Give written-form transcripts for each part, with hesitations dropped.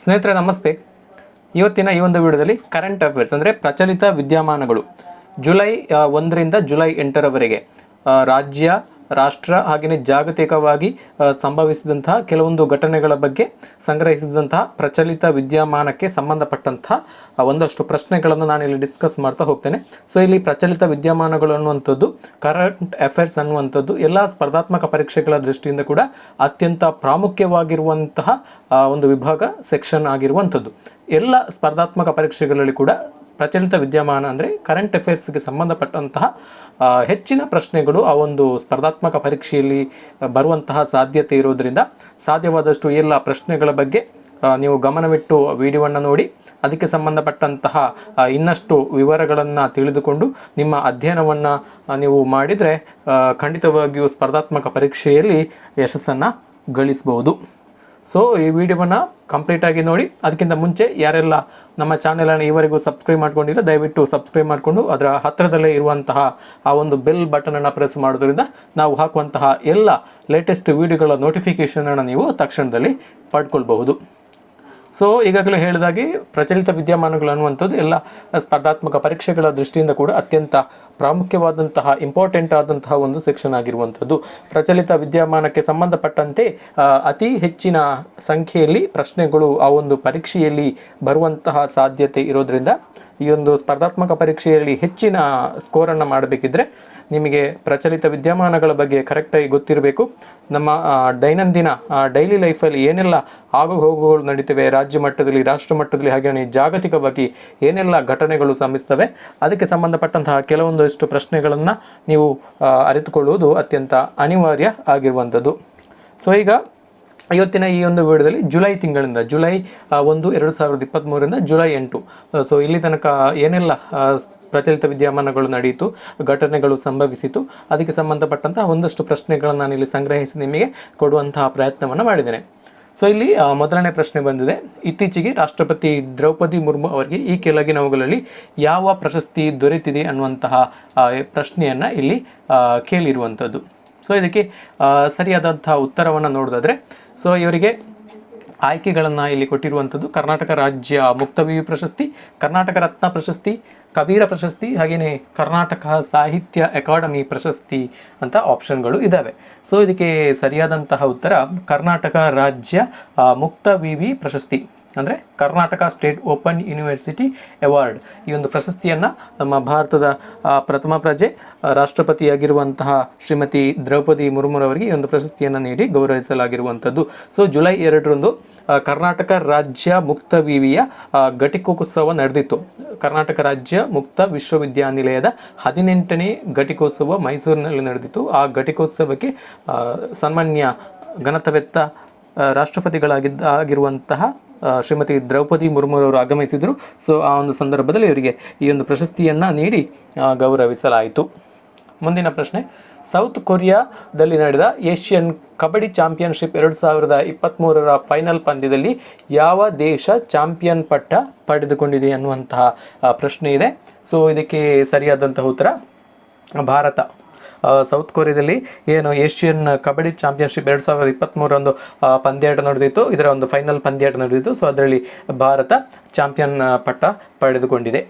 ಸ್ನೇಹಿತರೆ ನಮಸ್ತೆ. ಇವತ್ತಿನ ಈ ಒಂದು ವಿಡಿಯೋದಲ್ಲಿ ಕರೆಂಟ್ ಅಫೇರ್ಸ್ ಅಂದರೆ ಪ್ರಚಲಿತ ವಿದ್ಯಮಾನಗಳು ಜುಲೈ 1ರಿಂದ ಜುಲೈ 8ರವರೆಗೆ ರಾಜ್ಯ, ರಾಷ್ಟ್ರ ಹಾಗೆಯೇ ಜಾಗತಿಕವಾಗಿ ಸಂಭವಿಸಿದಂತಹ ಕೆಲವೊಂದು ಘಟನೆಗಳ ಬಗ್ಗೆ ಸಂಗ್ರಹಿಸಿದಂತಹ ಪ್ರಚಲಿತ ವಿದ್ಯಮಾನಕ್ಕೆ ಸಂಬಂಧಪಟ್ಟಂತಹ ಒಂದಷ್ಟು ಪ್ರಶ್ನೆಗಳನ್ನು ನಾನು ಇಲ್ಲಿ ಡಿಸ್ಕಸ್ ಮಾಡ್ತಾ ಹೋಗ್ತೇನೆ. ಸೊ ಇಲ್ಲಿ ಪ್ರಚಲಿತ ವಿದ್ಯಮಾನಗಳು ಅನ್ನುವಂಥದ್ದು, ಕರೆಂಟ್ ಅಫೇರ್ಸ್ ಅನ್ನುವಂಥದ್ದು ಎಲ್ಲ ಸ್ಪರ್ಧಾತ್ಮಕ ಪರೀಕ್ಷೆಗಳ ದೃಷ್ಟಿಯಿಂದ ಕೂಡ ಅತ್ಯಂತ ಪ್ರಾಮುಖ್ಯವಾಗಿರುವಂತಹ ಒಂದು ವಿಭಾಗ ಸೆಕ್ಷನ್ ಆಗಿರುವಂಥದ್ದು. ಎಲ್ಲ ಸ್ಪರ್ಧಾತ್ಮಕ ಪರೀಕ್ಷೆಗಳಲ್ಲಿ ಕೂಡ ಪ್ರಚಲಿತ ವಿದ್ಯಮಾನ ಅಂದರೆ ಕರೆಂಟ್ ಅಫೇರ್ಸ್ಗೆ ಸಂಬಂಧಪಟ್ಟಂತಹ ಹೆಚ್ಚಿನ ಪ್ರಶ್ನೆಗಳು ಆ ಒಂದು ಸ್ಪರ್ಧಾತ್ಮಕ ಪರೀಕ್ಷೆಯಲ್ಲಿ ಬರುವಂತಹ ಸಾಧ್ಯತೆ ಇರೋದರಿಂದ ಸಾಧ್ಯವಾದಷ್ಟು ಎಲ್ಲ ಪ್ರಶ್ನೆಗಳ ಬಗ್ಗೆ ನೀವು ಗಮನವಿಟ್ಟು ವಿಡಿಯೋವನ್ನು ನೋಡಿ ಅದಕ್ಕೆ ಸಂಬಂಧಪಟ್ಟಂತಹ ಇನ್ನಷ್ಟು ವಿವರಗಳನ್ನು ತಿಳಿದುಕೊಂಡು ನಿಮ್ಮ ಅಧ್ಯಯನವನ್ನು ನೀವು ಮಾಡಿದರೆ ಖಂಡಿತವಾಗಿಯೂ ಸ್ಪರ್ಧಾತ್ಮಕ ಪರೀಕ್ಷೆಯಲ್ಲಿ ಯಶಸ್ಸನ್ನು ಗಳಿಸಬಹುದು. ಸೊ ಈ ವಿಡಿಯೋವನ್ನು ಕಂಪ್ಲೀಟಾಗಿ ನೋಡಿ. ಅದಕ್ಕಿಂತ ಮುಂಚೆ ಯಾರೆಲ್ಲ ನಮ್ಮ ಚಾನೆಲನ್ನು ಈವರೆಗೂ ಸಬ್ಸ್ಕ್ರೈಬ್ ಮಾಡ್ಕೊಂಡಿಲ್ಲ ದಯವಿಟ್ಟು ಸಬ್ಸ್ಕ್ರೈಬ್ ಮಾಡಿಕೊಂಡು ಅದರ ಹತ್ತಿರದಲ್ಲೇ ಇರುವಂತಹ ಆ ಒಂದು ಬೆಲ್ ಬಟನನ್ನು ಪ್ರೆಸ್ ಮಾಡೋದ್ರಿಂದ ನಾವು ಹಾಕುವಂತಹ ಎಲ್ಲ ಲೇಟೆಸ್ಟ್ ವಿಡಿಯೋಗಳ ನೋಟಿಫಿಕೇಷನನ್ನು ನೀವು ತಕ್ಷಣದಲ್ಲಿ ಪಡ್ಕೊಳ್ಬಹುದು. ಸೊ ಈಗಾಗಲೇ ಹೇಳಿದಾಗೆ ಪ್ರಚಲಿತ ವಿದ್ಯಮಾನಗಳು ಅನ್ನುವಂಥದ್ದು ಎಲ್ಲ ಸ್ಪರ್ಧಾತ್ಮಕ ಪರೀಕ್ಷೆಗಳ ದೃಷ್ಟಿಯಿಂದ ಕೂಡ ಅತ್ಯಂತ ಪ್ರಾಮುಖ್ಯವಾದಂತಹ ಇಂಪಾರ್ಟೆಂಟ್ ಆದಂತಹ ಒಂದು ಸೆಕ್ಷನ್ ಆಗಿರುವಂಥದ್ದು. ಪ್ರಚಲಿತ ವಿದ್ಯಮಾನಕ್ಕೆ ಸಂಬಂಧಪಟ್ಟಂತೆ ಅತಿ ಹೆಚ್ಚಿನ ಸಂಖ್ಯೆಯಲ್ಲಿ ಪ್ರಶ್ನೆಗಳು ಆ ಒಂದು ಪರೀಕ್ಷೆಯಲ್ಲಿ ಬರುವಂತಹ ಸಾಧ್ಯತೆ ಇರೋದರಿಂದ ಈ ಒಂದು ಸ್ಪರ್ಧಾತ್ಮಕ ಪರೀಕ್ಷೆಯಲ್ಲಿ ಹೆಚ್ಚಿನ ಸ್ಕೋರನ್ನು ಮಾಡಬೇಕಿದ್ರೆ ನಿಮಗೆ ಪ್ರಚಲಿತ ವಿದ್ಯಮಾನಗಳ ಬಗ್ಗೆ ಕರೆಕ್ಟಾಗಿ ಗೊತ್ತಿರಬೇಕು. ನಮ್ಮ ದೈನಂದಿನ ಡೈಲಿ ಲೈಫಲ್ಲಿ ಏನೆಲ್ಲ ಆಗು ಹೋಗುಗಳು ನಡೀತವೆ, ರಾಜ್ಯ ಮಟ್ಟದಲ್ಲಿ, ರಾಷ್ಟ್ರ ಮಟ್ಟದಲ್ಲಿ, ಹಾಗೆಯೇ ಜಾಗತಿಕವಾಗಿ ಏನೆಲ್ಲ ಘಟನೆಗಳು ಸಂಭವಿಸ್ತವೆ ಅದಕ್ಕೆ ಸಂಬಂಧಪಟ್ಟಂತಹ ಕೆಲವೊಂದಷ್ಟು ಪ್ರಶ್ನೆಗಳನ್ನು ನೀವು ಅರಿತುಕೊಳ್ಳುವುದು ಅತ್ಯಂತ ಅನಿವಾರ್ಯ ಆಗಿರುವಂಥದ್ದು. ಸೊ ಈಗ ಇವತ್ತಿನ ಈ ಒಂದು ವಿಡಿಯೋದಲ್ಲಿ ಜುಲೈ ತಿಂಗಳಿಂದ ಜುಲೈ 1, 2023ರಿಂದ ಜುಲೈ 8 ಸೊ ಇಲ್ಲಿ ತನಕ ಏನೆಲ್ಲ ಪ್ರಚಲಿತ ವಿದ್ಯಮಾನಗಳು ನಡೆಯಿತು, ಘಟನೆಗಳು ಸಂಭವಿಸಿತು ಅದಕ್ಕೆ ಸಂಬಂಧಪಟ್ಟಂತಹ ಒಂದಷ್ಟು ಪ್ರಶ್ನೆಗಳನ್ನು ನಾನು ಇಲ್ಲಿ ಸಂಗ್ರಹಿಸಿ ನಿಮಗೆ ಕೊಡುವಂತಹ ಪ್ರಯತ್ನವನ್ನು ಮಾಡಿದ್ದೇನೆ. ಸೊ ಇಲ್ಲಿ ಮೊದಲನೇ ಪ್ರಶ್ನೆ ಬಂದಿದೆ. ಇತ್ತೀಚೆಗೆ ರಾಷ್ಟ್ರಪತಿ ದ್ರೌಪದಿ ಮುರ್ಮು ಅವರಿಗೆ ಈ ಕೆಳಗಿನವುಗಳಲ್ಲಿ ಯಾವ ಪ್ರಶಸ್ತಿ ದೊರೆತಿದೆ ಅನ್ನುವಂತಹ ಪ್ರಶ್ನೆಯನ್ನು ಇಲ್ಲಿ ಕೇಳಿರುವಂಥದ್ದು. ಸೊ ಇದಕ್ಕೆ ಸರಿಯಾದಂತಹ ಉತ್ತರವನ್ನು ನೋಡೋದಾದರೆ ಸೊ ಇವರಿಗೆ ಆಯ್ಕೆಗಳನ್ನು ಇಲ್ಲಿ ಕೊಟ್ಟಿರುವಂಥದ್ದು ಕರ್ನಾಟಕ ರಾಜ್ಯ ಮುಕ್ತ ವಿವಿ ಪ್ರಶಸ್ತಿ, ಕರ್ನಾಟಕ ರತ್ನ ಪ್ರಶಸ್ತಿ, ಕಬೀರ ಪ್ರಶಸ್ತಿ ಹಾಗೆಯೇ ಕರ್ನಾಟಕ ಸಾಹಿತ್ಯ ಅಕಾಡೆಮಿ ಪ್ರಶಸ್ತಿ ಅಂತ ಆಪ್ಷನ್ಗಳು ಇದ್ದಾವೆ. ಸೊ ಇದಕ್ಕೆ ಸರಿಯಾದಂತಹ ಉತ್ತರ ಕರ್ನಾಟಕ ರಾಜ್ಯ ಮುಕ್ತ ವಿವಿ ಪ್ರಶಸ್ತಿ ಅಂದರೆ Karnataka state open university award. ಈ ಒಂದು ಪ್ರಶಸ್ತಿಯನ್ನು ನಮ್ಮ ಭಾರತದ ಪ್ರಥಮ ಪ್ರಜೆ ರಾಷ್ಟ್ರಪತಿಯಾಗಿರುವಂತಹ ಶ್ರೀಮತಿ ದ್ರೌಪದಿ ಮುರ್ಮುರವರಿಗೆ ಈ ಒಂದು ಪ್ರಶಸ್ತಿಯನ್ನು ನೀಡಿ ಗೌರವಿಸಲಾಗಿರುವಂಥದ್ದು. ಸೊ ಜುಲೈ 2ರಂದು ಕರ್ನಾಟಕ ರಾಜ್ಯ ಮುಕ್ತ ವಿವಿಯ ಘಟಿಕೋತ್ಸವ ನಡೆದಿತ್ತು. ಕರ್ನಾಟಕ ರಾಜ್ಯ ಮುಕ್ತ ವಿಶ್ವವಿದ್ಯಾನಿಲಯದ 18ನೇ ಘಟಿಕೋತ್ಸವ ಮೈಸೂರಿನಲ್ಲಿ ನಡೆದಿತ್ತು. ಆ ಘಟಿಕೋತ್ಸವಕ್ಕೆ ಸನ್ಮಾನ್ಯ ಘನತವೆತ್ತ ರಾಷ್ಟ್ರಪತಿಗಳಾಗಿರುವಂತಹ ಶ್ರೀಮತಿ ದ್ರೌಪದಿ ಮುರ್ಮುರವರು ಆಗಮಿಸಿದರು. ಸೊ ಆ ಒಂದು ಸಂದರ್ಭದಲ್ಲಿ ಇವರಿಗೆ ಈ ಒಂದು ಪ್ರಶಸ್ತಿಯನ್ನು ನೀಡಿ ಗೌರವಿಸಲಾಯಿತು. ಮುಂದಿನ ಪ್ರಶ್ನೆ, ಸೌತ್ ಕೊರಿಯಾದಲ್ಲಿ ನಡೆದ ಏಷ್ಯನ್ ಕಬಡ್ಡಿ ಚಾಂಪಿಯನ್ಶಿಪ್ 2023ರ ಫೈನಲ್ ಪಂದ್ಯದಲ್ಲಿ ಯಾವ ದೇಶ ಚಾಂಪಿಯನ್ ಪಟ್ಟ ಪಡೆದುಕೊಂಡಿದೆ ಅನ್ನುವಂತಹ ಪ್ರಶ್ನೆ ಇದೆ. ಸೊ ಇದಕ್ಕೆ ಸರಿಯಾದಂತಹ ಉತ್ತರ ಭಾರತ. ಸೌತ್ ಕೊರಿಯಾದಲ್ಲಿ ಏನು ಏಷ್ಯನ್ ಕಬಡ್ಡಿ ಚಾಂಪಿಯನ್ಶಿಪ್ 2023ರಂದು ಪಂದ್ಯಾಟ ನಡೆದಿತ್ತು, ಇದರ ಒಂದು ಫೈನಲ್ ಪಂದ್ಯಾಟ ನಡೆದಿತ್ತು. ಸೊ ಅದರಲ್ಲಿ ಭಾರತ ಚಾಂಪಿಯನ್ ಪಟ್ಟ ಪಡೆದುಕೊಂಡಿದೆ.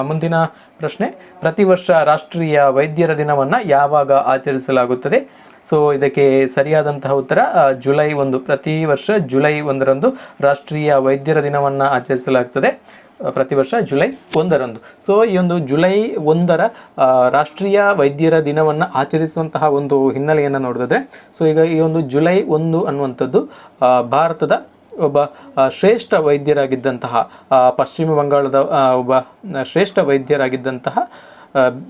ಮುಂದಿನ ಪ್ರಶ್ನೆ, ಪ್ರತಿ ವರ್ಷ ರಾಷ್ಟ್ರೀಯ ವೈದ್ಯರ ದಿನವನ್ನು ಯಾವಾಗ ಆಚರಿಸಲಾಗುತ್ತದೆ? ಸೊ ಇದಕ್ಕೆ ಸರಿಯಾದಂತಹ ಉತ್ತರ ಜುಲೈ 1. ಪ್ರತಿ ವರ್ಷ ಜುಲೈ 1ರಂದು ರಾಷ್ಟ್ರೀಯ ವೈದ್ಯರ ದಿನವನ್ನು ಆಚರಿಸಲಾಗ್ತದೆ, ಪ್ರತಿ ವರ್ಷ ಜುಲೈ 1ರಂದು. ಸೊ ಈ ಒಂದು ಜುಲೈ 1ರ ರಾಷ್ಟ್ರೀಯ ವೈದ್ಯರ ದಿನವನ್ನು ಆಚರಿಸುವಂತಹ ಒಂದು ಹಿನ್ನೆಲೆಯನ್ನು ನೋಡಿದ್ರೆ ಸೊ ಈಗ ಈ ಒಂದು ಜುಲೈ 1 ಅನ್ನುವಂಥದ್ದು ಭಾರತದ ಒಬ್ಬ ಶ್ರೇಷ್ಠ ವೈದ್ಯರಾಗಿದ್ದಂತಹ ಪಶ್ಚಿಮ ಬಂಗಾಳದ ಒಬ್ಬ ಶ್ರೇಷ್ಠ ವೈದ್ಯರಾಗಿದ್ದಂತಹ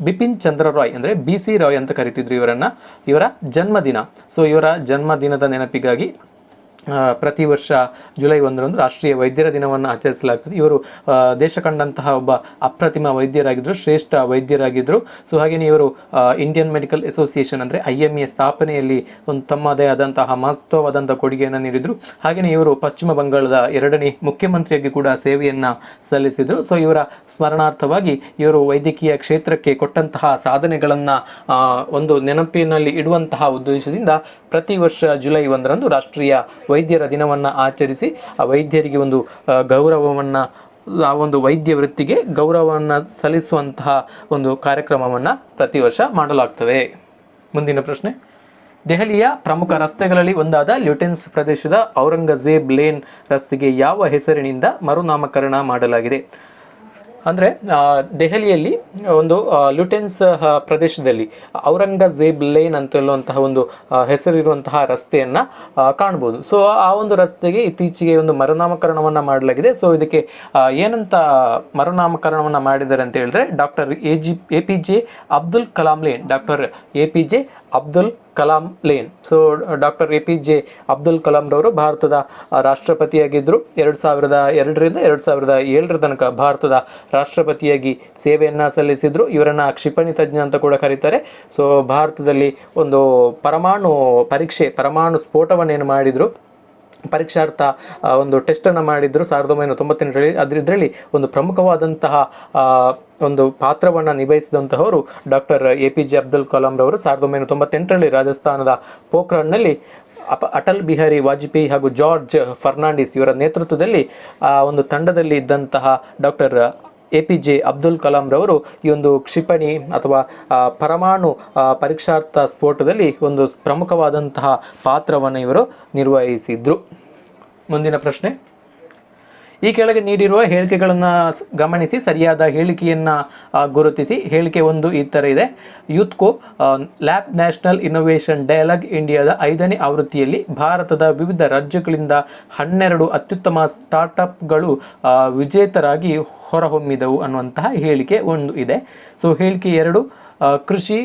ಬಿಪಿನ್ ಚಂದ್ರ ರಾಯ್ ಅಂದರೆ BC ರಾಯ್ ಅಂತ ಕರಿತಿದ್ರು ಇವರ ಜನ್ಮದಿನ. ಸೊ ಇವರ ಜನ್ಮದಿನದ ನೆನಪಿಗಾಗಿ ಪ್ರತಿ ವರ್ಷ ಜುಲೈ 1ರಂದು ರಾಷ್ಟ್ರೀಯ ವೈದ್ಯರ ದಿನವನ್ನು ಆಚರಿಸಲಾಗ್ತದೆ. ಇವರು ದೇಶ ಕಂಡಂತಹ ಒಬ್ಬ ಅಪ್ರತಿಮ ವೈದ್ಯರಾಗಿದ್ದರು, ಶ್ರೇಷ್ಠ ವೈದ್ಯರಾಗಿದ್ದರು. ಸೊ ಹಾಗೆಯೇ ಇವರು ಇಂಡಿಯನ್ ಮೆಡಿಕಲ್ ಅಸೋಸಿಯೇಷನ್ ಅಂದರೆ IMA ಸ್ಥಾಪನೆಯಲ್ಲಿ ಒಂದು ತಮ್ಮದೇ ಆದಂತಹ ಮಹತ್ವವಾದಂಥ ಕೊಡುಗೆಯನ್ನು ನೀಡಿದರು. ಹಾಗೆಯೇ ಇವರು ಪಶ್ಚಿಮ ಬಂಗಾಳದ 2ನೇ ಮುಖ್ಯಮಂತ್ರಿಯಾಗಿ ಕೂಡ ಸೇವೆಯನ್ನು ಸಲ್ಲಿಸಿದರು. ಸೊ ಇವರ ಸ್ಮರಣಾರ್ಥವಾಗಿ ಇವರು ವೈದ್ಯಕೀಯ ಕ್ಷೇತ್ರಕ್ಕೆ ಕೊಟ್ಟಂತಹ ಸಾಧನೆಗಳನ್ನು ಒಂದು ನೆನಪಿನಲ್ಲಿ ಇಡುವಂತಹ ಉದ್ದೇಶದಿಂದ ಪ್ರತಿ ವರ್ಷ ಜುಲೈ 1ರಂದು ರಾಷ್ಟ್ರೀಯ ವೈದ್ಯರ ದಿನವನ್ನು ಆಚರಿಸಿ ಆ ವೈದ್ಯರಿಗೆ ಒಂದು ಗೌರವವನ್ನು, ಆ ಒಂದು ವೈದ್ಯ ವೃತ್ತಿಗೆ ಗೌರವವನ್ನು ಸಲ್ಲಿಸುವಂತಹ ಒಂದು ಕಾರ್ಯಕ್ರಮವನ್ನು ಪ್ರತಿ ವರ್ಷ ಮಾಡಲಾಗ್ತದೆ. ಮುಂದಿನ ಪ್ರಶ್ನೆ, ದೆಹಲಿಯ ಪ್ರಮುಖ ರಸ್ತೆಗಳಲ್ಲಿ ಒಂದಾದ ಲ್ಯೂಟೆನ್ಸ್ ಪ್ರದೇಶದ ಔರಂಗಜೇಬ್ ಲೇನ್ ರಸ್ತೆಗೆ ಯಾವ ಹೆಸರಿನಿಂದ ಮರುನಾಮಕರಣ ಮಾಡಲಾಗಿದೆ? ಅಂದರೆ ದೆಹಲಿಯಲ್ಲಿ ಒಂದು ಲ್ಯೂಟೆನ್ಸ್ ಪ್ರದೇಶದಲ್ಲಿ ಔರಂಗಜೇಬ್ ಲೇನ್ ಅಂತ ಹೇಳುವಂತಹ ಒಂದು ಹೆಸರಿರುವಂತಹ ರಸ್ತೆಯನ್ನು ಕಾಣ್ಬೋದು. ಸೊ ಆ ಒಂದು ರಸ್ತೆಗೆ ಇತ್ತೀಚೆಗೆ ಒಂದು ಮರುನಾಮಕರಣವನ್ನು ಮಾಡಲಾಗಿದೆ. ಸೊ ಇದಕ್ಕೆ ಏನಂತ ಮರುನಾಮಕರಣವನ್ನು ಮಾಡಿದ್ದಾರೆ ಅಂತ ಹೇಳಿದ್ರೆ APJ Abdul Kalam lane, doctor APJ Abdul Kalam lane. So doctor APJ Abdul Kalam ರವರು ಭಾರತದ ರಾಷ್ಟ್ರಪತಿಯಾಗಿದ್ದರು. 2002ರಿಂದ 2007 ತನಕ ಭಾರತದ ರಾಷ್ಟ್ರಪತಿಯಾಗಿ ಸೇವೆಯನ್ನು ಸಲ್ಲಿಸಿದರು. ಇವರನ್ನು ಕ್ಷಿಪಣಿ ತಜ್ಞ ಅಂತ ಕೂಡ ಕರೀತಾರೆ. ಸೊ ಭಾರತದಲ್ಲಿ ಒಂದು ಪರಮಾಣು ಸ್ಫೋಟವನ್ನೇನು ಮಾಡಿದರು, ಪರೀಕ್ಷಾರ್ಥ ಒಂದು ಟೆಸ್ಟನ್ನು ಮಾಡಿದ್ರು 1998ರಲ್ಲಿ. ಇದರಲ್ಲಿ ಒಂದು ಪ್ರಮುಖವಾದಂತಹ ಒಂದು ಪಾತ್ರವನ್ನು ನಿಭಾಯಿಸಿದಂತಹವರು ಡಾಕ್ಟರ್ APJ ಅಬ್ದುಲ್ ಕಲಾಂ ರವರು. 1998ರಲ್ಲಿ ರಾಜಸ್ಥಾನದ ಪೋಖ್ರಾನ್ನಲ್ಲಿ ಅಟಲ್ ಬಿಹಾರಿ ವಾಜಪೇಯಿ ಹಾಗೂ ಜಾರ್ಜ್ ಫರ್ನಾಂಡಿಸ್ ಇವರ ನೇತೃತ್ವದಲ್ಲಿ ಒಂದು ತಂಡದಲ್ಲಿ ಇದ್ದಂತಹ ಡಾಕ್ಟರ್ APJ ಅಬ್ದುಲ್ ಕಲಾಂ ರವರು ಈ ಒಂದು ಕ್ಷಿಪಣಿ ಅಥವಾ ಪರಮಾಣು ಪರೀಕ್ಷಾರ್ಥ ಸ್ಫೋಟದಲ್ಲಿ ಒಂದು ಪ್ರಮುಖವಾದಂತಹ ಪಾತ್ರವನ್ನು ಇವರು ನಿರ್ವಹಿಸಿದ್ರು. ಮುಂದಿನ ಪ್ರಶ್ನೆ, ಈ ಕೆಳಗೆ ನೀಡಿರುವ ಹೇಳಿಕೆಗಳನ್ನು ಗಮನಿಸಿ ಸರಿಯಾದ ಹೇಳಿಕೆಯನ್ನು ಗುರುತಿಸಿ. ಹೇಳಿಕೆ 1 ಈ ಥರ ಇದೆ: ಯೂತ್ಕೋ ಲ್ಯಾಬ್ ನ್ಯಾಷನಲ್ ಇನ್ನೋವೇಷನ್ ಡೈಲಾಗ್ ಇಂಡಿಯಾದ 5ನೇ ಆವೃತ್ತಿಯಲ್ಲಿ ಭಾರತದ ವಿವಿಧ ರಾಜ್ಯಗಳಿಂದ 12 ಅತ್ಯುತ್ತಮ ಸ್ಟಾರ್ಟಪ್ಗಳು ವಿಜೇತರಾಗಿ ಹೊರಹೊಮ್ಮಿದವು ಅನ್ನುವಂತಹ ಹೇಳಿಕೆ 1 ಇದೆ. ಸೊ ಹೇಳಿಕೆ 2, ಕೃಷಿ,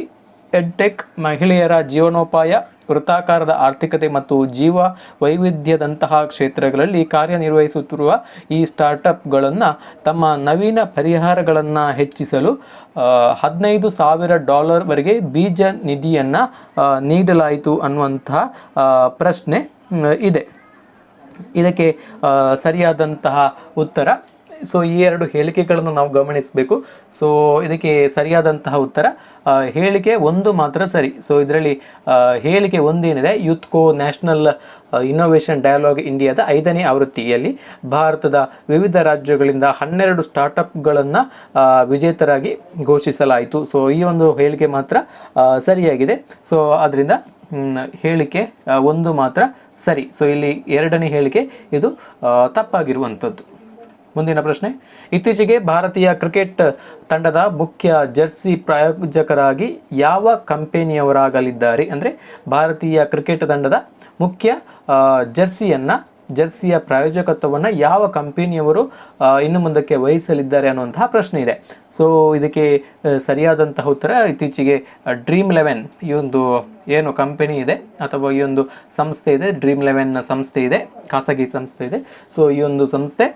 ಎಡ್ಟೆಕ್, ಮಹಿಳೆಯರ ಜೀವನೋಪಾಯ, ವೃತ್ತಾಕಾರದ ಆರ್ಥಿಕತೆ ಮತ್ತು ಜೀವ ವೈವಿಧ್ಯದಂತಹ ಕ್ಷೇತ್ರಗಳಲ್ಲಿ ಕಾರ್ಯನಿರ್ವಹಿಸುತ್ತಿರುವ ಈ ಸ್ಟಾರ್ಟಪ್ಗಳನ್ನು ತಮ್ಮ ನವೀನ ಪರಿಹಾರಗಳನ್ನು ಹೆಚ್ಚಿಸಲು $15,000 ವರೆಗೆ ಬೀಜ ನಿಧಿಯನ್ನು ನೀಡಲಾಯಿತು ಅನ್ನುವಂತಹ ಪ್ರಶ್ನೆ ಇದೆ. ಇದಕ್ಕೆ ಸರಿಯಾದಂತಹ ಉತ್ತರ, ಸೊ ಈ 2 ಹೇಳಿಕೆಗಳನ್ನು ನಾವು ಗಮನಿಸಬೇಕು. ಸೊ ಇದಕ್ಕೆ ಸರಿಯಾದಂತಹ ಉತ್ತರ ಹೇಳಿಕೆ 1 ಮಾತ್ರ ಸರಿ. ಸೊ ಇದರಲ್ಲಿ ಹೇಳಿಕೆ 1 ಏನಿದೆ, ಯೂತ್ಕೋ ನ್ಯಾಷನಲ್ ಇನ್ನೋವೇಷನ್ ಡೈಲಾಗ್ ಇಂಡಿಯಾದ 5ನೇ ಆವೃತ್ತಿಯಲ್ಲಿ ಭಾರತದ ವಿವಿಧ ರಾಜ್ಯಗಳಿಂದ 12 ಸ್ಟಾರ್ಟಪ್ಗಳನ್ನು ವಿಜೇತರಾಗಿ ಘೋಷಿಸಲಾಯಿತು. ಸೊ ಈ ಒಂದು ಹೇಳಿಕೆ ಮಾತ್ರ ಸರಿಯಾಗಿದೆ. ಸೊ ಅದರಿಂದ ಹೇಳಿಕೆ 1 ಮಾತ್ರ ಸರಿ. ಸೊ ಇಲ್ಲಿ 2ನೇ ಹೇಳಿಕೆ ಇದು ತಪ್ಪಾಗಿರುವಂಥದ್ದು. ಮುಂದಿನ ಪ್ರಶ್ನೆ, ಇತ್ತೀಚೆಗೆ ಭಾರತೀಯ ಕ್ರಿಕೆಟ್ ತಂಡದ ಮುಖ್ಯ ಜರ್ಸಿ ಪ್ರಾಯೋಜಕರಾಗಿ ಯಾವ ಕಂಪನಿಯವರಾಗಲಿದ್ದಾರೆ? ಅಂದರೆ ಭಾರತೀಯ ಕ್ರಿಕೆಟ್ ತಂಡದ ಮುಖ್ಯ ಜರ್ಸಿಯ ಪ್ರಾಯೋಜಕತ್ವವನ್ನು ಯಾವ ಕಂಪನಿಯವರು ಇನ್ನು ಮುಂದಕ್ಕೆ ವಹಿಸಲಿದ್ದಾರೆ ಅನ್ನುವಂತಹ ಪ್ರಶ್ನೆ ಇದೆ. ಸೊ ಇದಕ್ಕೆ ಸರಿಯಾದಂತಹ ಉತ್ತರ, ಇತ್ತೀಚೆಗೆ ಡ್ರೀಮ್11 ಈ ಒಂದು ಏನು ಕಂಪನಿ ಇದೆ ಅಥವಾ ಈ ಒಂದು ಸಂಸ್ಥೆ ಇದೆ, ಡ್ರೀಮ್11 ಸಂಸ್ಥೆ ಇದೆ, ಖಾಸಗಿ ಸಂಸ್ಥೆ ಇದೆ. ಸೊ ಈ ಒಂದು ಸಂಸ್ಥೆ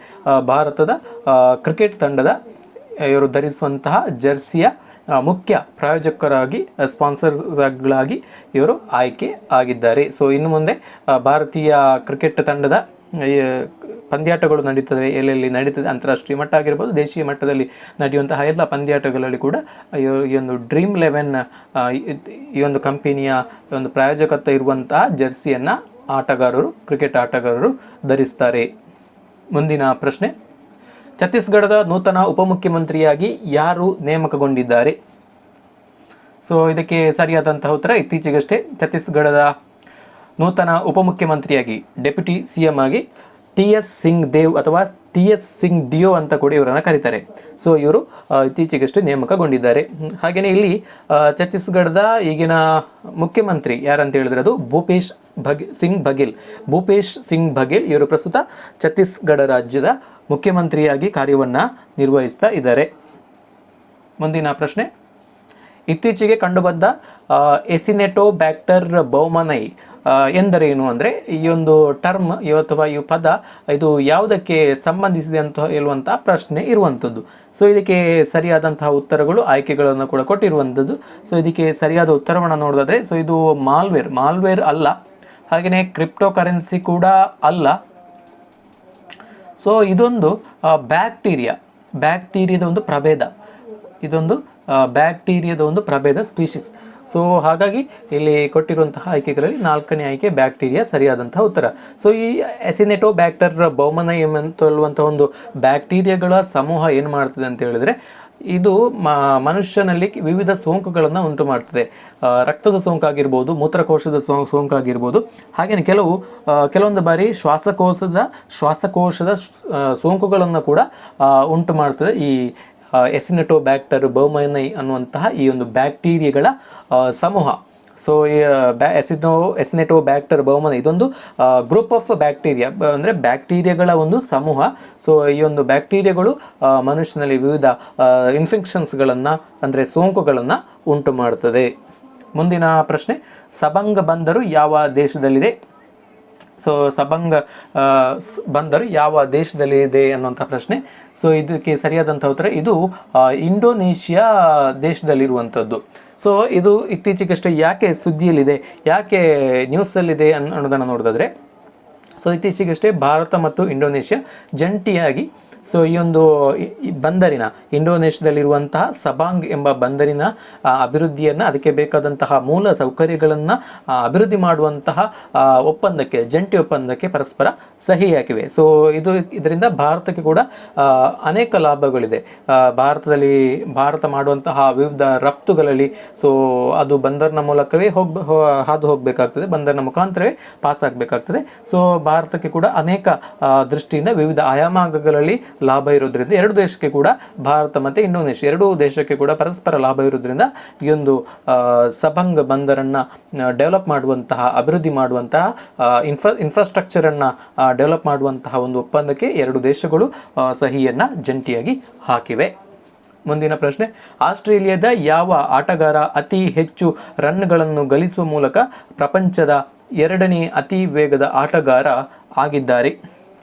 ಭಾರತದ ಕ್ರಿಕೆಟ್ ತಂಡದ ಇವರು ಧರಿಸುವಂತಹ ಜರ್ಸಿಯ ಮುಖ್ಯ ಪ್ರಾಯೋಜಕರಾಗಿ, ಸ್ಪಾನ್ಸರ್ಗಳಾಗಿ ಇವರು ಆಯ್ಕೆ ಆಗಿದ್ದಾರೆ. ಸೊ ಇನ್ನು ಮುಂದೆ ಭಾರತೀಯ ಕ್ರಿಕೆಟ್ ತಂಡದ ಪಂದ್ಯಾಟಗಳು ನಡೀತದೆ, ಎಲ್ಲೆಲ್ಲಿ ನಡೀತದೆ, ಅಂತಾರಾಷ್ಟ್ರೀಯ ಮಟ್ಟ ಆಗಿರ್ಬೋದು, ದೇಶೀಯ ಮಟ್ಟದಲ್ಲಿ ನಡೆಯುವಂತಹ ಎಲ್ಲ ಪಂದ್ಯಾಟಗಳಲ್ಲಿ ಕೂಡ ಈ ಒಂದು ಡ್ರೀಮ್11 ಈ ಒಂದು ಕಂಪನಿಯ ಒಂದು ಪ್ರಾಯೋಜಕತ್ವ ಇರುವಂತಹ ಜರ್ಸಿಯನ್ನು ಕ್ರಿಕೆಟ್ ಆಟಗಾರರು ಧರಿಸ್ತಾರೆ. ಮುಂದಿನ ಪ್ರಶ್ನೆ, ಛತ್ತೀಸ್ಗಢದ ನೂತನ ಉಪಮುಖ್ಯಮಂತ್ರಿಯಾಗಿ ಯಾರು ನೇಮಕಗೊಂಡಿದ್ದಾರೆ? ಸೊ ಇದಕ್ಕೆ ಸರಿಯಾದಂತಹ ಉತ್ತರ, ಇತ್ತೀಚೆಗಷ್ಟೇ ಛತ್ತೀಸ್ಗಢದ ನೂತನ ಉಪಮುಖ್ಯಮಂತ್ರಿಯಾಗಿ ಡೆಪ್ಯೂಟಿ CM ಆಗಿ TS ಸಿಂಗ್ ದೇವ್ ಅಥವಾ TS ಸಿಂಗ್ ಡಿಯೋ ಅಂತ ಕೂಡ ಇವರನ್ನು ಕರೀತಾರೆ. ಸೊ ಇವರು ಇತ್ತೀಚೆಗಷ್ಟೇ ನೇಮಕಗೊಂಡಿದ್ದಾರೆ. ಹಾಗೆಯೇ ಇಲ್ಲಿ ಛತ್ತೀಸ್ಗಢದ ಈಗಿನ ಮುಖ್ಯಮಂತ್ರಿ ಯಾರಂತ ಹೇಳಿದ್ರೆ ಅದು ಭೂಪೇಶ್ ಸಿಂಗ್ ಬಘೇಲ್ ಇವರು ಪ್ರಸ್ತುತ ಛತ್ತೀಸ್ಗಢ ರಾಜ್ಯದ ಮುಖ್ಯಮಂತ್ರಿಯಾಗಿ ಕಾರ್ಯವನ್ನು ನಿರ್ವಹಿಸ್ತಾ ಇದ್ದಾರೆ. ಮುಂದಿನ ಪ್ರಶ್ನೆ, ಇತ್ತೀಚೆಗೆ ಕಂಡುಬಂದ ಎಸಿನೆಟೋಬ್ಯಾಕ್ಟರ್ ಬೌಮನೈ ಎಂದರೇನು? ಅಂದರೆ ಈ ಒಂದು ಟರ್ಮ್ ಅಥವಾ ಈ ಪದ ಇದು ಯಾವುದಕ್ಕೆ ಸಂಬಂಧಿಸಿದೆ ಅಂತ ಹೇಳುವಂಥ ಪ್ರಶ್ನೆ ಇರುವಂಥದ್ದು. ಸೊ ಇದಕ್ಕೆ ಸರಿಯಾದಂತಹ ಉತ್ತರಗಳು ಆಯ್ಕೆಗಳನ್ನು ಕೂಡ ಕೊಟ್ಟಿರುವಂಥದ್ದು. ಸೊ ಇದಕ್ಕೆ ಸರಿಯಾದ ಉತ್ತರವನ್ನು ನೋಡೋದಾದರೆ, ಸೊ ಇದು ಮಾಲ್ವೇರ್ ಅಲ್ಲ, ಹಾಗೆಯೇ ಕ್ರಿಪ್ಟೋ ಕರೆನ್ಸಿ ಕೂಡ ಅಲ್ಲ. ಸೊ ಇದೊಂದು ಬ್ಯಾಕ್ಟೀರಿಯಾದ ಒಂದು ಪ್ರಭೇದ, ಸ್ಪೀಶೀಸ್. ಸೊ ಹಾಗಾಗಿ ಇಲ್ಲಿ ಕೊಟ್ಟಿರುವಂತಹ ಆಯ್ಕೆಗಳಲ್ಲಿ 4ನೇ ಆಯ್ಕೆ ಬ್ಯಾಕ್ಟೀರಿಯಾ ಸರಿಯಾದಂತಹ ಉತ್ತರ. ಸೊ ಈ ಎಸಿನೆಟೋಬ್ಯಾಕ್ಟರ್ ಬೌಮನೈ ಅಂತೇಳುವಂಥ ಒಂದು ಬ್ಯಾಕ್ಟೀರಿಯಾಗಳ ಸಮೂಹ ಏನು ಮಾಡ್ತದೆ ಅಂತ ಹೇಳಿದ್ರೆ, ಇದು ಮನುಷ್ಯನಲ್ಲಿ ವಿವಿಧ ಸೋಂಕುಗಳನ್ನು ಉಂಟು ಮಾಡ್ತದೆ. ರಕ್ತದ ಸೋಂಕಾಗಿರ್ಬೋದು, ಮೂತ್ರಕೋಶದ ಸೋಂಕಾಗಿರ್ಬೋದು, ಹಾಗೆಯೇ ಕೆಲವೊಂದು ಬಾರಿ ಶ್ವಾಸಕೋಶದ ಸೋಂಕುಗಳನ್ನು ಕೂಡ ಉಂಟು ಮಾಡ್ತದೆ ಈ ಎಸಿನೆಟೋಬ್ಯಾಕ್ಟರ್ ಬೌಮನೈ ಅನ್ನುವಂತಹ ಈ ಒಂದು ಬ್ಯಾಕ್ಟೀರಿಯಾಗಳ ಸಮೂಹ. ಸೊ ಈ ಎಸಿನೆಟೋಬ್ಯಾಕ್ಟರ್ ಬೌಮನೈ ಇದೊಂದು ಗ್ರೂಪ್ ಆಫ್ ಬ್ಯಾಕ್ಟೀರಿಯಾ, ಅಂದರೆ ಬ್ಯಾಕ್ಟೀರಿಯಾಗಳ ಒಂದು ಸಮೂಹ. ಸೊ ಈ ಒಂದು ಬ್ಯಾಕ್ಟೀರಿಯಾಗಳು ಮನುಷ್ಯನಲ್ಲಿ ವಿವಿಧ ಇನ್ಫೆಕ್ಷನ್ಸ್ಗಳನ್ನು ಅಂದರೆ ಸೋಂಕುಗಳನ್ನು ಉಂಟು ಮಾಡ್ತದೆ. ಮುಂದಿನ ಪ್ರಶ್ನೆ, ಸಬಂಗ ಬಂದರು ಯಾವ ದೇಶದಲ್ಲಿದೆ? ಸೊ ಸಬಂಗ ಬಂದರು ಯಾವ ದೇಶದಲ್ಲಿದೆ ಅನ್ನುವಂಥ ಪ್ರಶ್ನೆ. ಸೊ ಇದಕ್ಕೆ ಸರಿಯಾದಂಥ ಉತ್ತರ ಇದು ಇಂಡೋನೇಷ್ಯಾ ದೇಶದಲ್ಲಿರುವಂಥದ್ದು. ಸೊ ಇದು ಇತ್ತೀಚೆಗಷ್ಟೇ ಯಾಕೆ ಸುದ್ದಿಯಲ್ಲಿದೆ, ಯಾಕೆ ನ್ಯೂಸಲ್ಲಿದೆ ಅನ್ನೋದನ್ನು ನೋಡಿದ್ರೆ, ಸೊ ಇತ್ತೀಚೆಗಷ್ಟೇ ಭಾರತ ಮತ್ತು ಇಂಡೋನೇಷ್ಯಾ ಜಂಟಿಯಾಗಿ ಸೊ ಈ ಒಂದು ಬಂದರಿನ ಇಂಡೋನೇಷ್ಯಾದಲ್ಲಿರುವಂತಹ ಸಬಾಂಗ್ ಎಂಬ ಬಂದರಿನ ಅಭಿವೃದ್ಧಿಯನ್ನು, ಅದಕ್ಕೆ ಬೇಕಾದಂತಹ ಮೂಲ ಸೌಕರ್ಯಗಳನ್ನು ಅಭಿವೃದ್ಧಿ ಮಾಡುವಂತಹ ಜಂಟಿ ಒಪ್ಪಂದಕ್ಕೆ ಪರಸ್ಪರ ಸಹಿ ಹಾಕಿವೆ. ಸೊ ಇದರಿಂದ ಭಾರತಕ್ಕೆ ಕೂಡ ಅನೇಕ ಲಾಭಗಳಿದೆ. ಭಾರತ ಮಾಡುವಂತಹ ವಿವಿಧ ರಫ್ತುಗಳಲ್ಲಿ ಸೊ ಅದು ಬಂದರಿನ ಮೂಲಕವೇ ಹಾದು ಹೋಗಬೇಕಾಗ್ತದೆ, ಬಂದರಿನ ಮುಖಾಂತರವೇ ಪಾಸ್ ಆಗಬೇಕಾಗ್ತದೆ. ಸೊ ಭಾರತಕ್ಕೆ ಕೂಡ ಅನೇಕ ದೃಷ್ಟಿಯಿಂದ ವಿವಿಧ ಆಯಾಮಗಳಲ್ಲಿ ಲಾಭ ಇರೋದ್ರಿಂದ ಎರಡು ದೇಶಕ್ಕೆ ಕೂಡ, ಭಾರತ ಮತ್ತು ಇಂಡೋನೇಷ್ಯಾ ಎರಡೂ ದೇಶಕ್ಕೆ ಕೂಡ ಪರಸ್ಪರ ಲಾಭ ಇರೋದ್ರಿಂದ ಈ ಒಂದು ಸಬಂಗ್ ಬಂದರನ್ನು ಡೆವಲಪ್ ಮಾಡುವಂತಹ, ಅಭಿವೃದ್ಧಿ ಮಾಡುವಂತಹ, ಇನ್ಫ್ರಾಸ್ಟ್ರಕ್ಚರನ್ನು ಡೆವಲಪ್ ಮಾಡುವಂತಹ ಒಂದು ಒಪ್ಪಂದಕ್ಕೆ ಎರಡು ದೇಶಗಳು ಸಹಿಯನ್ನು ಜಂಟಿಯಾಗಿ ಹಾಕಿವೆ. ಮುಂದಿನ ಪ್ರಶ್ನೆ, ಆಸ್ಟ್ರೇಲಿಯಾದ ಯಾವ ಆಟಗಾರ ಅತಿ ಹೆಚ್ಚು ರನ್ಗಳನ್ನು ಗಳಿಸುವ ಮೂಲಕ ಪ್ರಪಂಚದ 2ನೇ ಅತಿ ವೇಗದ ಆಟಗಾರ ಆಗಿದ್ದಾರೆ?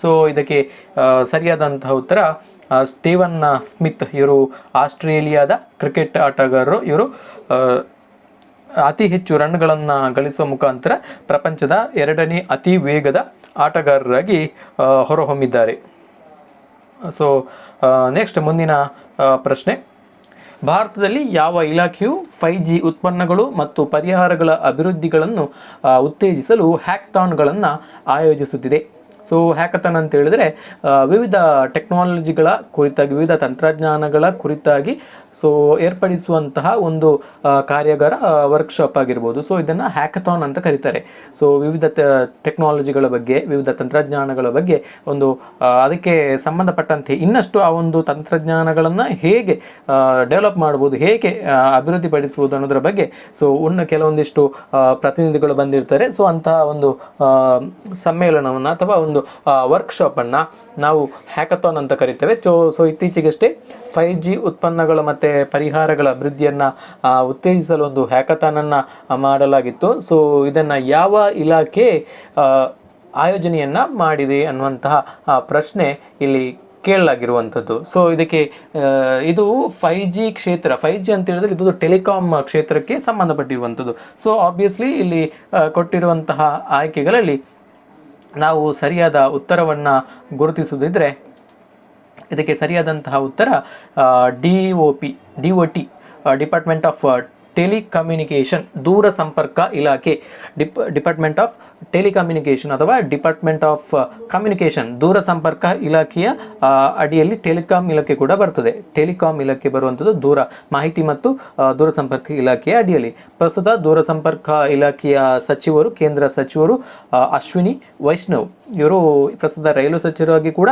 ಸೊ ಇದಕ್ಕೆ ಸರಿಯಾದಂತಹ ಉತ್ತರ ಸ್ಟೀವನ್ ಸ್ಮಿತ್. ಇವರು ಆಸ್ಟ್ರೇಲಿಯಾದ ಕ್ರಿಕೆಟ್ ಆಟಗಾರರು. ಇವರು ಅತಿ ಹೆಚ್ಚು ರನ್ಗಳನ್ನು ಗಳಿಸುವ ಮುಖಾಂತರ ಪ್ರಪಂಚದ 2ನೇ ಅತಿ ವೇಗದ ಆಟಗಾರರಾಗಿ ಹೊರಹೊಮ್ಮಿದ್ದಾರೆ. ಸೊ ನೆಕ್ಸ್ಟ್ ಮುಂದಿನ ಪ್ರಶ್ನೆ, ಭಾರತದಲ್ಲಿ ಯಾವ ಇಲಾಖೆಯು 5G ಉತ್ಪನ್ನಗಳು ಮತ್ತು ಪರಿಹಾರಗಳ ಅಭಿವೃದ್ಧಿಗಳನ್ನು ಉತ್ತೇಜಿಸಲು ಹ್ಯಾಕಥಾನ್ಗಳನ್ನು ಆಯೋಜಿಸುತ್ತಿದೆ? ಸೊ ಹ್ಯಾಕಥಾನ್ ಅಂತ ಹೇಳಿದರೆ ವಿವಿಧ ಟೆಕ್ನಾಲಜಿಗಳ ಕುರಿತಾಗಿ, ವಿವಿಧ ತಂತ್ರಜ್ಞಾನಗಳ ಕುರಿತಾಗಿ ಸೊ ಏರ್ಪಡಿಸುವಂತಹ ಒಂದು ಕಾರ್ಯಾಗಾರ, ವರ್ಕ್ಶಾಪ್ ಆಗಿರ್ಬೋದು. ಸೊ ಇದನ್ನು ಹ್ಯಾಕಥಾನ್ ಅಂತ ಕರೀತಾರೆ. ಸೊ ವಿವಿಧ ಟೆಕ್ನಾಲಜಿಗಳ ಬಗ್ಗೆ, ವಿವಿಧ ತಂತ್ರಜ್ಞಾನಗಳ ಬಗ್ಗೆ ಒಂದು ಅದಕ್ಕೆ ಸಂಬಂಧಪಟ್ಟಂತೆ ಇನ್ನಷ್ಟು ಆ ಒಂದು ತಂತ್ರಜ್ಞಾನಗಳನ್ನು ಹೇಗೆ ಡೆವಲಪ್ ಮಾಡ್ಬೋದು, ಹೇಗೆ ಅಭಿವೃದ್ಧಿಪಡಿಸುವುದು ಅನ್ನೋದರ ಬಗ್ಗೆ ಸೊ ಕೆಲವೊಂದಿಷ್ಟು ಪ್ರತಿನಿಧಿಗಳು ಬಂದಿರ್ತಾರೆ. ಸೊ ಅಂತಹ ಒಂದು ಸಮ್ಮೇಳನವನ್ನು ಅಥವಾ ಒಂದು ವರ್ಕ್ಶಾಪನ್ನು ನಾವು ಹ್ಯಾಕಥಾನ್ ಅಂತ ಕರಿತೇವೆ. ಸೊ ಇತ್ತೀಚೆಗಷ್ಟೇ 5G ಉತ್ಪನ್ನಗಳು ಮತ್ತು ಪರಿಹಾರಗಳ ಅಭಿವೃದ್ಧಿಯನ್ನು ಉತ್ತೇಜಿಸಲು ಒಂದು ಹ್ಯಾಕಥಾನನ್ನು ಮಾಡಲಾಗಿತ್ತು. ಸೊ ಇದನ್ನು ಯಾವ ಇಲಾಖೆ ಆಯೋಜನೆಯನ್ನು ಮಾಡಿದೆ ಅನ್ನುವಂತಹ ಪ್ರಶ್ನೆ ಇಲ್ಲಿ ಕೇಳಲಾಗಿರುವಂಥದ್ದು. ಸೊ ಇದು 5G ಕ್ಷೇತ್ರ, 5G ಅಂತ ಹೇಳಿದ್ರೆ ಇದು ಟೆಲಿಕಾಂ ಕ್ಷೇತ್ರಕ್ಕೆ ಸಂಬಂಧಪಟ್ಟಿರುವಂಥದ್ದು. ಸೊ ಆಬ್ವಿಯಸ್ಲಿ ಇಲ್ಲಿ ಕೊಟ್ಟಿರುವಂತಹ ಆಯ್ಕೆಗಳಲ್ಲಿ ನಾವು ಸರಿಯಾದ ಉತ್ತರವನ್ನು ಗುರುತಿಸುವುದಿದ್ರೆ ಇದಕ್ಕೆ ಸರಿಯಾದಂತಹ ಉತ್ತರ DOT, ಡಿಪಾರ್ಟ್ಮೆಂಟ್ ಆಫ್ ಟೆಲಿಕಮ್ಯುನಿಕೇಷನ್, ದೂರ ಸಂಪರ್ಕ ಇಲಾಖೆ, ಡಿಪಾರ್ಟ್ಮೆಂಟ್ ಆಫ್ ಟೆಲಿಕಮ್ಯುನಿಕೇಷನ್ ಅಥವಾ ಡಿಪಾರ್ಟ್ಮೆಂಟ್ ಆಫ್ ಕಮ್ಯುನಿಕೇಷನ್, ದೂರ ಸಂಪರ್ಕ ಇಲಾಖೆಯ ಅಡಿಯಲ್ಲಿ ಟೆಲಿಕಾಂ ಇಲಾಖೆ ಕೂಡ ಬರ್ತದೆ. ಟೆಲಿಕಾಂ ಇಲಾಖೆ ಬರುವಂಥದ್ದು ಮಾಹಿತಿ ಮತ್ತು ದೂರಸಂಪರ್ಕ ಇಲಾಖೆಯ ಅಡಿಯಲ್ಲಿ. ಪ್ರಸ್ತುತ ದೂರಸಂಪರ್ಕ ಇಲಾಖೆಯ ಸಚಿವರು, ಕೇಂದ್ರ ಸಚಿವರು ಅಶ್ವಿನಿ ವೈಷ್ಣವ್. ಇವರು ಪ್ರಸ್ತುತ ರೈಲು ಸಚಿವರಾಗಿ ಕೂಡ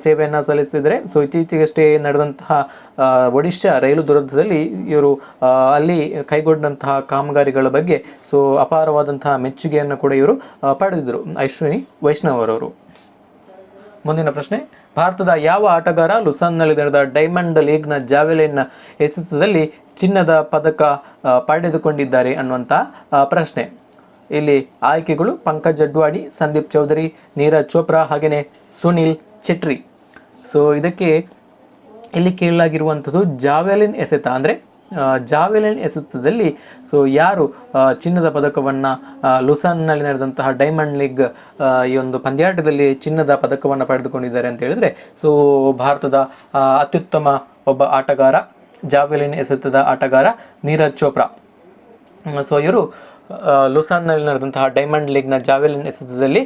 ಸೇವೆಯನ್ನು ಸಲ್ಲಿಸಿದ್ದಾರೆ. ಸೊ ಇತ್ತೀಚೆಗಷ್ಟೇ ನಡೆದಂತಹ ಒಡಿಶಾ ರೈಲು ದುರಂತದಲ್ಲಿ ಇವರು ಅಲ್ಲಿ ಕೈಗೊಂಡಂತಹ ಕಾಮಗಾರಿಗಳ ಬಗ್ಗೆ ಸೊ ಅಪಾರವಾದಂತಹ ಮೆಚ್ಚುಗೆಯನ್ನು ಕೂಡ ಇವರು ಪಡೆದಿದ್ದರು, ಅಶ್ವಿನಿ ವೈಷ್ಣವ್ ಅವರವರು. ಮುಂದಿನ ಪ್ರಶ್ನೆ, ಭಾರತದ ಯಾವ ಆಟಗಾರ ಲುಸಾನ್ನಲ್ಲಿ ನಡೆದ ಡೈಮಂಡ್ ಲೀಗ್ನ ಜಾವೆಲಿನ್ ಎಸೆತದಲ್ಲಿ ಚಿನ್ನದ ಪದಕ ಪಡೆದುಕೊಂಡಿದ್ದಾರೆ ಅನ್ನುವಂಥ ಪ್ರಶ್ನೆ. ಇಲ್ಲಿ ಆಯ್ಕೆಗಳು ಪಂಕಜ್ ಅಡ್ವಾಣಿ, ಸಂದೀಪ್ ಚೌಧರಿ, ನೀರಜ್ ಚೋಪ್ರಾ ಹಾಗೆಯೇ ಸುನಿಲ್ ಚೆಟ್ರಿ. ಸೊ ಇದಕ್ಕೆ ಇಲ್ಲಿ ಕೇಳಲಾಗಿರುವಂಥದ್ದು ಜಾವೆಲಿನ್ ಎಸೆತ, ಅಂದರೆ ಜಾವೆಲಿನ್ ಎಸೆತದಲ್ಲಿ ಸೊ ಯಾರು ಚಿನ್ನದ ಪದಕವನ್ನು ಲುಸಾನ್ನಲ್ಲಿ ನಡೆದಂತಹ ಡೈಮಂಡ್ ಲೀಗ್ ಈ ಒಂದು ಪಂದ್ಯಾಟದಲ್ಲಿ ಚಿನ್ನದ ಪದಕವನ್ನು ಪಡೆದುಕೊಂಡಿದ್ದಾರೆ ಅಂತ ಹೇಳಿದರೆ, ಸೊ ಭಾರತದ ಅತ್ಯುತ್ತಮ ಒಬ್ಬ ಆಟಗಾರ, ಜಾವೆಲಿನ್ ಎಸೆತದ ಆಟಗಾರ ನೀರಜ್ ಚೋಪ್ರಾ. ಸೊ ಇವರು ಲುಸಾನ್ನಲ್ಲಿ ನಡೆದಂತಹ ಡೈಮಂಡ್ ಲೀಗ್ನ ಜಾವೆಲಿನ್ ಎಸೆತದಲ್ಲಿ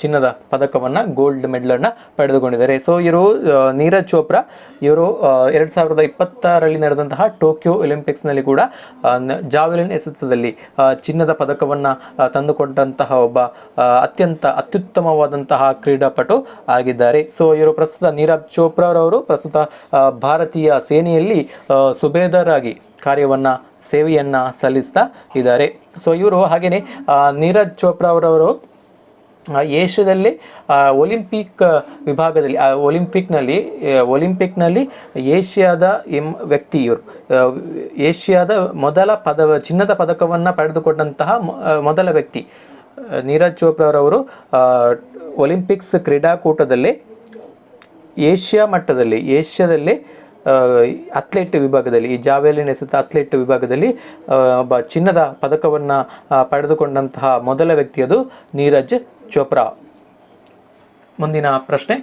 ಚಿನ್ನದ ಪದಕವನ್ನು ಗೋಲ್ಡ್ ಮೆಡಲನ್ನು ಪಡೆದುಕೊಂಡಿದ್ದಾರೆ. ಸೊ ಇವರು ನೀರಜ್ ಚೋಪ್ರಾ ಇವರು 2020ರಲ್ಲಿ ನಡೆದಂತಹ ಟೋಕಿಯೋ ಒಲಿಂಪಿಕ್ಸ್ನಲ್ಲಿ ಕೂಡ ಜಾವೆಲಿನ್ ಎಸೆತದಲ್ಲಿ ಚಿನ್ನದ ಪದಕವನ್ನು ತಂದುಕೊಂಡಂತಹ ಒಬ್ಬ ಅತ್ಯುತ್ತಮವಾದಂತಹ ಕ್ರೀಡಾಪಟು ಆಗಿದ್ದಾರೆ. ಸೊ ಇವರು ಪ್ರಸ್ತುತ ನೀರಜ್ ಚೋಪ್ರಾರವರು ಪ್ರಸ್ತುತ ಭಾರತೀಯ ಸೇನೆಯಲ್ಲಿ ಸುಬೇದಾರ್ ಆಗಿ ಸೇವೆಯನ್ನು ಸಲ್ಲಿಸ್ತಾ ಇದ್ದಾರೆ. ಸೊ ಇವರು ಹಾಗೆಯೇ ನೀರಜ್ ಚೋಪ್ರಾ ಅವರವರು ಏಷ್ಯಾದಲ್ಲಿ ಒಲಿಂಪಿಕ್ ವಿಭಾಗದಲ್ಲಿ ಒಲಿಂಪಿಕ್ನಲ್ಲಿ ಏಷ್ಯಾದ ವ್ಯಕ್ತಿ ಇವರು ಏಷ್ಯಾದ ಮೊದಲ ಚಿನ್ನದ ಪದಕವನ್ನು ಪಡೆದುಕೊಂಡಂತಹ ಮೊದಲ ವ್ಯಕ್ತಿ ನೀರಜ್ ಚೋಪ್ರಾರವರು ಒಲಿಂಪಿಕ್ಸ್ ಕ್ರೀಡಾಕೂಟದಲ್ಲಿ ಏಷ್ಯಾದಲ್ಲಿ ಅಥ್ಲೆಟ್ ವಿಭಾಗದಲ್ಲಿ ಈ ಜಾವೆಲಿನ್ ಎಸೆತ ಅಥ್ಲೆಟ್ ವಿಭಾಗದಲ್ಲಿ ಒಬ್ಬ ಚಿನ್ನದ ಪದಕವನ್ನು ಪಡೆದುಕೊಂಡಂತಹ ಮೊದಲ ವ್ಯಕ್ತಿ ಅದು ನೀರಜ್ ಚೋಪ್ರಾ. ಮುಂದಿನ ಪ್ರಶ್ನೆ,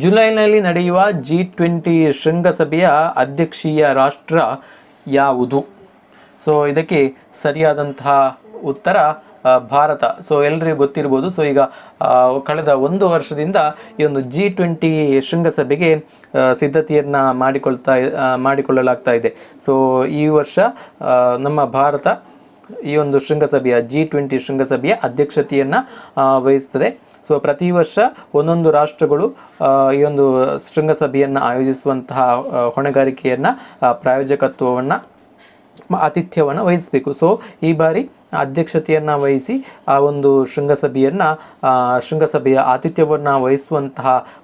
ಜುಲೈನಲ್ಲಿ ನಡೆಯುವ G20 ಶೃಂಗಸಭೆಯ ಅಧ್ಯಕ್ಷೀಯ ರಾಷ್ಟ್ರ ಯಾವುದು? ಸೊ ಇದಕ್ಕೆ ಸರಿಯಾದಂತಹ ಉತ್ತರ ಭಾರತ. ಸೊ ಎಲ್ಲರಿಗೂ ಗೊತ್ತಿರ್ಬೋದು. ಸೊ ಈಗ ಕಳೆದ 1 ವರ್ಷದಿಂದ ಈ ಒಂದು G20 ಶೃಂಗಸಭೆಗೆ ಸಿದ್ಧತೆಯನ್ನು ಮಾಡಿಕೊಳ್ಳಲಾಗ್ತಾ ಇದೆ. ಸೊ ಈ ವರ್ಷ ನಮ್ಮ ಭಾರತ ಈ ಒಂದು G20 ಶೃಂಗಸಭೆಯ ಅಧ್ಯಕ್ಷತೆಯನ್ನು ವಹಿಸ್ತದೆ. ಸೊ ಪ್ರತಿ ವರ್ಷ ಒಂದೊಂದು ರಾಷ್ಟ್ರಗಳು ಈ ಒಂದು ಶೃಂಗಸಭೆಯನ್ನು ಆಯೋಜಿಸುವಂತಹ ಹೊಣೆಗಾರಿಕೆಯನ್ನು ಪ್ರಾಯೋಜಕತ್ವವನ್ನು ಆತಿಥ್ಯವನ್ನು ವಹಿಸಬೇಕು. ಸೊ ಈ ಬಾರಿ ಅಧ್ಯಕ್ಷತೆಯನ್ನು ವಹಿಸಿ ಆ ಒಂದು ಶೃಂಗಸಭೆಯ ಆತಿಥ್ಯವನ್ನು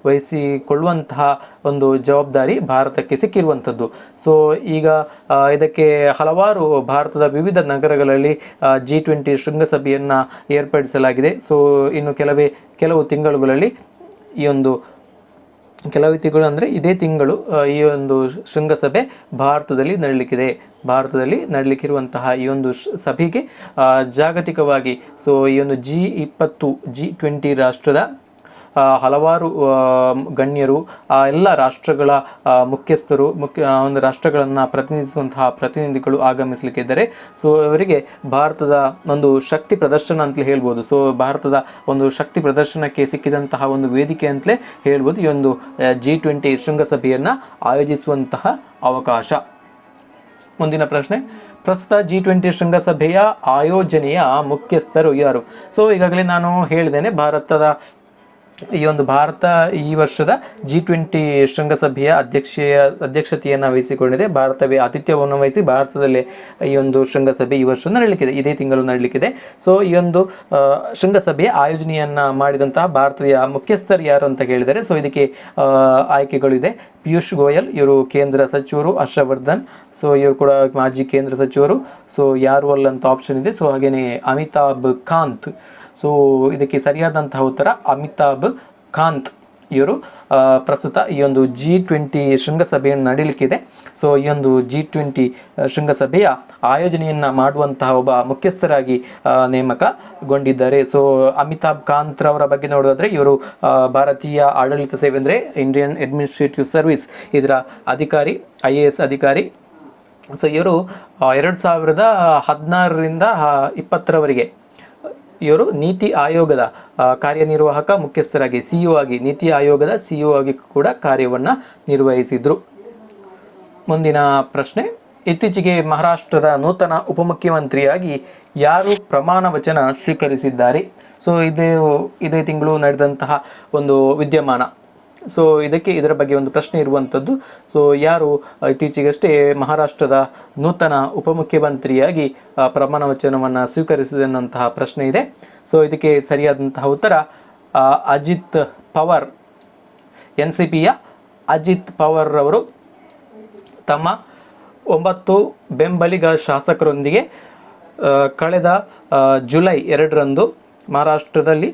ವಹಿಸಿಕೊಳ್ಳುವಂತಹ ಒಂದು ಜವಾಬ್ದಾರಿ ಭಾರತಕ್ಕೆ ಸಿಕ್ಕಿರುವಂಥದ್ದು. ಸೊ ಈಗ ಇದಕ್ಕೆ ಹಲವಾರು ಭಾರತದ ವಿವಿಧ ನಗರಗಳಲ್ಲಿ G20 ಶೃಂಗಸಭೆಯನ್ನು ಏರ್ಪಡಿಸಲಾಗಿದೆ. ಸೊ ಇನ್ನು ಕೆಲವು ತಿಂಗಳುಗಳಲ್ಲಿ ಇದೇ ತಿಂಗಳು ಈ ಒಂದು ಶೃಂಗಸಭೆ ಭಾರತದಲ್ಲಿ ನಡೀಲಿಕ್ಕಿರುವಂತಹ ಈ ಒಂದು ಸಭೆಗೆ ಜಾಗತಿಕವಾಗಿ ಸೊ ಈ ಒಂದು G20 ರಾಷ್ಟ್ರದ ಹಲವಾರು ಗಣ್ಯರು ಎಲ್ಲ ರಾಷ್ಟ್ರಗಳ ಮುಖ್ಯಸ್ಥರು ಒಂದು ರಾಷ್ಟ್ರಗಳನ್ನು ಪ್ರತಿನಿಧಿಸುವಂತಹ ಪ್ರತಿನಿಧಿಗಳು ಆಗಮಿಸಲಿಕ್ಕಿದ್ದಾರೆ. ಸೊ ಇವರಿಗೆ ಭಾರತದ ಒಂದು ಶಕ್ತಿ ಪ್ರದರ್ಶನ ಅಂತಲೇ ಹೇಳ್ಬೋದು. ಸೊ ಭಾರತದ ಒಂದು ಶಕ್ತಿ ಪ್ರದರ್ಶನಕ್ಕೆ ಸಿಕ್ಕಿದಂತಹ ಒಂದು ವೇದಿಕೆ ಅಂತಲೇ ಹೇಳ್ಬೋದು ಈ ಒಂದು G20 ಶೃಂಗಸಭೆಯನ್ನು ಆಯೋಜಿಸುವಂತಹ ಅವಕಾಶ. ಮುಂದಿನ ಪ್ರಶ್ನೆ, ಪ್ರಸ್ತುತ G20 ಶೃಂಗಸಭೆಯ ಆಯೋಜನೆಯ ಮುಖ್ಯಸ್ಥರು ಯಾರು? ಸೊ ಈಗಾಗಲೇ ನಾನು ಹೇಳಿದ್ದೇನೆ, ಭಾರತ ಈ ವರ್ಷದ G20 ಶೃಂಗಸಭೆಯ ಅಧ್ಯಕ್ಷತೆಯನ್ನು ವಹಿಸಿಕೊಂಡಿದೆ. ಭಾರತವೇ ಆತಿಥ್ಯವನ್ನು ವಹಿಸಿ ಭಾರತದಲ್ಲೇ ಈ ಒಂದು ಶೃಂಗಸಭೆ ಈ ವರ್ಷ ನಡೀಲಿಕ್ಕಿದೆ, ಇದೇ ತಿಂಗಳು ನಡೀಲಿಕ್ಕಿದೆ. ಸೊ ಈ ಒಂದು ಶೃಂಗಸಭೆಯ ಆಯೋಜನೆಯನ್ನು ಮಾಡಿದಂತಹ ಭಾರತೀಯ ಮುಖ್ಯಸ್ಥರು ಯಾರು ಅಂತ ಕೇಳಿದರೆ, ಸೊ ಇದಕ್ಕೆ ಆಯ್ಕೆಗಳಿದೆ. ಪಿಯೂಷ್ ಗೋಯಲ್ ಇವರು ಕೇಂದ್ರ ಸಚಿವರು, ಹರ್ಷವರ್ಧನ್ ಸೊ ಇವರು ಕೂಡ ಮಾಜಿ ಕೇಂದ್ರ ಸಚಿವರು. ಸೊ ಯಾರು ಅಲ್ಲ ಅಂತ ಆಪ್ಷನ್ ಇದೆ. ಸೊ ಹಾಗೆಯೇ ಅಮಿತಾಬ್ ಕಾಂತ್. ಸೊ ಇದಕ್ಕೆ ಸರಿಯಾದಂತಹ ಉತ್ತರ ಅಮಿತಾಬ್ ಕಾಂತ್ ಇವರು ಪ್ರಸ್ತುತ ಈ ಒಂದು G20 ಶೃಂಗಸಭೆಯನ್ನು ನಡೀಲಿಕ್ಕಿದೆ. ಸೊ ಈ ಒಂದು G20 ಶೃಂಗಸಭೆಯ ಆಯೋಜನೆಯನ್ನು ಮಾಡುವಂತಹ ಒಬ್ಬ ಮುಖ್ಯಸ್ಥರಾಗಿ ನೇಮಕಗೊಂಡಿದ್ದಾರೆ. ಸೊ ಅಮಿತಾಬ್ ಕಾಂತ್ ರವರ ಬಗ್ಗೆ ನೋಡೋದಾದರೆ ಇವರು ಭಾರತೀಯ ಆಡಳಿತ ಸೇವೆ ಅಂದರೆ ಇಂಡಿಯನ್ ಅಡ್ಮಿನಿಸ್ಟ್ರೇಟಿವ್ ಸರ್ವಿಸ್ ಇದರ ಅಧಿಕಾರಿ, IAS ಅಧಿಕಾರಿ. ಸೊ ಇವರು 2016ರಿಂದ 2020ರವರೆಗೆ ಇವರು ನೀತಿ ಆಯೋಗದ ಕಾರ್ಯನಿರ್ವಾಹಕ ಮುಖ್ಯಸ್ಥರಾಗಿ ನೀತಿ ಆಯೋಗದ CEO ಆಗಿ ಕೂಡ ಕಾರ್ಯವನ್ನು ನಿರ್ವಹಿಸಿದರು. ಮುಂದಿನ ಪ್ರಶ್ನೆ, ಇತ್ತೀಚೆಗೆ ಮಹಾರಾಷ್ಟ್ರದ ನೂತನ ಉಪಮುಖ್ಯಮಂತ್ರಿಯಾಗಿ ಯಾರು ಪ್ರಮಾಣ ವಚನ ಸ್ವೀಕರಿಸಿದ್ದಾರೆ? ಸೊ ಇದೇ ತಿಂಗಳು ನಡೆದಂತಹ ಒಂದು ವಿದ್ಯಮಾನ. ಸೊ ಇದರ ಬಗ್ಗೆ ಒಂದು ಪ್ರಶ್ನೆ ಇರುವಂಥದ್ದು. ಸೊ ಯಾರು ಇತ್ತೀಚೆಗಷ್ಟೇ ಮಹಾರಾಷ್ಟ್ರದ ನೂತನ ಉಪಮುಖ್ಯಮಂತ್ರಿಯಾಗಿ ಪ್ರಮಾಣ ವಚನವನ್ನು ಸ್ವೀಕರಿಸಿದೆ ಅನ್ನುವಂತಹ ಪ್ರಶ್ನೆ ಇದೆ. ಸೊ ಇದಕ್ಕೆ ಸರಿಯಾದಂತಹ ಉತ್ತರ ಅಜಿತ್ ಪವಾರ್. NCPಯ ಅಜಿತ್ ಪವಾರ್ ಅವರು ತಮ್ಮ 9 ಬೆಂಬಲಿಗ ಶಾಸಕರೊಂದಿಗೆ ಕಳೆದ ಜುಲೈ 2ರಂದು ಮಹಾರಾಷ್ಟ್ರದಲ್ಲಿ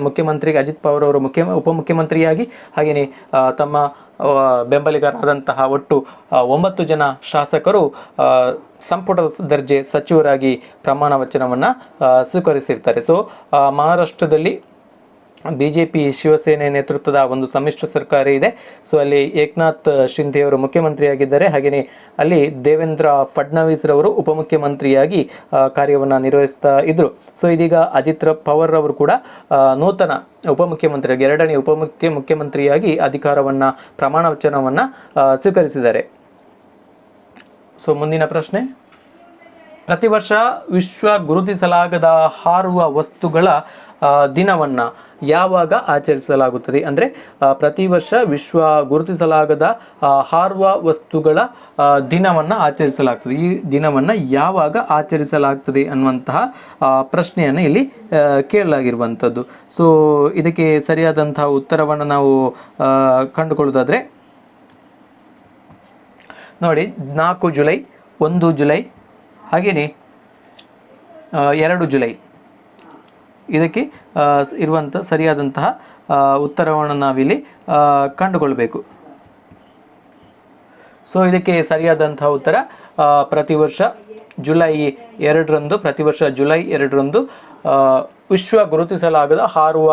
ಮುಖ್ಯಮಂತ್ರಿಗೆ ಅಜಿತ್ ಪವಾರ್ ಅವರು ಉಪಮುಖ್ಯಮಂತ್ರಿಯಾಗಿ ಹಾಗೆಯೇ ತಮ್ಮ ಬೆಂಬಲಿಗರಾದಂತಹ ಒಟ್ಟು 9 ಜನ ಶಾಸಕರು ಸಂಪುಟ ದರ್ಜೆ ಸಚಿವರಾಗಿ ಪ್ರಮಾಣ ವಚನವನ್ನು ಸ್ವೀಕರಿಸಿರ್ತಾರೆ. ಸೊ ಮಹಾರಾಷ್ಟ್ರದಲ್ಲಿ BJP ಶಿವಸೇನೆ ನೇತೃತ್ವದ ಒಂದು ಸಮ್ಮಿಶ್ರ ಸರ್ಕಾರ ಇದೆ. ಸೊ ಅಲ್ಲಿ ಏಕನಾಥ್ ಶಿಂದೆ ಅವರು ಮುಖ್ಯಮಂತ್ರಿಯಾಗಿದ್ದಾರೆ. ಹಾಗೆಯೇ ಅಲ್ಲಿ ದೇವೇಂದ್ರ ಫಡ್ನವೀಸ್ ರವರು ಉಪಮುಖ್ಯಮಂತ್ರಿಯಾಗಿ ಕಾರ್ಯವನ್ನು ನಿರ್ವಹಿಸ್ತಾ ಇದ್ದರು. ಸೊ ಇದೀಗ ಅಜಿತ್ ಪವಾರ್ ಅವರು ಕೂಡ ನೂತನ ಉಪಮುಖ್ಯಮಂತ್ರಿಯಾಗಿ, ಎರಡನೇ ಮುಖ್ಯಮಂತ್ರಿಯಾಗಿ ಅಧಿಕಾರವನ್ನು, ಪ್ರಮಾಣ ವಚನವನ್ನು ಸ್ವೀಕರಿಸಿದ್ದಾರೆ. ಸೊ ಮುಂದಿನ ಪ್ರಶ್ನೆ, ಪ್ರತಿ ವರ್ಷ ವಿಶ್ವ ಗುರುತಿಸಲಾಗದ ಹಾರುವ ವಸ್ತುಗಳ ದಿನವನ್ನು ಯಾವಾಗ ಆಚರಿಸಲಾಗುತ್ತದೆ? ಅಂದರೆ ಪ್ರತಿ ವರ್ಷ ವಿಶ್ವ ಗುರುತಿಸಲಾಗದ ಹಾರುವ ವಸ್ತುಗಳ ದಿನವನ್ನು ಆಚರಿಸಲಾಗ್ತದೆ. ಈ ದಿನವನ್ನು ಯಾವಾಗ ಆಚರಿಸಲಾಗ್ತದೆ ಅನ್ನುವಂತಹ ಪ್ರಶ್ನೆಯನ್ನು ಇಲ್ಲಿ ಕೇಳಲಾಗಿರುವಂಥದ್ದು. ಸೊ ಇದಕ್ಕೆ ಸರಿಯಾದಂತಹ ಉತ್ತರವನ್ನು ನಾವು ಕಂಡುಕೊಳ್ಳೋದಾದರೆ ನೋಡಿ, 4 ಜುಲೈ, 1 ಜುಲೈ, ಹಾಗೆಯೇ 2 ಜುಲೈ ಇದಕ್ಕೆ ಇರುವಂಥ ಸರಿಯಾದಂತಹ ಉತ್ತರವನ್ನು ನಾವಿಲ್ಲಿ ಕಂಡುಕೊಳ್ಬೇಕು. ಸೊ ಇದಕ್ಕೆ ಸರಿಯಾದಂತಹ ಉತ್ತರ ಪ್ರತಿ ವರ್ಷ ಜುಲೈ 2ರಂದು ವಿಶ್ವ ಗುರುತಿಸಲಾಗದ ಹಾರುವ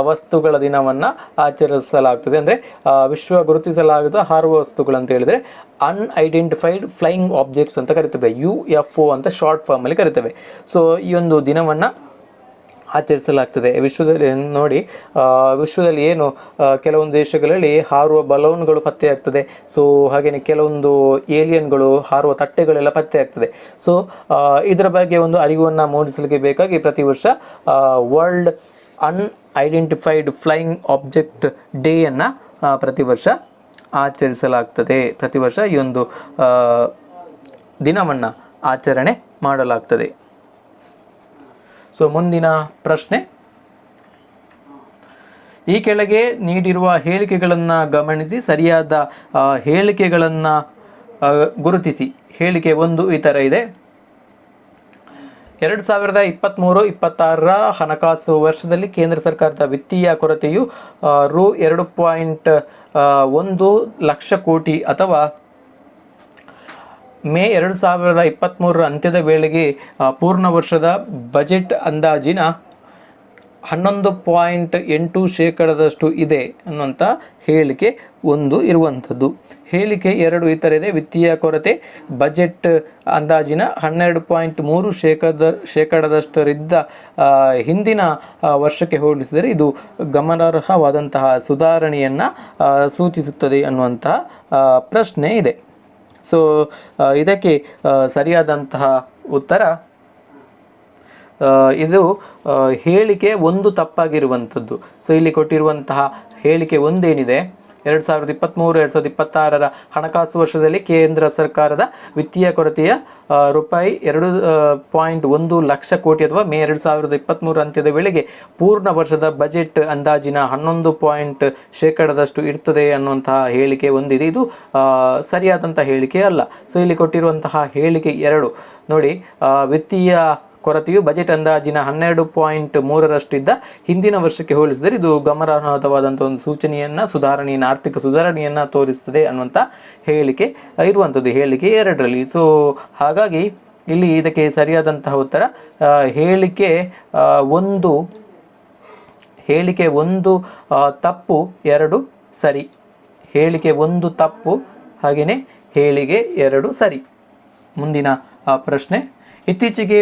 ವಸ್ತುಗಳ ದಿನವನ್ನು ಆಚರಿಸಲಾಗ್ತದೆ. ಅಂದರೆ ವಿಶ್ವ ಗುರುತಿಸಲಾಗದ ಹಾರುವ ವಸ್ತುಗಳು ಅಂತ ಹೇಳಿದರೆ ಅನ್ಐಡೆಂಟಿಫೈಡ್ ಫ್ಲೈಯಿಂಗ್ ಆಬ್ಜೆಕ್ಟ್ಸ್ ಅಂತ ಕರಿತೇವೆ, UFO ಅಂತ ಶಾರ್ಟ್ ಫಾರ್ಮಲ್ಲಿ ಕರಿತೇವೆ. ಸೊ ಈ ಒಂದು ದಿನವನ್ನು ಆಚರಿಸಲಾಗ್ತದೆ. ವಿಶ್ವದಲ್ಲಿ ನೋಡಿ, ವಿಶ್ವದಲ್ಲಿ ಏನು ಕೆಲವೊಂದು ದೇಶಗಳಲ್ಲಿ ಹಾರುವ ಬಲೂನ್ಗಳು ಪತ್ತೆಯಾಗ್ತದೆ. ಸೊ ಹಾಗೆಯೇ ಕೆಲವೊಂದು ಏಲಿಯನ್ಗಳು, ಹಾರುವ ತಟ್ಟೆಗಳೆಲ್ಲ ಪತ್ತೆಯಾಗ್ತದೆ. ಸೊ ಇದರ ಬಗ್ಗೆ ಒಂದು ಅರಿವನ್ನು ಮೂಡಿಸಲಿಕ್ಕೆ ಬೇಕಾಗಿ ಪ್ರತಿ ವರ್ಷ ವರ್ಲ್ಡ್ ಅನ್ಐಡೆಂಟಿಫೈಡ್ ಫ್ಲೈಯಿಂಗ್ ಆಬ್ಜೆಕ್ಟ್ ಡೇಯನ್ನು ಪ್ರತಿ ವರ್ಷ ಆಚರಿಸಲಾಗ್ತದೆ. ಪ್ರತಿ ವರ್ಷ ಈ ಒಂದು ದಿನವನ್ನು ಆಚರಣೆ ಮಾಡಲಾಗ್ತದೆ. ಸೊ ಮುಂದಿನ ಪ್ರಶ್ನೆ, ಈ ಕೆಳಗೆ ನೀಡಿರುವ ಹೇಳಿಕೆಗಳನ್ನು ಗಮನಿಸಿ ಸರಿಯಾದ ಹೇಳಿಕೆಗಳನ್ನು ಗುರುತಿಸಿ. ಹೇಳಿಕೆ 1 ಈ ಥರ ಇದೆ: 2023-26ರ ಹಣಕಾಸು ವರ್ಷದಲ್ಲಿ ಕೇಂದ್ರ ಸರ್ಕಾರದ ವಿತ್ತೀಯ ಕೊರತೆಯು ರು 2.1 ಲಕ್ಷ ಕೋಟಿ ಅಥವಾ ಮೇ 2023ರ ಅಂತ್ಯದ ವೇಳೆಗೆ ಪೂರ್ಣ ವರ್ಷದ ಬಜೆಟ್ ಅಂದಾಜಿನ 11.8% ಇದೆ ಅನ್ನುವಂಥ ಹೇಳಿಕೆ 1 ಇರುವಂಥದ್ದು. ಹೇಳಿಕೆ 2 ಈ ಥರ ಇದೆ: ವಿತ್ತೀಯ ಕೊರತೆ ಬಜೆಟ್ ಅಂದಾಜಿನ 12.3% ಹಿಂದಿನ ವರ್ಷಕ್ಕೆ ಹೋಲಿಸಿದರೆ ಇದು ಗಮನಾರ್ಹವಾದಂತಹ ಸುಧಾರಣೆಯನ್ನು ಸೂಚಿಸುತ್ತದೆ ಅನ್ನುವಂತಹ ಪ್ರಶ್ನೆ ಇದೆ. ಸೊ ಇದಕ್ಕೆ ಸರಿಯಾದಂತಹ ಉತ್ತರ ಇದು ಹೇಳಿಕೆ 1 ತಪ್ಪಾಗಿರುವಂಥದ್ದು. ಸೊ ಇಲ್ಲಿ ಕೊಟ್ಟಿರುವಂತಹ ಹೇಳಿಕೆ 1 ಏನಿದೆ, 2023-2026ರ ಹಣಕಾಸು ವರ್ಷದಲ್ಲಿ ಕೇಂದ್ರ ಸರ್ಕಾರದ ವಿತ್ತೀಯ ಕೊರತೆಯ ರೂಪಾಯಿ 2.1 ಲಕ್ಷ ಕೋಟಿ ಅಥವಾ ಮೇ 2023 ಅಂತ್ಯದ ವೇಳೆಗೆ ಪೂರ್ಣ ವರ್ಷದ ಬಜೆಟ್ ಅಂದಾಜಿನ 11% ಇರ್ತದೆ ಅನ್ನುವಂತಹ ಹೇಳಿಕೆ 1 ಇದೆ. ಇದು ಸರಿಯಾದಂಥ ಹೇಳಿಕೆ ಅಲ್ಲ. ಸೊ ಇಲ್ಲಿ ಕೊಟ್ಟಿರುವಂತಹ ಹೇಳಿಕೆ 2 ನೋಡಿ, ವಿತ್ತೀಯ ಕೊರತೆಯು ಬಜೆಟ್ ಅಂದಾಜಿನ 12.3% ಇದ್ದ ಹಿಂದಿನ ವರ್ಷಕ್ಕೆ ಹೋಲಿಸಿದರೆ ಇದು ಗಮನಾರ್ಹವಾದಂಥ ಒಂದು ಸುಧಾರಣೆಯನ್ನು, ಆರ್ಥಿಕ ಸುಧಾರಣೆಯನ್ನು ತೋರಿಸ್ತದೆ ಅನ್ನುವಂಥ ಹೇಳಿಕೆ ಇರುವಂಥದ್ದು ಹೇಳಿಕೆ 2ರಲ್ಲಿ. ಸೊ ಹಾಗಾಗಿ ಇಲ್ಲಿ ಇದಕ್ಕೆ ಸರಿಯಾದಂತಹ ಉತ್ತರ ಹೇಳಿಕೆ 1 ತಪ್ಪು, 2 ಸರಿ. ಹೇಳಿಕೆ 1 ತಪ್ಪು, ಹಾಗೆಯೇ ಹೇಳಿಕೆ 2 ಸರಿ. ಮುಂದಿನ ಪ್ರಶ್ನೆ, ಇತ್ತೀಚೆಗೆ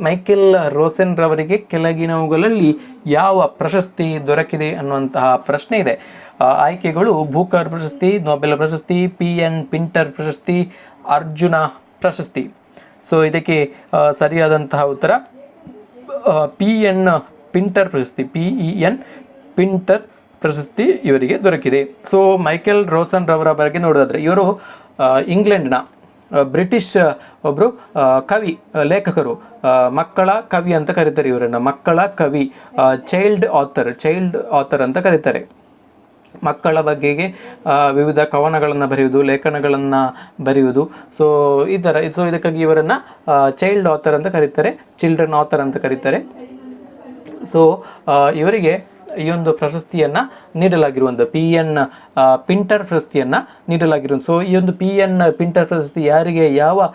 ಮೈಕೆಲ್ ರೋಸೆನ್ ರವರಿಗೆ ಕೆಳಗಿನವುಗಳಲ್ಲಿ ಯಾವ ಪ್ರಶಸ್ತಿ ದೊರಕಿದೆ ಅನ್ನುವಂತಹ ಪ್ರಶ್ನೆ ಇದೆ. ಆಯ್ಕೆಗಳು: ಬೂಕರ್ ಪ್ರಶಸ್ತಿ, ನೊಬೆಲ್ ಪ್ರಶಸ್ತಿ, PN ಪಿಂಟರ್ ಪ್ರಶಸ್ತಿ, ಅರ್ಜುನ ಪ್ರಶಸ್ತಿ. ಸೊ ಇದಕ್ಕೆ ಸರಿಯಾದಂತಹ ಉತ್ತರ PN ಪಿಂಟರ್ ಪ್ರಶಸ್ತಿ, PEN ಪಿಂಟರ್ ಪ್ರಶಸ್ತಿ ಇವರಿಗೆ ದೊರಕಿದೆ. ಸೊ ಮೈಕೆಲ್ ರೋಸನ್ ರವರ ಬಗ್ಗೆ ನೋಡೋದಾದರೆ ಇವರು ಇಂಗ್ಲೆಂಡ್ನ ಬ್ರಿಟಿಷ್ ಒಬ್ಬರು ಕವಿ, ಲೇಖಕರು, ಮಕ್ಕಳ ಕವಿ ಅಂತ ಕರೀತಾರೆ ಇವರನ್ನು. ಮಕ್ಕಳ ಕವಿ, ಚೈಲ್ಡ್ ಆಥರ್ ಅಂತ ಕರೀತಾರೆ. ಮಕ್ಕಳ ಬಗ್ಗೆಗೆ ವಿವಿಧ ಕವನಗಳನ್ನು ಬರೆಯುವುದು, ಲೇಖನಗಳನ್ನು ಬರೆಯುವುದು. ಸೊ ಇದಕ್ಕಾಗಿ ಇವರನ್ನು ಚೈಲ್ಡ್ ಆಥರ್ ಅಂತ ಕರೀತಾರೆ, ಚಿಲ್ಡ್ರನ್ ಆಥರ್ ಅಂತ ಕರೀತಾರೆ. ಸೊ ಇವರಿಗೆ ಈ ಒಂದು ಪ್ರಶಸ್ತಿಯನ್ನು ನೀಡಲಾಗಿರುವಂಥ PN ಪಿಂಟರ್ ಪ್ರಶಸ್ತಿಯನ್ನು ನೀಡಲಾಗಿರುವಂಥ. ಸೊ ಈ ಒಂದು PN ಪಿಂಟರ್ ಪ್ರಶಸ್ತಿ ಯಾರಿಗೆ ಯಾವ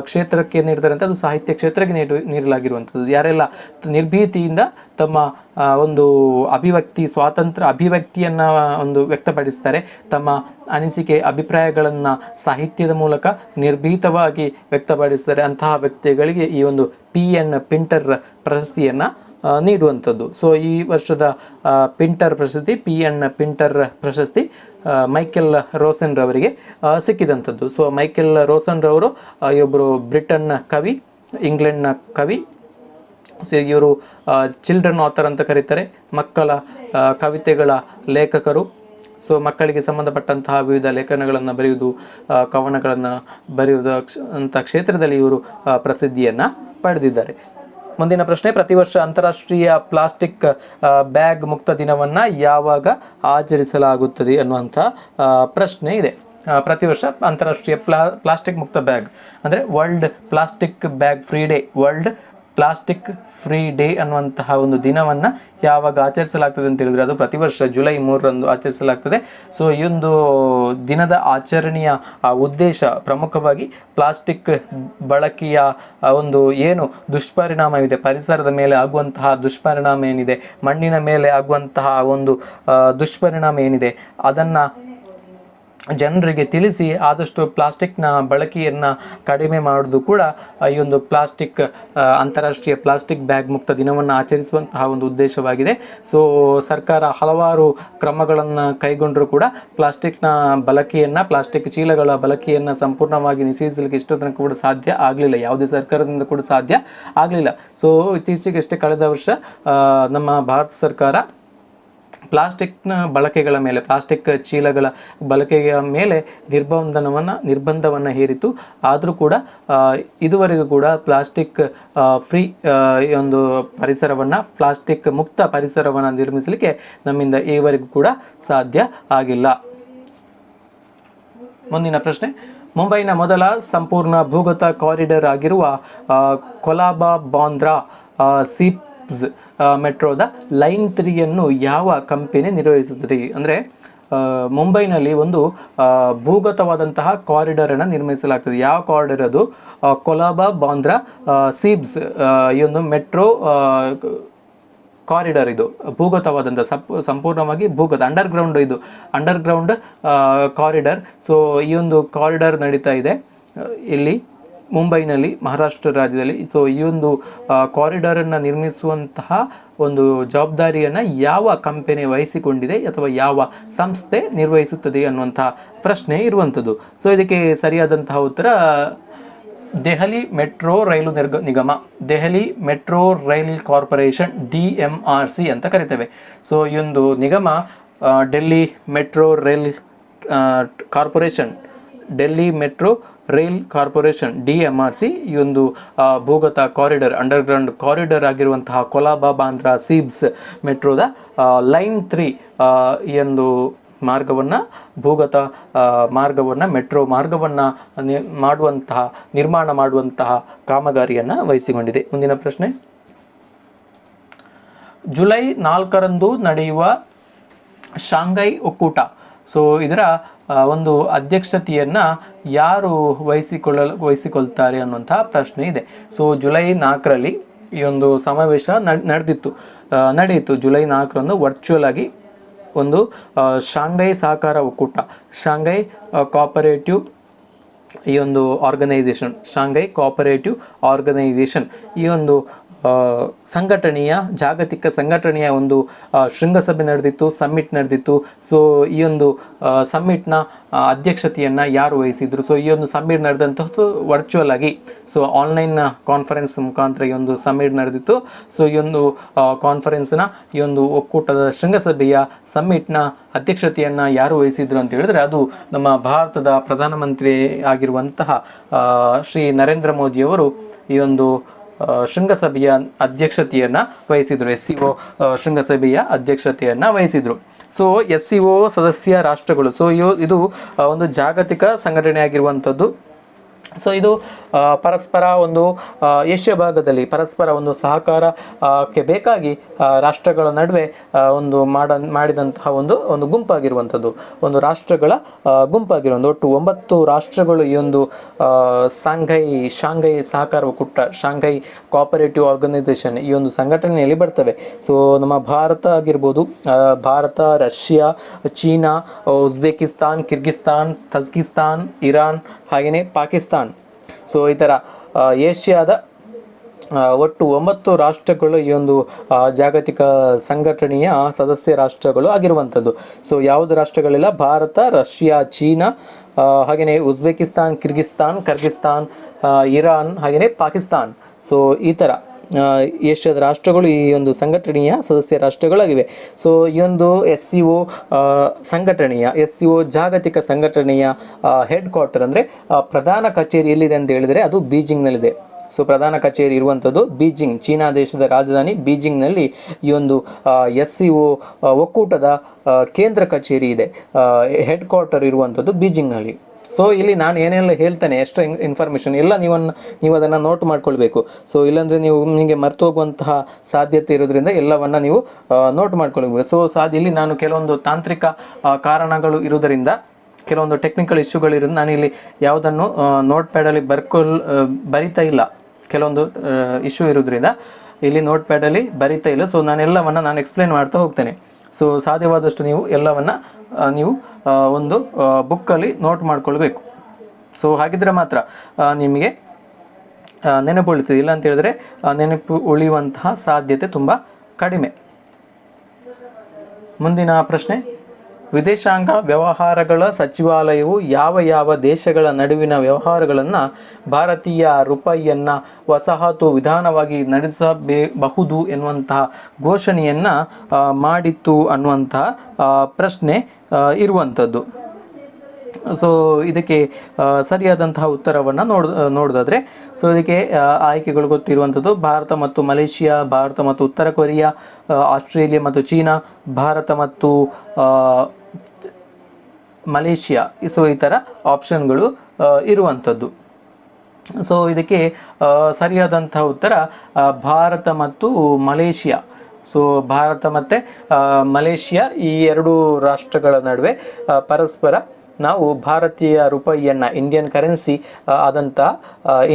ಕ್ಷೇತ್ರಕ್ಕೆ ನೀಡ್ತಾರೆ ಅಂತ, ಅದು ಸಾಹಿತ್ಯ ಕ್ಷೇತ್ರಕ್ಕೆ ನೀಡಲಾಗಿರುವಂಥದ್ದು. ಯಾರೆಲ್ಲ ನಿರ್ಭೀತಿಯಿಂದ ತಮ್ಮ ಒಂದು ಅಭಿವ್ಯಕ್ತಿಯನ್ನು ಒಂದು ವ್ಯಕ್ತಪಡಿಸ್ತಾರೆ, ತಮ್ಮ ಅನಿಸಿಕೆ ಅಭಿಪ್ರಾಯಗಳನ್ನು ಸಾಹಿತ್ಯದ ಮೂಲಕ ನಿರ್ಭೀತವಾಗಿ ವ್ಯಕ್ತಪಡಿಸ್ತಾರೆ, ಅಂತಹ ವ್ಯಕ್ತಿಗಳಿಗೆ ಈ ಒಂದು PN ಪಿಂಟರ್ ಪ್ರಶಸ್ತಿಯನ್ನು ನೀಡುವಂಥದ್ದು. ಸೊ ಈ ವರ್ಷದ ಪಿಂಟರ್ ಪ್ರಶಸ್ತಿ PN ಪಿಂಟರ್ ಪ್ರಶಸ್ತಿ ಮೈಕೆಲ್ ರೋಸನ್ ರವರಿಗೆ ಸಿಕ್ಕಿದಂಥದ್ದು. ಸೊ ಮೈಕೆಲ್ ರೋಸನ್ ರವರು ಒಬ್ಬರು ಬ್ರಿಟನ್ನ ಕವಿ, ಇಂಗ್ಲೆಂಡ್ನ ಕವಿ. ಸೊ ಇವರು ಚಿಲ್ಡ್ರನ್ ಆಥರ್ ಅಂತ ಕರೀತಾರೆ, ಮಕ್ಕಳ ಕವಿತೆಗಳ ಲೇಖಕರು. ಸೊ ಮಕ್ಕಳಿಗೆ ಸಂಬಂಧಪಟ್ಟಂತಹ ವಿವಿಧ ಲೇಖನಗಳನ್ನು ಬರೆಯುವುದು, ಕವನಗಳನ್ನು ಬರೆಯುವುದು ಅಂತ ಕ್ಷೇತ್ರದಲ್ಲಿ ಇವರು ಪ್ರಸಿದ್ಧಿಯನ್ನು ಪಡೆದಿದ್ದಾರೆ. ಮುಂದಿನ ಪ್ರಶ್ನೆ, ಪ್ರತಿ ವರ್ಷ ಅಂತಾರಾಷ್ಟ್ರೀಯ ಪ್ಲಾಸ್ಟಿಕ್ ಬ್ಯಾಗ್ ಮುಕ್ತ ದಿನವನ್ನು ಯಾವಾಗ ಆಚರಿಸಲಾಗುತ್ತದೆ ಅನ್ನುವಂಥ ಪ್ರಶ್ನೆ ಇದೆ. ಪ್ರತಿ ವರ್ಷ ಅಂತಾರಾಷ್ಟ್ರೀಯ ಪ್ಲಾಸ್ಟಿಕ್ ಮುಕ್ತ ಬ್ಯಾಗ್ ಅಂದರೆ world plastic bag free day, world plastic free day ಅನ್ನುವಂತಹ ಒಂದು ದಿನವನ್ನು ಯಾವಾಗ ಆಚರಿಸಲಾಗ್ತದೆ ಅಂತ ಹೇಳಿದರೆ, ಅದು ಪ್ರತಿ ವರ್ಷ ಜುಲೈ 3ರಂದು ಆಚರಿಸಲಾಗ್ತದೆ. ಸೊ ಈ ಒಂದು ದಿನದ ಆಚರಣೆಯ ಉದ್ದೇಶ ಪ್ರಮುಖವಾಗಿ ಪ್ಲಾಸ್ಟಿಕ್ ಬಳಕೆಯ ಒಂದು ಏನು ದುಷ್ಪರಿಣಾಮವಿದೆ, ಪರಿಸರದ ಮೇಲೆ ಆಗುವಂತಹ ದುಷ್ಪರಿಣಾಮ ಏನಿದೆ, ಮಣ್ಣಿನ ಮೇಲೆ ಆಗುವಂತಹ ಒಂದು ದುಷ್ಪರಿಣಾಮ ಏನಿದೆ, ಅದನ್ನು ಜನರಿಗೆ ತಿಳಿಸಿ ಆದಷ್ಟು ಪ್ಲಾಸ್ಟಿಕ್ನ ಬಳಕೆಯನ್ನು ಕಡಿಮೆ ಮಾಡೋದು ಕೂಡ ಈ ಒಂದು ಅಂತಾರಾಷ್ಟ್ರೀಯ ಪ್ಲಾಸ್ಟಿಕ್ ಬ್ಯಾಗ್ ಮುಕ್ತ ದಿನವನ್ನು ಆಚರಿಸುವಂತಹ ಒಂದು ಉದ್ದೇಶವಾಗಿದೆ. ಸೊ ಸರ್ಕಾರ ಹಲವಾರು ಕ್ರಮಗಳನ್ನು ಕೈಗೊಂಡರೂ ಕೂಡ ಪ್ಲಾಸ್ಟಿಕ್ನ ಬಳಕೆಯನ್ನು, ಪ್ಲಾಸ್ಟಿಕ್ ಚೀಲಗಳ ಬಳಕೆಯನ್ನು ಸಂಪೂರ್ಣವಾಗಿ ನಿಷೇಧಿಸಲಿಕ್ಕೆ ಇಷ್ಟು ತನಕ ಕೂಡ ಸಾಧ್ಯ ಆಗಲಿಲ್ಲ, ಯಾವುದೇ ಸರ್ಕಾರದಿಂದ ಕೂಡ ಸಾಧ್ಯ ಆಗಲಿಲ್ಲ. ಸೊ ಇತ್ತೀಚೆಗಷ್ಟೇ ಕಳೆದ ವರ್ಷ ನಮ್ಮ ಭಾರತ ಸರ್ಕಾರ ಪ್ಲಾಸ್ಟಿಕ್ನ ಬಳಕೆಗಳ ಮೇಲೆ, ಪ್ಲಾಸ್ಟಿಕ್ ಚೀಲಗಳ ಬಳಕೆಯ ಮೇಲೆ ನಿರ್ಬಂಧವನ್ನು ಹೇರಿತು. ಆದರೂ ಕೂಡ ಇದುವರೆಗೂ ಕೂಡ ಪ್ಲಾಸ್ಟಿಕ್ ಫ್ರೀ ಒಂದು ಪರಿಸರವನ್ನು, ಪ್ಲಾಸ್ಟಿಕ್ ಮುಕ್ತ ಪರಿಸರವನ್ನು ನಿರ್ಮಿಸಲಿಕ್ಕೆ ನಮ್ಮಿಂದ ಈವರೆಗೂ ಕೂಡ ಸಾಧ್ಯ ಆಗಿಲ್ಲ. ಮುಂದಿನ ಪ್ರಶ್ನೆ, ಮುಂಬೈನ ಮೊದಲ ಸಂಪೂರ್ಣ ಭೂಗತ ಕಾರಿಡಾರ್ ಆಗಿರುವ ಕೊಲಾಬಾ ಬಾಂದ್ರಾ ಸಿಪ್ಸ್ ಮೆಟ್ರೋದ ಲೈನ್ 3ಯನ್ನು ಯಾವ ಕಂಪನಿ ನಿರ್ವಹಿಸುತ್ತದೆ? ಅಂದರೆ ಮುಂಬೈನಲ್ಲಿ ಒಂದು ಭೂಗತವಾದಂತಹ ಕಾರಿಡಾರನ್ನು ನಿರ್ಮಿಸಲಾಗ್ತದೆ. ಯಾವ ಕಾರಿಡಾರ್ ಅದು? ಕೊಲಾಬಾ ಬಾಂದ್ರಾ ಸಿಪ್ಸ್ ಈ ಒಂದು ಮೆಟ್ರೋ ಕಾರಿಡಾರ್. ಇದು ಭೂಗತವಾದಂಥ ಸಂಪೂರ್ಣವಾಗಿ ಭೂಗತ ಅಂಡರ್ಗ್ರೌಂಡ್ ಕಾರಿಡಾರ್. ಸೊ ಈ ಒಂದು ಕಾರಿಡಾರ್ ನಡೀತಾ ಇದೆ ಇಲ್ಲಿ ಮುಂಬೈನಲ್ಲಿ, ಮಹಾರಾಷ್ಟ್ರ ರಾಜ್ಯದಲ್ಲಿ. ಸೊ ಈ ಒಂದು ಕಾರಿಡಾರನ್ನು ನಿರ್ಮಿಸುವಂತಹ ಒಂದು ಜವಾಬ್ದಾರಿಯನ್ನು ಯಾವ ಕಂಪನಿ ವಹಿಸಿಕೊಂಡಿದೆ ಅಥವಾ ಯಾವ ಸಂಸ್ಥೆ ನಿರ್ವಹಿಸುತ್ತದೆ ಅನ್ನುವಂತಹ ಪ್ರಶ್ನೆ ಇರುವಂಥದ್ದು. ಸೊ ಇದಕ್ಕೆ ಸರಿಯಾದಂತಹ ಉತ್ತರ ದೆಹಲಿ ಮೆಟ್ರೋ ರೈಲು ನಿಗಮ, Delhi metro rail corporation, DMRC ಅಂತ ಕರಿತೇವೆ. ಸೊ ಈ ಒಂದು ನಿಗಮ Delhi metro rail corporation, Delhi metro rail corporation DMRC ಈ ಒಂದು ಭೂಗತ ಕಾರಿಡಾರ್, ಅಂಡರ್ಗ್ರೌಂಡ್ ಕಾರಿಡಾರ್ ಆಗಿರುವಂತಹ ಕೊಲಾಬಾ ಬಾಂದ್ರಾ ಸಿಬ್ಸ್ ಮೆಟ್ರೋದ ಲೈನ್ 3 ಈ ಒಂದು ಮಾರ್ಗವನ್ನು, ಭೂಗತ ಮಾರ್ಗವನ್ನು, ಮೆಟ್ರೋ ಮಾರ್ಗವನ್ನು ನಿರ್ಮಾಣ ಮಾಡುವಂತಹ ಕಾಮಗಾರಿಯನ್ನು ವಹಿಸಿಕೊಂಡಿದೆ. ಮುಂದಿನ ಪ್ರಶ್ನೆ, ಜುಲೈ 4ರಂದು ನಡೆಯುವ ಶಾಂಘೈ ಒಕ್ಕೂಟ, ಸೊ ಇದರ ಒಂದು ಅಧ್ಯಕ್ಷತೆಯನ್ನು ಯಾರು ವಹಿಸಿಕೊಳ್ತಾರೆ ಅನ್ನುವಂತಹ ಪ್ರಶ್ನೆ ಇದೆ. ಸೊ ಜುಲೈ 4ರಲ್ಲಿ ಈ ಒಂದು ಸಮಾವೇಶ ನಡೆಯಿತು. ಜುಲೈ 4ರಂದು ವರ್ಚುವಲ್ ಆಗಿ ಒಂದು ಶಾಂಘೈ ಸಹಕಾರ ಒಕ್ಕೂಟ, ಶಾಂಘೈ ಕೋಆಪರೇಟಿವ್ ಈ ಒಂದು ಆರ್ಗನೈಸೇಷನ್, ಶಾಂಘೈ ಕೋಆಪರೇಟಿವ್ ಆರ್ಗನೈಸೇಷನ್ ಈ ಒಂದು ಜಾಗತಿಕ ಸಂಘಟನೆಯ ಒಂದು ಶೃಂಗಸಭೆ ನಡೆದಿತ್ತು, ಸಮ್ಮಿಟ್ ನಡೆದಿತ್ತು. ಸೊ ಈ ಒಂದು ಸಮ್ಮಿಟ್ನ ಅಧ್ಯಕ್ಷತೆಯನ್ನು ಯಾರು ವಹಿಸಿದ್ರು? ಸೊ ಈ ಒಂದು ಸಮ್ಮಿಟ್ ನಡೆದಂಥದ್ದು ವರ್ಚುವಲ್ ಆಗಿ, ಸೊ ಆನ್ಲೈನ್ ಕಾನ್ಫರೆನ್ಸ್ ಮುಖಾಂತರ ಈ ಒಂದು ಸಮ್ಮಿಟ್ ನಡೆದಿತ್ತು. ಸೊ ಈ ಒಂದು ಕಾನ್ಫರೆನ್ಸ್ನ, ಈ ಒಂದು ಒಕ್ಕೂಟದ ಶೃಂಗಸಭೆಯ ಸಮ್ಮಿಟ್ನ ಅಧ್ಯಕ್ಷತೆಯನ್ನು ಯಾರು ವಹಿಸಿದ್ರು ಅಂತ ಹೇಳಿದ್ರೆ, ಅದು ನಮ್ಮ ಭಾರತದ ಪ್ರಧಾನಮಂತ್ರಿ ಆಗಿರುವಂತಹ ಶ್ರೀ ನರೇಂದ್ರ ಮೋದಿಯವರು ಈ ಒಂದು ಶೃಂಗಸಭೆಯ ಅಧ್ಯಕ್ಷತೆಯನ್ನು ವಹಿಸಿದರು. SCO ಶೃಂಗಸಭೆಯ ಅಧ್ಯಕ್ಷತೆಯನ್ನು ವಹಿಸಿದರು. ಸೊ SCO ಸದಸ್ಯ ರಾಷ್ಟ್ರಗಳು, ಸೊ ಇದು ಒಂದು ಜಾಗತಿಕ ಸಂಘಟನೆ ಆಗಿರುವಂಥದ್ದು. ಸೊ ಇದು ಪರಸ್ಪರ ಒಂದು ಏಷ್ಯಾ ಭಾಗದಲ್ಲಿ ಪರಸ್ಪರ ಒಂದು ಸಹಕಾರಕ್ಕೆ ಬೇಕಾಗಿ ರಾಷ್ಟ್ರಗಳ ನಡುವೆ ಒಂದು ಮಾಡಿದಂತಹ ಒಂದು ಗುಂಪಾಗಿರುವಂಥದ್ದು, ಒಂದು ರಾಷ್ಟ್ರಗಳ ಗುಂಪಾಗಿರುವಂಥ ಒಟ್ಟು 9 ರಾಷ್ಟ್ರಗಳು ಈ ಒಂದು ಶಾಂಘೈ ಸಹಕಾರ ಒಕ್ಕೂಟ, ಶಾಂಘೈ ಕೋಆಪರೇಟಿವ್ ಆರ್ಗನೈಸೇಷನ್ ಈ ಒಂದು ಸಂಘಟನೆಯಲ್ಲಿ ಬರ್ತವೆ. ಸೊ ನಮ್ಮ ಭಾರತ ಆಗಿರ್ಬೋದು, Bharat, Russia, China, Uzbekistan, Kyrgyzstan, ತಜ್ಕಿಸ್ತಾನ್, Iran ಹಾಗೆಯೇ ಪಾಕಿಸ್ತಾನ್. ಸೊ ಈ ಥರ ಏಷ್ಯಾದ ಒಟ್ಟು 9 ರಾಷ್ಟ್ರಗಳು ಈ ಒಂದು ಜಾಗತಿಕ ಸಂಘಟನೆಯ ಸದಸ್ಯ ರಾಷ್ಟ್ರಗಳು ಆಗಿರುವಂಥದ್ದು. ಸೊ ಯಾವುದು ರಾಷ್ಟ್ರಗಳಿಲ್ಲ? ಭಾರತ, ರಷ್ಯಾ, ಚೀನಾ, ಹಾಗೆಯೇ ಉಜ್ಬೇಕಿಸ್ತಾನ್, ಕರ್ಗಿಸ್ತಾನ್, ಇರಾನ್ ಹಾಗೆಯೇ ಪಾಕಿಸ್ತಾನ್. ಸೊ ಈ ಥರ ಏಷ್ಯಾದ ರಾಷ್ಟ್ರಗಳು ಈ ಒಂದು ಸಂಘಟನೆಯ ಸದಸ್ಯ ರಾಷ್ಟ್ರಗಳಾಗಿವೆ. ಸೊ ಈ ಒಂದು SCO ಜಾಗತಿಕ ಸಂಘಟನೆಯ ಹೆಡ್ ಕ್ವಾರ್ಟರ್ ಅಂದರೆ ಪ್ರಧಾನ ಕಚೇರಿ ಎಲ್ಲಿದೆ ಅಂತ ಹೇಳಿದರೆ ಅದು ಬೀಜಿಂಗ್ನಲ್ಲಿದೆ. ಸೊ ಪ್ರಧಾನ ಕಚೇರಿ ಇರುವಂಥದ್ದು ಬೀಜಿಂಗ್, ಚೀನಾ ದೇಶದ ರಾಜಧಾನಿ ಬೀಜಿಂಗ್ನಲ್ಲಿ ಈ ಒಂದು SCO ಒಕ್ಕೂಟದ ಕೇಂದ್ರ ಕಚೇರಿ ಇದೆ, ಹೆಡ್ ಕ್ವಾರ್ಟರ್ ಇರುವಂಥದ್ದು ಬೀಜಿಂಗ್ನಲ್ಲಿ. ಸೊ ಇಲ್ಲಿ ನಾನು ಏನೆಲ್ಲ ಹೇಳ್ತೇನೆ, ಎಷ್ಟು ಇನ್ಫಾರ್ಮೇಷನ್ ಎಲ್ಲ ನೀವು ಅದನ್ನು ನೋಟ್ ಮಾಡ್ಕೊಳ್ಬೇಕು. ಸೊ ಇಲ್ಲಾಂದರೆ ನಿಮಗೆ ಮರೆತು ಹೋಗುವಂತಹ ಸಾಧ್ಯತೆ ಇರೋದ್ರಿಂದ ಎಲ್ಲವನ್ನು ನೀವು ನೋಟ್ ಮಾಡ್ಕೊಳ್ಬೇಕು. ಸೊ ಇಲ್ಲಿ ನಾನು ಕೆಲವೊಂದು ತಾಂತ್ರಿಕ ಕಾರಣಗಳು ಇರೋದರಿಂದ, ಕೆಲವೊಂದು ಟೆಕ್ನಿಕಲ್ ಇಶ್ಯೂಗಳಿರೋದು ನಾನಿಲ್ಲಿ ಯಾವುದನ್ನು ನೋಟ್ ಪ್ಯಾಡಲ್ಲಿ ಬರಿತಾ ಇಲ್ಲ. ಕೆಲವೊಂದು ಇಶ್ಯೂ ಇರೋದ್ರಿಂದ ಇಲ್ಲಿ ನೋಟ್ ಪ್ಯಾಡಲ್ಲಿ ಬರಿತಾ ಇಲ್ಲ. ಸೊ ನಾನು ಎಕ್ಸ್ಪ್ಲೇನ್ ಮಾಡ್ತಾ ಹೋಗ್ತೇನೆ. ಸೊ ಸಾಧ್ಯವಾದಷ್ಟು ನೀವು ಎಲ್ಲವನ್ನು ನೀವು ಒಂದು ಬುಕ್ಕಲ್ಲಿ ನೋಟ್ ಮಾಡ್ಕೊಳ್ಬೇಕು. ಸೊ ಹಾಗಿದ್ರೆ ಮಾತ್ರ ನಿಮಗೆ ನೆನಪು ಉಳಿತದೆ. ಇಲ್ಲ ಅಂತ ಹೇಳಿದ್ರೆ ನೆನಪು ಉಳಿಯುವಂತಹ ಸಾಧ್ಯತೆ ತುಂಬ ಕಡಿಮೆ. ಮುಂದಿನ ಪ್ರಶ್ನೆ, ವಿದೇಶಾಂಗ ವ್ಯವಹಾರಗಳ ಸಚಿವಾಲಯವು ಯಾವ ದೇಶಗಳ ನಡುವಿನ ವ್ಯವಹಾರಗಳನ್ನು ಭಾರತೀಯ ರೂಪಾಯಿಯನ್ನು ವಸಾಹತು ವಿಧಾನವಾಗಿ ನಡೆಸಬಹುದು ಎನ್ನುವಂತಹ ಘೋಷಣೆಯನ್ನು ಮಾಡಿತ್ತು ಅನ್ನುವಂತಹ ಪ್ರಶ್ನೆ ಇರುವಂಥದ್ದು. ಸೊ ಇದಕ್ಕೆ ಸರಿಯಾದಂತಹ ಉತ್ತರವನ್ನು ನೋಡೋದಾದರೆ, ಸೊ ಇದಕ್ಕೆ ಆಯ್ಕೆಗಳು ಗೊತ್ತಿರುವಂಥದ್ದು ಭಾರತ ಮತ್ತು ಮಲೇಷಿಯಾ, ಭಾರತ ಮತ್ತು ಉತ್ತರ ಕೊರಿಯಾ, ಆಸ್ಟ್ರೇಲಿಯಾ ಮತ್ತು ಚೀನಾ, ಭಾರತ ಮತ್ತು ಮಲೇಷಿಯಾ. ಸೊ ಈ ಥರ ಆಪ್ಷನ್ಗಳು ಇರುವಂಥದ್ದು. ಸೊ ಇದಕ್ಕೆ ಸರಿಯಾದಂತಹ ಉತ್ತರ ಭಾರತ ಮತ್ತು ಮಲೇಷಿಯಾ. ಸೊ ಭಾರತ ಮತ್ತು ಮಲೇಷಿಯಾ ಈ 2 ರಾಷ್ಟ್ರಗಳ ನಡುವೆ ಪರಸ್ಪರ ನಾವು ಭಾರತೀಯ ರೂಪಾಯಿಯನ್ನು, ಇಂಡಿಯನ್ ಕರೆನ್ಸಿ ಆದಂಥ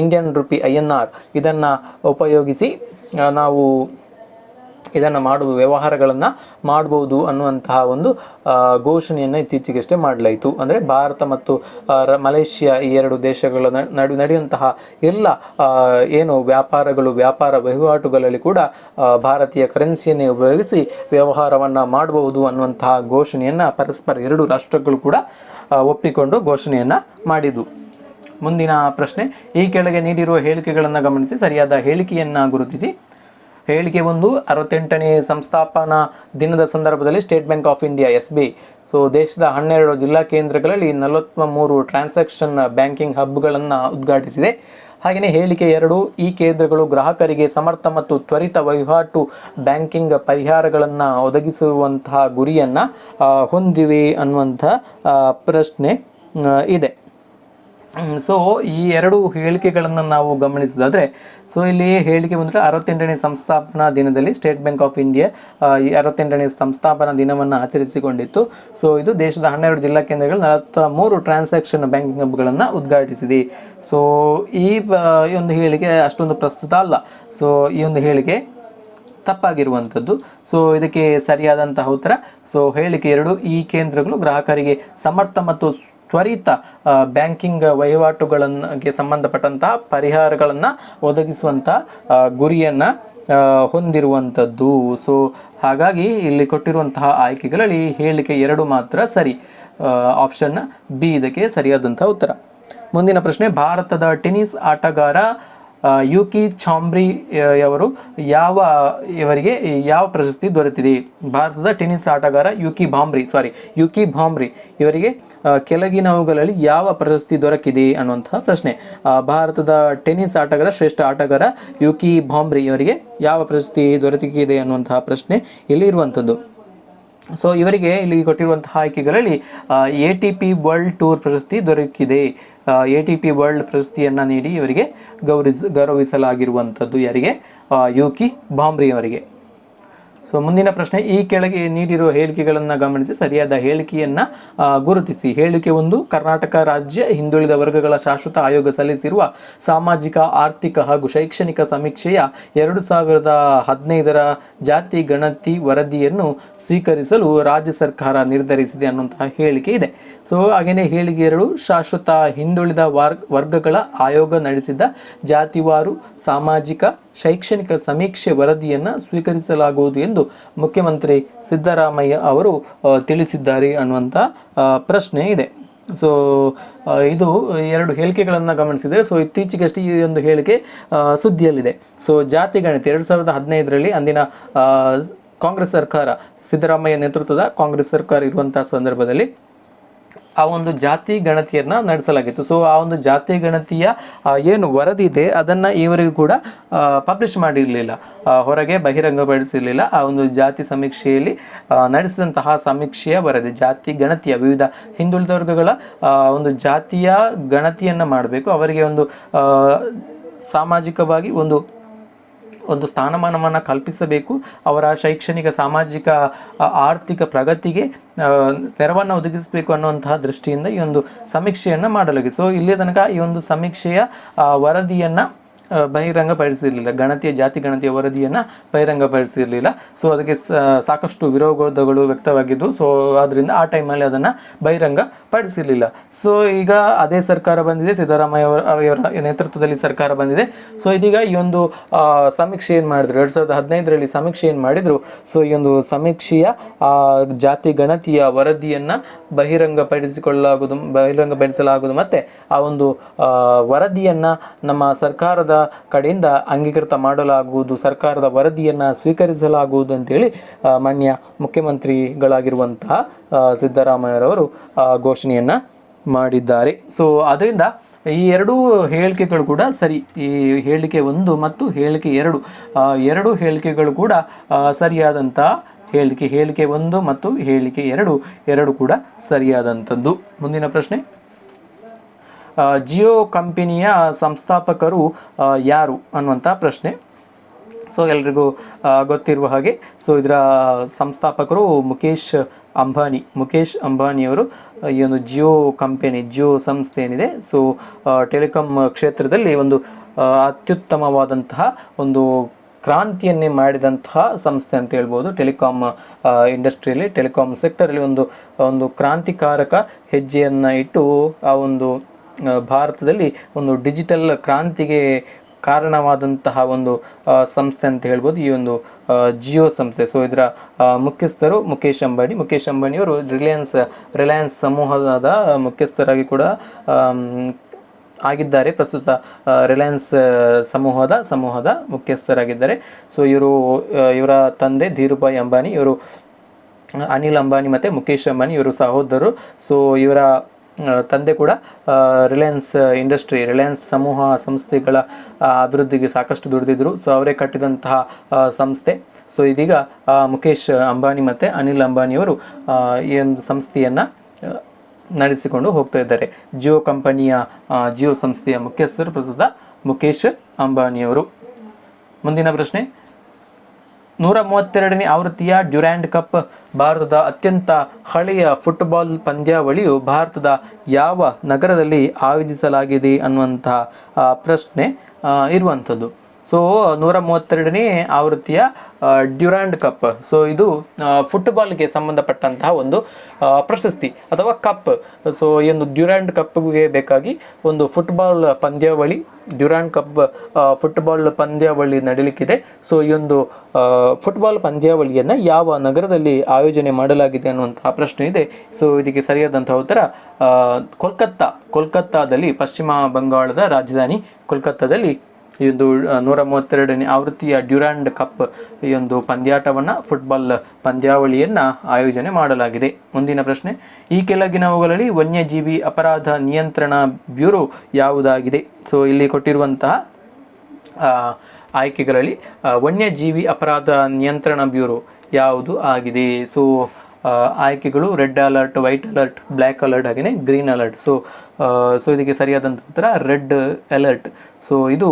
ಇಂಡಿಯನ್ ರುಪಿ INR ಇದನ್ನು ಉಪಯೋಗಿಸಿ ನಾವು ಇದನ್ನು ವ್ಯವಹಾರಗಳನ್ನು ಮಾಡ್ಬೋದು ಅನ್ನುವಂತಹ ಒಂದು ಘೋಷಣೆಯನ್ನು ಇತ್ತೀಚೆಗಷ್ಟೇ ಮಾಡಲಾಯಿತು. ಅಂದರೆ ಭಾರತ ಮತ್ತು ಮಲೇಷಿಯಾ ಈ 2 ದೇಶಗಳ ನಡೆಯುವಂತಹ ಎಲ್ಲ ವ್ಯಾಪಾರ ವಹಿವಾಟುಗಳಲ್ಲಿ ಕೂಡ ಭಾರತೀಯ ಕರೆನ್ಸಿಯನ್ನೇ ಉಪಯೋಗಿಸಿ ವ್ಯವಹಾರವನ್ನು ಮಾಡಬಹುದು ಅನ್ನುವಂತಹ ಘೋಷಣೆಯನ್ನು ಪರಸ್ಪರ 2 ರಾಷ್ಟ್ರಗಳು ಕೂಡ ಒಪ್ಪಿಕೊಂಡು ಘೋಷಣೆಯನ್ನು ಮಾಡಿದ್ದು. ಮುಂದಿನ ಪ್ರಶ್ನೆ, ಈ ಕೆಳಗೆ ನೀಡಿರುವ ಹೇಳಿಕೆಗಳನ್ನು ಗಮನಿಸಿ ಸರಿಯಾದ ಹೇಳಿಕೆಯನ್ನು ಗುರುತಿಸಿ. ಹೇಳಿಕೆ 1, 68ನೇ ಸಂಸ್ಥಾಪನಾ ದಿನದ ಸಂದರ್ಭದಲ್ಲಿ state bank of India SBI so ದೇಶದ 12 ಜಿಲ್ಲಾ ಕೇಂದ್ರಗಳಲ್ಲಿ 43 ಟ್ರಾನ್ಸಾಕ್ಷನ್ ಬ್ಯಾಂಕಿಂಗ್ ಹಬ್ಗಳನ್ನು ಉದ್ಘಾಟಿಸಿದೆ. ಹಾಗೆಯೇ ಹೇಳಿಕೆ 2, ಈ ಕೇಂದ್ರಗಳು ಗ್ರಾಹಕರಿಗೆ ಸಮರ್ಥ ಮತ್ತು ತ್ವರಿತ ವಹಿವಾಟು ಬ್ಯಾಂಕಿಂಗ್ ಪರಿಹಾರಗಳನ್ನು ಒದಗಿಸುವಂತಹ ಗುರಿಯನ್ನು ಹೊಂದಿವೆ ಅನ್ನುವಂಥ ಪ್ರಶ್ನೆ ಇದೆ. ಸೊ ಈ 2 ಹೇಳಿಕೆಗಳನ್ನು ನಾವು ಗಮನಿಸೋದಾದರೆ, ಸೊ ಇಲ್ಲಿ ಹೇಳಿಕೆ ಬಂದರೆ 68ನೇ ಸಂಸ್ಥಾಪನಾ ದಿನದಲ್ಲಿ ಸ್ಟೇಟ್ ಬ್ಯಾಂಕ್ ಆಫ್ ಇಂಡಿಯಾ 68ನೇ ಸಂಸ್ಥಾಪನಾ ದಿನವನ್ನು ಆಚರಿಸಿಕೊಂಡಿತ್ತು. ಸೊ ಇದು ದೇಶದ 12 ಜಿಲ್ಲಾ ಕೇಂದ್ರಗಳು 43 ಟ್ರಾನ್ಸಾಕ್ಷನ್ ಬ್ಯಾಂಕಿಂಗ್ ಹಬ್ಗಳನ್ನು ಉದ್ಘಾಟಿಸಿದೆ. ಸೊ ಈ ಒಂದು ಹೇಳಿಕೆ ಅಷ್ಟೊಂದು ಪ್ರಸ್ತುತ ಅಲ್ಲ. ಸೊ ಈ ಒಂದು ಹೇಳಿಕೆ ತಪ್ಪಾಗಿರುವಂಥದ್ದು. ಸೊ ಇದಕ್ಕೆ ಸರಿಯಾದಂತಹ ಉತ್ತರ, ಸೊ ಹೇಳಿಕೆ 2, ಈ ಕೇಂದ್ರಗಳು ಗ್ರಾಹಕರಿಗೆ ಸಮರ್ಥ ಮತ್ತು ತ್ವರಿತ ಬ್ಯಾಂಕಿಂಗ್ ವಹಿವಾಟುಗಳಿಗೆ ಸಂಬಂಧಪಟ್ಟಂತಹ ಪರಿಹಾರಗಳನ್ನು ಒದಗಿಸುವಂತಹ ಗುರಿಯನ್ನು ಹೊಂದಿರುವಂಥದ್ದು. ಸೊ ಹಾಗಾಗಿ ಇಲ್ಲಿ ಕೊಟ್ಟಿರುವಂತಹ ಆಯ್ಕೆಗಳಲ್ಲಿ ಹೇಳಿಕೆ 2 ಮಾತ್ರ ಸರಿ. ಆಪ್ಷನ್ ಬಿ ಇದಕ್ಕೆ ಸರಿಯಾದಂಥ ಉತ್ತರ. ಮುಂದಿನ ಪ್ರಶ್ನೆ, ಭಾರತದ ಟೆನ್ನಿಸ್ ಆಟಗಾರ ಯುಕಿ ಛಾಂಬ್ರಿ ಇವರಿಗೆ ಯಾವ ಪ್ರಶಸ್ತಿ ದೊರೆತಿದೆ? ಭಾರತದ ಟೆನ್ನಿಸ್ ಆಟಗಾರ ಯುಕಿ ಭಾಂಬ್ರಿ ಇವರಿಗೆ ಕೆಳಗಿನವುಗಳಲ್ಲಿ ಯಾವ ಪ್ರಶಸ್ತಿ ದೊರಕಿದೆ ಅನ್ನುವಂತಹ ಪ್ರಶ್ನೆ. ಭಾರತದ ಟೆನ್ನಿಸ್ ಆಟಗಾರ, ಶ್ರೇಷ್ಠ ಆಟಗಾರ ಯುಕಿ ಭಾಂಬ್ರಿ ಇವರಿಗೆ ಯಾವ ಪ್ರಶಸ್ತಿ ದೊರಕಿದೆ ಅನ್ನುವಂತಹ ಪ್ರಶ್ನೆ ಇಲ್ಲಿ ಇರುವಂಥದ್ದು. ಸೊ ಇವರಿಗೆ ಇಲ್ಲಿ ಕೊಟ್ಟಿರುವಂತಹ ಆಯ್ಕೆಗಳಲ್ಲಿ ATP ವರ್ಲ್ಡ್ ಟೂರ್ ಪ್ರಶಸ್ತಿ ದೊರಕಿದೆ. ATP ವರ್ಲ್ಡ್ ಪ್ರಶಸ್ತಿಯನ್ನು ನೀಡಿ ಇವರಿಗೆ ಗೌರವಿಸಲಾಗಿರುವಂಥದ್ದು ಯಾರಿಗೆ? ಯೂಕಿ ಭಾಂಬ್ರಿ ಅವರಿಗೆ. ಸೊ ಮುಂದಿನ ಪ್ರಶ್ನೆ, ಈ ಕೆಳಗೆ ನೀಡಿರುವ ಹೇಳಿಕೆಗಳನ್ನು ಗಮನಿಸಿ ಸರಿಯಾದ ಹೇಳಿಕೆಯನ್ನು ಗುರುತಿಸಿ. ಹೇಳಿಕೆ 1, ಕರ್ನಾಟಕ ರಾಜ್ಯ ಹಿಂದುಳಿದ ವರ್ಗಗಳ ಶಾಶ್ವತ ಆಯೋಗ ಸಲ್ಲಿಸಿರುವ ಸಾಮಾಜಿಕ, ಆರ್ಥಿಕ ಹಾಗೂ ಶೈಕ್ಷಣಿಕ ಸಮೀಕ್ಷೆಯ 2015ರ ಜಾತಿ ಗಣತಿ ವರದಿಯನ್ನು ಸ್ವೀಕರಿಸಲು ರಾಜ್ಯ ಸರ್ಕಾರ ನಿರ್ಧರಿಸಿದೆ ಅನ್ನುವಂತಹ ಹೇಳಿಕೆ ಇದೆ. ಸೊ ಹಾಗೆಯೇ ಹೇಳಿಕೆ 2, ಶಾಶ್ವತ ಹಿಂದುಳಿದ ವರ್ಗಗಳ ಆಯೋಗ ನಡೆಸಿದ ಜಾತಿವಾರು ಸಾಮಾಜಿಕ ಶೈಕ್ಷಣಿಕ ಸಮೀಕ್ಷೆ ವರದಿಯನ್ನು ಸ್ವೀಕರಿಸಲಾಗುವುದು ಎಂದು ಮುಖ್ಯಮಂತ್ರಿ ಸಿದ್ದರಾಮಯ್ಯ ಅವರು ತಿಳಿಸಿದ್ದಾರೆ ಅನ್ನುವಂಥ ಪ್ರಶ್ನೆ ಇದೆ. ಸೊ ಇದು 2 ಹೇಳಿಕೆಗಳನ್ನು ಗಮನಿಸಿದರೆ, ಸೊ ಇತ್ತೀಚೆಗಷ್ಟೇ ಈ ಒಂದು ಹೇಳಿಕೆ ಸುದ್ದಿಯಲ್ಲಿದೆ. ಸೊ ಜಾತಿ ಗಣತಿ 2015ರಲ್ಲಿ ಅಂದಿನ ಕಾಂಗ್ರೆಸ್ ಸರ್ಕಾರ, ಸಿದ್ದರಾಮಯ್ಯ ನೇತೃತ್ವದ ಕಾಂಗ್ರೆಸ್ ಸರ್ಕಾರ ಇರುವಂಥ ಸಂದರ್ಭದಲ್ಲಿ ಆ ಒಂದು ಜಾತಿ ಗಣತಿಯನ್ನು ನಡೆಸಲಾಗಿತ್ತು. ಸೊ ಆ ಒಂದು ಜಾತಿ ಗಣತಿಯ ಏನು ವರದಿ ಇದೆ ಅದನ್ನು ಇವರಿಗೂ ಕೂಡ ಪಬ್ಲಿಷ್ ಮಾಡಿರಲಿಲ್ಲ, ಹೊರಗೆ ಬಹಿರಂಗಪಡಿಸಿರಲಿಲ್ಲ. ಆ ಒಂದು ಜಾತಿ ಸಮೀಕ್ಷೆಯಲ್ಲಿ ನಡೆಸಿದಂತಹ ಸಮೀಕ್ಷೆಯ ವರದಿ, ಜಾತಿ ಗಣತಿಯ ವಿವಿಧ ಹಿಂದುಳಿದ ವರ್ಗಗಳ ಒಂದು ಜಾತಿಯ ಗಣತಿಯನ್ನು ಮಾಡಬೇಕು, ಅವರಿಗೆ ಒಂದು ಸಾಮಾಜಿಕವಾಗಿ ಒಂದು ಸ್ಥಾನಮಾನವನ್ನು ಕಲ್ಪಿಸಬೇಕು, ಅವರ ಶೈಕ್ಷಣಿಕ ಸಾಮಾಜಿಕ ಆರ್ಥಿಕ ಪ್ರಗತಿಗೆ ನೆರವನ್ನು ಒದಗಿಸಬೇಕು ಅನ್ನುವಂತಹ ದೃಷ್ಟಿಯಿಂದ ಈ ಒಂದು ಸಮೀಕ್ಷೆಯನ್ನು ಮಾಡಲಾಗಿದೆ. ಸೊ ಇಲ್ಲಿ ತನಕ ಈ ಒಂದು ಸಮೀಕ್ಷೆಯ ವರದಿಯನ್ನು ಬಹಿರಂಗಪಡಿಸಿರಲಿಲ್ಲ, ಜಾತಿ ಗಣತಿಯ ವರದಿಯನ್ನು ಬಹಿರಂಗಪಡಿಸಿರಲಿಲ್ಲ. ಸೊ ಅದಕ್ಕೆ ಸಾಕಷ್ಟು ವಿರೋಧಗಳು ವ್ಯಕ್ತವಾಗಿದ್ದು, ಸೊ ಆದ್ದರಿಂದ ಆ ಟೈಮಲ್ಲಿ ಅದನ್ನು ಬಹಿರಂಗಪಡಿಸಿರಲಿಲ್ಲ. ಸೊ ಈಗ ಅದೇ ಸರ್ಕಾರ ಬಂದಿದೆ, ಸಿದ್ದರಾಮಯ್ಯ ಅವರ ನೇತೃತ್ವದಲ್ಲಿ ಸರ್ಕಾರ ಬಂದಿದೆ. ಸೊ ಇದೀಗ ಈ ಒಂದು ಸಮೀಕ್ಷೆ ಏನು ಮಾಡಿದ್ರು, 2015ರಲ್ಲಿ ಸಮೀಕ್ಷೆ ಏನು ಮಾಡಿದರು, ಸೊ ಈ ಒಂದು ಸಮೀಕ್ಷೆಯ ಜಾತಿ ಗಣತಿಯ ವರದಿಯನ್ನು ಬಹಿರಂಗಪಡಿಸಲಾಗುವುದು ಮತ್ತು ಆ ಒಂದು ವರದಿಯನ್ನು ನಮ್ಮ ಸರ್ಕಾರದ ಕಡೆಯಿಂದ ಅಂಗೀಕೃತ ಮಾಡಲಾಗುವುದು, ಸರ್ಕಾರದ ವರದಿಯನ್ನು ಸ್ವೀಕರಿಸಲಾಗುವುದು ಅಂತೇಳಿ ಮಾನ್ಯ ಮುಖ್ಯಮಂತ್ರಿಗಳಾಗಿರುವಂತಹ ಸಿದ್ದರಾಮಯ್ಯರವರು ಘೋಷಣೆಯನ್ನು ಮಾಡಿದ್ದಾರೆ. ಸೊ ಅದರಿಂದ ಈ 2 ಹೇಳಿಕೆಗಳು ಕೂಡ ಸರಿ. ಈ ಹೇಳಿಕೆ 1 ಮತ್ತು ಹೇಳಿಕೆ 2 ಹೇಳಿಕೆಗಳು ಕೂಡ ಸರಿಯಾದಂಥ ಹೇಳಿಕೆ 1 ಮತ್ತು ಹೇಳಿಕೆ 2 ಕೂಡ ಸರಿಯಾದಂಥದ್ದು. ಮುಂದಿನ ಪ್ರಶ್ನೆ, ಜಿಯೋ ಕಂಪನಿಯ ಸಂಸ್ಥಾಪಕರು ಯಾರು ಅನ್ನುವಂಥ ಪ್ರಶ್ನೆ. ಸೊ ಎಲ್ರಿಗೂ ಗೊತ್ತಿರುವ ಹಾಗೆ, ಸೊ ಇದರ ಸಂಸ್ಥಾಪಕರು ಮುಖೇಶ್ ಅಂಬಾನಿಯವರು ಈ ಒಂದು ಜಿಯೋ ಸಂಸ್ಥೆ ಏನಿದೆ, ಸೊ ಟೆಲಿಕಾಂ ಕ್ಷೇತ್ರದಲ್ಲಿ ಒಂದು ಅತ್ಯುತ್ತಮವಾದಂತಹ ಒಂದು ಕ್ರಾಂತಿಯನ್ನೇ ಮಾಡಿದಂತಹ ಸಂಸ್ಥೆ ಅಂತ ಹೇಳ್ಬೋದು. ಟೆಲಿಕಾಂ ಇಂಡಸ್ಟ್ರಿಯಲ್ಲಿ, ಟೆಲಿಕಾಂ ಸೆಕ್ಟರಲ್ಲಿ ಒಂದು ಕ್ರಾಂತಿಕಾರಕ ಹೆಜ್ಜೆಯನ್ನು ಇಟ್ಟು ಆ ಒಂದು ಭಾರತದಲ್ಲಿ ಒಂದು ಡಿಜಿಟಲ್ ಕ್ರಾಂತಿಗೆ ಕಾರಣವಾದಂತಹ ಒಂದು ಸಂಸ್ಥೆ ಅಂತ ಹೇಳ್ಬೋದು ಈ ಒಂದು ಜಿಯೋ ಸಂಸ್ಥೆ. ಸೊ ಇದರ ಮುಖ್ಯಸ್ಥರು ಮುಖೇಶ್ ಅಂಬಾನಿಯವರು ರಿಲಯನ್ಸ್ ಸಮೂಹದ ಮುಖ್ಯಸ್ಥರಾಗಿ ಕೂಡ ಆಗಿದ್ದಾರೆ. ಪ್ರಸ್ತುತ ರಿಲಯನ್ಸ್ ಸಮೂಹದ ಮುಖ್ಯಸ್ಥರಾಗಿದ್ದಾರೆ. ಸೊ ಇವರ ತಂದೆ ಧೀರುಭಾಯ್ ಅಂಬಾನಿ, ಇವರು ಅನಿಲ್ ಅಂಬಾನಿ ಮತ್ತು ಮುಖೇಶ್ ಅಂಬಾನಿ ಇವರು ಸಹೋದರರು. ಸೊ ಇವರ ತಂದೆ ಕೂಡ ರಿಲಯನ್ಸ್ ಸಂಸ್ಥೆಗಳ ಅಭಿವೃದ್ಧಿಗೆ ಸಾಕಷ್ಟು ದುಡಿದಿದ್ದರು. ಸೊ ಅವರೇ ಕಟ್ಟಿದಂತಹ ಸಂಸ್ಥೆ. ಸೊ ಇದೀಗ ಮುಖೇಶ್ ಅಂಬಾನಿ ಮತ್ತು ಅನಿಲ್ ಅಂಬಾನಿಯವರು ಈ ಒಂದು ಸಂಸ್ಥೆಯನ್ನು ನಡೆಸಿಕೊಂಡು ಹೋಗ್ತಾ ಇದ್ದಾರೆ. ಜಿಯೋ ಸಂಸ್ಥೆಯ ಮುಖ್ಯಸ್ಥರು ಪ್ರಸ್ತುತ ಮುಖೇಶ್ ಅಂಬಾನಿಯವರು. ಮುಂದಿನ ಪ್ರಶ್ನೆ, 132ನೇ ಆವೃತ್ತಿಯ ಡ್ಯುರಾಂಡ್ ಕಪ್ ಭಾರತದ ಅತ್ಯಂತ ಹಳೆಯ ಫುಟ್ಬಾಲ್ ಪಂದ್ಯಾವಳಿಯು ಭಾರತದ ಯಾವ ನಗರದಲ್ಲಿ ಆಯೋಜಿಸಲಾಗಿದೆ ಅನ್ನುವಂತಹ ಪ್ರಶ್ನೆ ಇರುವಂಥದ್ದು. ಸೊ 132ನೇ ಆವೃತ್ತಿಯ ಡ್ಯುರಾಂಡ್ ಕಪ್, ಸೊ ಇದು ಫುಟ್ಬಾಲ್ಗೆ ಸಂಬಂಧಪಟ್ಟಂತಹ ಒಂದು ಪ್ರಶಸ್ತಿ ಅಥವಾ ಕಪ್. ಸೊ ಈ ಒಂದು ಡ್ಯುರಾಂಡ್ ಕಪ್ಗೆ ಬೇಕಾಗಿ ಒಂದು ಫುಟ್ಬಾಲ್ ಪಂದ್ಯಾವಳಿ, ಡ್ಯುರಾಂಡ್ ಕಪ್ ಫುಟ್ಬಾಲ್ ಪಂದ್ಯಾವಳಿ ನಡೀಲಿಕ್ಕಿದೆ. ಸೊ ಈ ಒಂದು ಫುಟ್ಬಾಲ್ ಪಂದ್ಯಾವಳಿಯನ್ನು ಯಾವ ನಗರದಲ್ಲಿ ಆಯೋಜನೆ ಮಾಡಲಾಗಿದೆ ಅನ್ನುವಂತಹ ಪ್ರಶ್ನೆ ಇದೆ. ಸೊ ಇದಕ್ಕೆ ಸರಿಯಾದಂತಹ ಉತ್ತರ ಕೋಲ್ಕತ್ತಾದಲ್ಲಿ, ಪಶ್ಚಿಮ ಬಂಗಾಳದ ರಾಜಧಾನಿ ಕೋಲ್ಕತ್ತಾದಲ್ಲಿ ಈ ಒಂದು 132ನೇ ಆವೃತ್ತಿಯ ಡ್ಯುರಾಂಡ್ ಕಪ್ ಈ ಒಂದು ಫುಟ್ಬಾಲ್ ಪಂದ್ಯಾವಳಿಯನ್ನು ಆಯೋಜನೆ ಮಾಡಲಾಗಿದೆ. ಮುಂದಿನ ಪ್ರಶ್ನೆ, ಈ ಕೆಳಗಿನವುಗಳಲ್ಲಿ ವನ್ಯಜೀವಿ ಅಪರಾಧ ನಿಯಂತ್ರಣ ಬ್ಯೂರೋ ಯಾವುದಾಗಿದೆ? ಸೊ ಇಲ್ಲಿ ಕೊಟ್ಟಿರುವಂತಹ ಆಯ್ಕೆಗಳಲ್ಲಿ ವನ್ಯಜೀವಿ ಅಪರಾಧ ನಿಯಂತ್ರಣ ಬ್ಯೂರೋ ಯಾವುದು ಆಗಿದೆ? ಸೊ ಆಯ್ಕೆಗಳು red alert, white alert, black alert ಹಾಗೆಯೇ ಗ್ರೀನ್ ಅಲರ್ಟ್. ಸೊ ಇದಕ್ಕೆ ಸರಿಯಾದಂಥ ಉತ್ತರ ರೆಡ್ ಅಲರ್ಟ್. ಸೊ ಇದು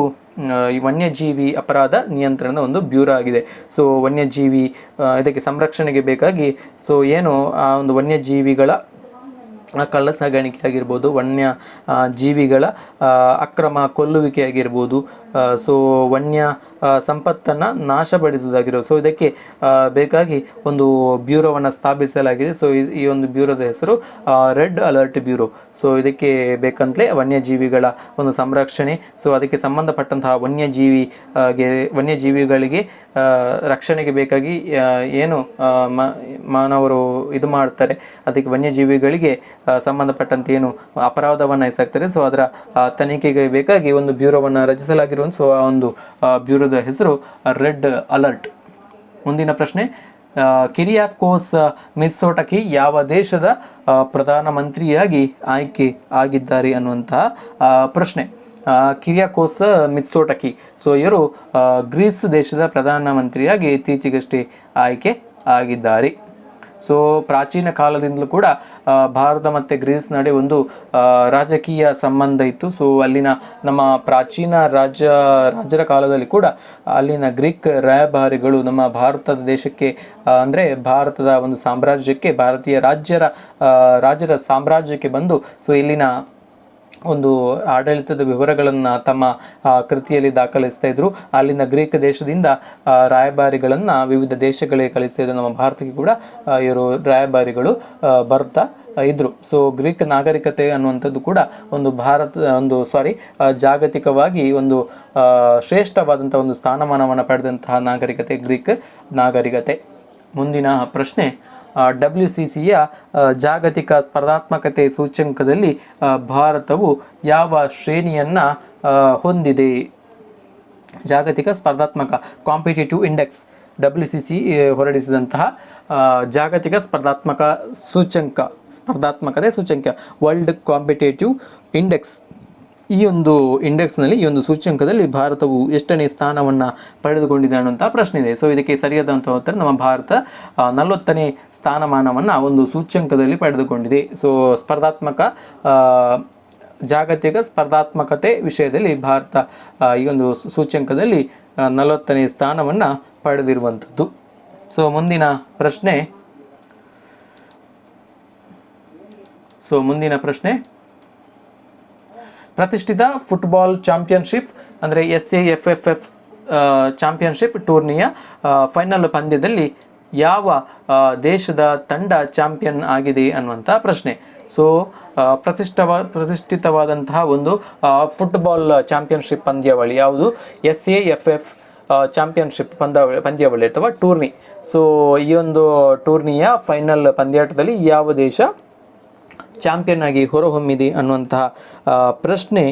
ಈ ವನ್ಯಜೀವಿ ಅಪರಾಧ ನಿಯಂತ್ರಣದ ಒಂದು ಬ್ಯೂರೋ ಆಗಿದೆ. ಸೊ ವನ್ಯಜೀವಿ ಇದಕ್ಕೆ ಸಂರಕ್ಷಣೆಗೆ ಬೇಕಾಗಿ ಸೊ ಏನು ಆ ಒಂದು ವನ್ಯಜೀವಿಗಳ ಕಳ್ಳ ಸಾಗಾಣಿಕೆ ಆಗಿರ್ಬೋದು, ವನ್ಯ ಜೀವಿಗಳ ಅಕ್ರಮ ಕೊಲ್ಲುವಿಕೆ ಆಗಿರ್ಬೋದು, ಸೊ ವನ್ಯ ಸಂಪತ್ತನ್ನು ನಾಶಪಡಿಸುವುದಾಗಿರೋ. ಸೊ ಇದಕ್ಕೆ ಬೇಕಾಗಿ ಒಂದು ಬ್ಯೂರೋವನ್ನು ಸ್ಥಾಪಿಸಲಾಗಿದೆ. ಸೊ ಈ ಒಂದು ಬ್ಯೂರೋದ ಹೆಸರು ರೆಡ್ ಅಲರ್ಟ್ ಬ್ಯೂರೋ. ಸೊ ಇದಕ್ಕೆ ಬೇಕಂತಲೇ ವನ್ಯಜೀವಿಗಳ ಒಂದು ಸಂರಕ್ಷಣೆ, ಸೊ ಅದಕ್ಕೆ ಸಂಬಂಧಪಟ್ಟಂತಹ ವನ್ಯಜೀವಿಗಳಿಗೆ ರಕ್ಷಣೆಗೆ ಬೇಕಾಗಿ ಏನು ಮಾನವರು ಇದು ಮಾಡ್ತಾರೆ, ಅದಕ್ಕೆ ವನ್ಯಜೀವಿಗಳಿಗೆ ಸಂಬಂಧಪಟ್ಟಂತೆ ಏನು ಅಪರಾಧವನ್ನು ಎಸಗ್ತಾರೆ, ಸೊ ಅದರ ತನಿಖೆಗೆ ಬೇಕಾಗಿ ಒಂದು ಬ್ಯೂರೋವನ್ನು ರಚಿಸಲಾಗಿರುವ. ಸೊ ಆ ಒಂದು ಬ್ಯೂರೋದ ಹೆಸರು ರೆಡ್ ಅಲರ್ಟ್. ಮುಂದಿನ ಪ್ರಶ್ನೆ, ಕಿರಿಯಾಕೋಸ್ ಮಿತ್ಸೋಟಕಿ ಯಾವ ದೇಶದ ಪ್ರಧಾನಮಂತ್ರಿಯಾಗಿ ಆಯ್ಕೆ ಆಗಿದ್ದಾರೆ ಅನ್ನುವಂತಹ ಪ್ರಶ್ನೆ. ಕಿರಿಯಾಕೋಸ್ ಮಿತ್ಸೋಟಕಿ, ಸೊ ಇವರು ಗ್ರೀಸ್ ದೇಶದ ಪ್ರಧಾನಮಂತ್ರಿಯಾಗಿ ಇತ್ತೀಚೆಗಷ್ಟೇ ಆಯ್ಕೆ ಆಗಿದ್ದಾರೆ. ಸೊ ಪ್ರಾಚೀನ ಕಾಲದಿಂದಲೂ ಕೂಡ ಭಾರತ ಮತ್ತು ಗ್ರೀಸ್ ನಡುವೆ ಒಂದು ರಾಜಕೀಯ ಸಂಬಂಧ ಇತ್ತು. ಸೊ ಅಲ್ಲಿನ ನಮ್ಮ ಪ್ರಾಚೀನ ರಾಜರ ಕಾಲದಲ್ಲಿ ಕೂಡ ಅಲ್ಲಿನ ಗ್ರೀಕ್ ರಾಯಭಾರಿಗಳು ನಮ್ಮ ಭಾರತದ ದೇಶಕ್ಕೆ ಅಂದರೆ ಭಾರತದ ಒಂದು ಸಾಮ್ರಾಜ್ಯಕ್ಕೆ, ಭಾರತೀಯ ರಾಜರ ಸಾಮ್ರಾಜ್ಯಕ್ಕೆ ಬಂದು ಸೊ ಇಲ್ಲಿನ ಒಂದು ಆಡಳಿತದ ವಿವರಗಳನ್ನು ತಮ್ಮ ಕೃತಿಯಲ್ಲಿ ದಾಖಲಿಸ್ತಾ ಇದ್ರು. ಅಲ್ಲಿನ ಗ್ರೀಕ್ ದೇಶದಿಂದ ರಾಯಭಾರಿಗಳನ್ನು ವಿವಿಧ ದೇಶಗಳಿಗೆ ಕಳಿಸ್ತಾ ಇದ್ರು. ನಮ್ಮ ಭಾರತಕ್ಕೆ ಕೂಡ ಇವರು ರಾಯಭಾರಿಗಳು ಬರ್ತಾ ಇದ್ರು. ಸೊ ಗ್ರೀಕ್ ನಾಗರಿಕತೆ ಅನ್ನುವಂಥದ್ದು ಕೂಡ ಒಂದು ಜಾಗತಿಕವಾಗಿ ಒಂದು ಶ್ರೇಷ್ಠವಾದಂಥ ಒಂದು ಸ್ಥಾನಮಾನವನ್ನು ಪಡೆದಂತಹ ನಾಗರಿಕತೆ ಗ್ರೀಕ್ ನಾಗರಿಕತೆ. ಮುಂದಿನ ಪ್ರಶ್ನೆ, WCCಯ ಜಾಗತಿಕ ಸ್ಪರ್ಧಾತ್ಮಕತೆ ಸೂಚ್ಯಂಕದಲ್ಲಿ ಭಾರತವು ಯಾವ ಶ್ರೇಣಿಯನ್ನು ಹೊಂದಿದೆ? ಜಾಗತಿಕ ಸ್ಪರ್ಧಾತ್ಮಕ ಕಾಂಪಿಟೇಟಿವ್ ಇಂಡೆಕ್ಸ್, WCC ಹೊರಡಿಸಿದಂತಹ ಜಾಗತಿಕ ಸ್ಪರ್ಧಾತ್ಮಕತೆ ಸೂಚ್ಯಂಕ ವರ್ಲ್ಡ್ ಕಾಂಪಿಟೇಟಿವ್ ಇಂಡೆಕ್ಸ್. ಈ ಒಂದು ಇಂಡೆಕ್ಸ್ನಲ್ಲಿ, ಈ ಒಂದು ಸೂಚ್ಯಂಕದಲ್ಲಿ ಭಾರತವು ಎಷ್ಟನೇ ಸ್ಥಾನವನ್ನು ಪಡೆದುಕೊಂಡಿದೆ ಅನ್ನುವಂಥ ಪ್ರಶ್ನೆ ಇದೆ. ಸೊ ಇದಕ್ಕೆ ಸರಿಯಾದಂಥ ಉತ್ತರ ನಮ್ಮ ಭಾರತ 40ನೇ ಸ್ಥಾನಮಾನವನ್ನು ಒಂದು ಸೂಚ್ಯಂಕದಲ್ಲಿ ಪಡೆದುಕೊಂಡಿದೆ. ಸೊ ಜಾಗತಿಕ ಸ್ಪರ್ಧಾತ್ಮಕತೆ ವಿಷಯದಲ್ಲಿ ಭಾರತ ಈ ಒಂದು ಸೂಚ್ಯಂಕದಲ್ಲಿ 40ನೇ ಸ್ಥಾನವನ್ನು ಪಡೆದಿರುವಂಥದ್ದು. ಸೊ ಮುಂದಿನ ಪ್ರಶ್ನೆ, ಪ್ರತಿಷ್ಠಿತ ಫುಟ್ಬಾಲ್ ಚಾಂಪಿಯನ್ಶಿಪ್ ಅಂದರೆ SAFFF ಚಾಂಪಿಯನ್ಶಿಪ್ ಟೂರ್ನಿಯ ಫೈನಲ್ ಪಂದ್ಯದಲ್ಲಿ ಯಾವ ದೇಶದ ತಂಡ ಚಾಂಪಿಯನ್ ಆಗಿದೆ ಅನ್ನುವಂಥ ಪ್ರಶ್ನೆ. ಸೊ ಪ್ರತಿಷ್ಠಿತವಾದಂತಹ ಒಂದು ಫುಟ್ಬಾಲ್ ಚಾಂಪಿಯನ್ಶಿಪ್ ಪಂದ್ಯಾವಳಿ ಯಾವುದು? SAFF ಚಾಂಪಿಯನ್ಶಿಪ್ ಪಂದ್ಯಾವಳಿ ಅಥವಾ ಟೂರ್ನಿ. ಸೊ ಈ ಒಂದು ಟೂರ್ನಿಯ ಫೈನಲ್ ಪಂದ್ಯಾಟದಲ್ಲಿ ಯಾವ ದೇಶ ಚಾಂಪಿಯನ್ ಆಗಿ ಹೊರಹೊಮ್ಮಿದೆ ಅನ್ನುವಂತಹ ಪ್ರಶ್ನೆ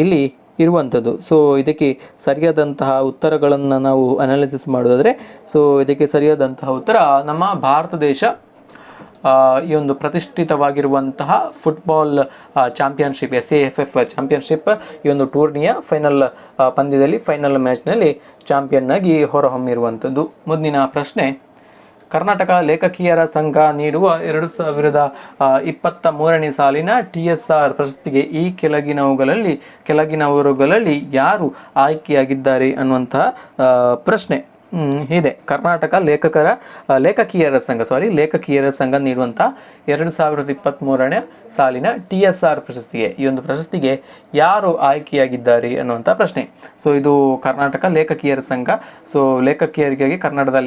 ಇಲ್ಲಿ ಇರುವಂಥದ್ದು. ಸೊ ಇದಕ್ಕೆ ಸರಿಯಾದಂತಹ ಉತ್ತರಗಳನ್ನು ನಾವು ಅನಾಲಿಸಿಸ್ ಮಾಡೋದಾದರೆ, ಸೊ ಇದಕ್ಕೆ ಸರಿಯಾದಂತಹ ಉತ್ತರ ನಮ್ಮ ಭಾರತ ದೇಶ ಈ ಒಂದು ಪ್ರತಿಷ್ಠಿತವಾಗಿರುವಂತಹ ಫುಟ್ಬಾಲ್ ಚಾಂಪಿಯನ್ಶಿಪ್ SAFF ಚಾಂಪಿಯನ್ಶಿಪ್ ಈ ಒಂದು ಟೂರ್ನಿಯ ಫೈನಲ್ ಪಂದ್ಯದಲ್ಲಿ, ಫೈನಲ್ ಮ್ಯಾಚ್ನಲ್ಲಿ ಚಾಂಪಿಯನ್ ಆಗಿ ಹೊರಹೊಮ್ಮಿರುವಂಥದ್ದು. ಮುಂದಿನ ಪ್ರಶ್ನೆ, ಕರ್ನಾಟಕ ಲೇಖಕಿಯರ ಸಂಘ ನೀಡುವ 2023ನೇ ಸಾಲಿನ TSR ಪ್ರಶಸ್ತಿಗೆ ಈ ಕೆಳಗಿನವರುಗಳಲ್ಲಿ ಯಾರು ಆಯ್ಕೆಯಾಗಿದ್ದಾರೆ ಅನ್ನುವಂತಹ ಪ್ರಶ್ನೆ ಇದೆ. ಕರ್ನಾಟಕ ಲೇಖಕಿಯರ ಸಂಘ ನೀಡುವಂಥ 2023ನೇ ಸಾಲಿನ TSR ಪ್ರಶಸ್ತಿಗೆ, ಈ ಒಂದು ಪ್ರಶಸ್ತಿಗೆ ಯಾರು ಆಯ್ಕೆಯಾಗಿದ್ದಾರೆ ಅನ್ನುವಂಥ ಪ್ರಶ್ನೆ. ಸೊ ಇದು ಕರ್ನಾಟಕ ಲೇಖಕಿಯರ ಸಂಘ, ಸೊ ಲೇಖಕಿಯರಿಗಾಗಿ, ಕನ್ನಡದ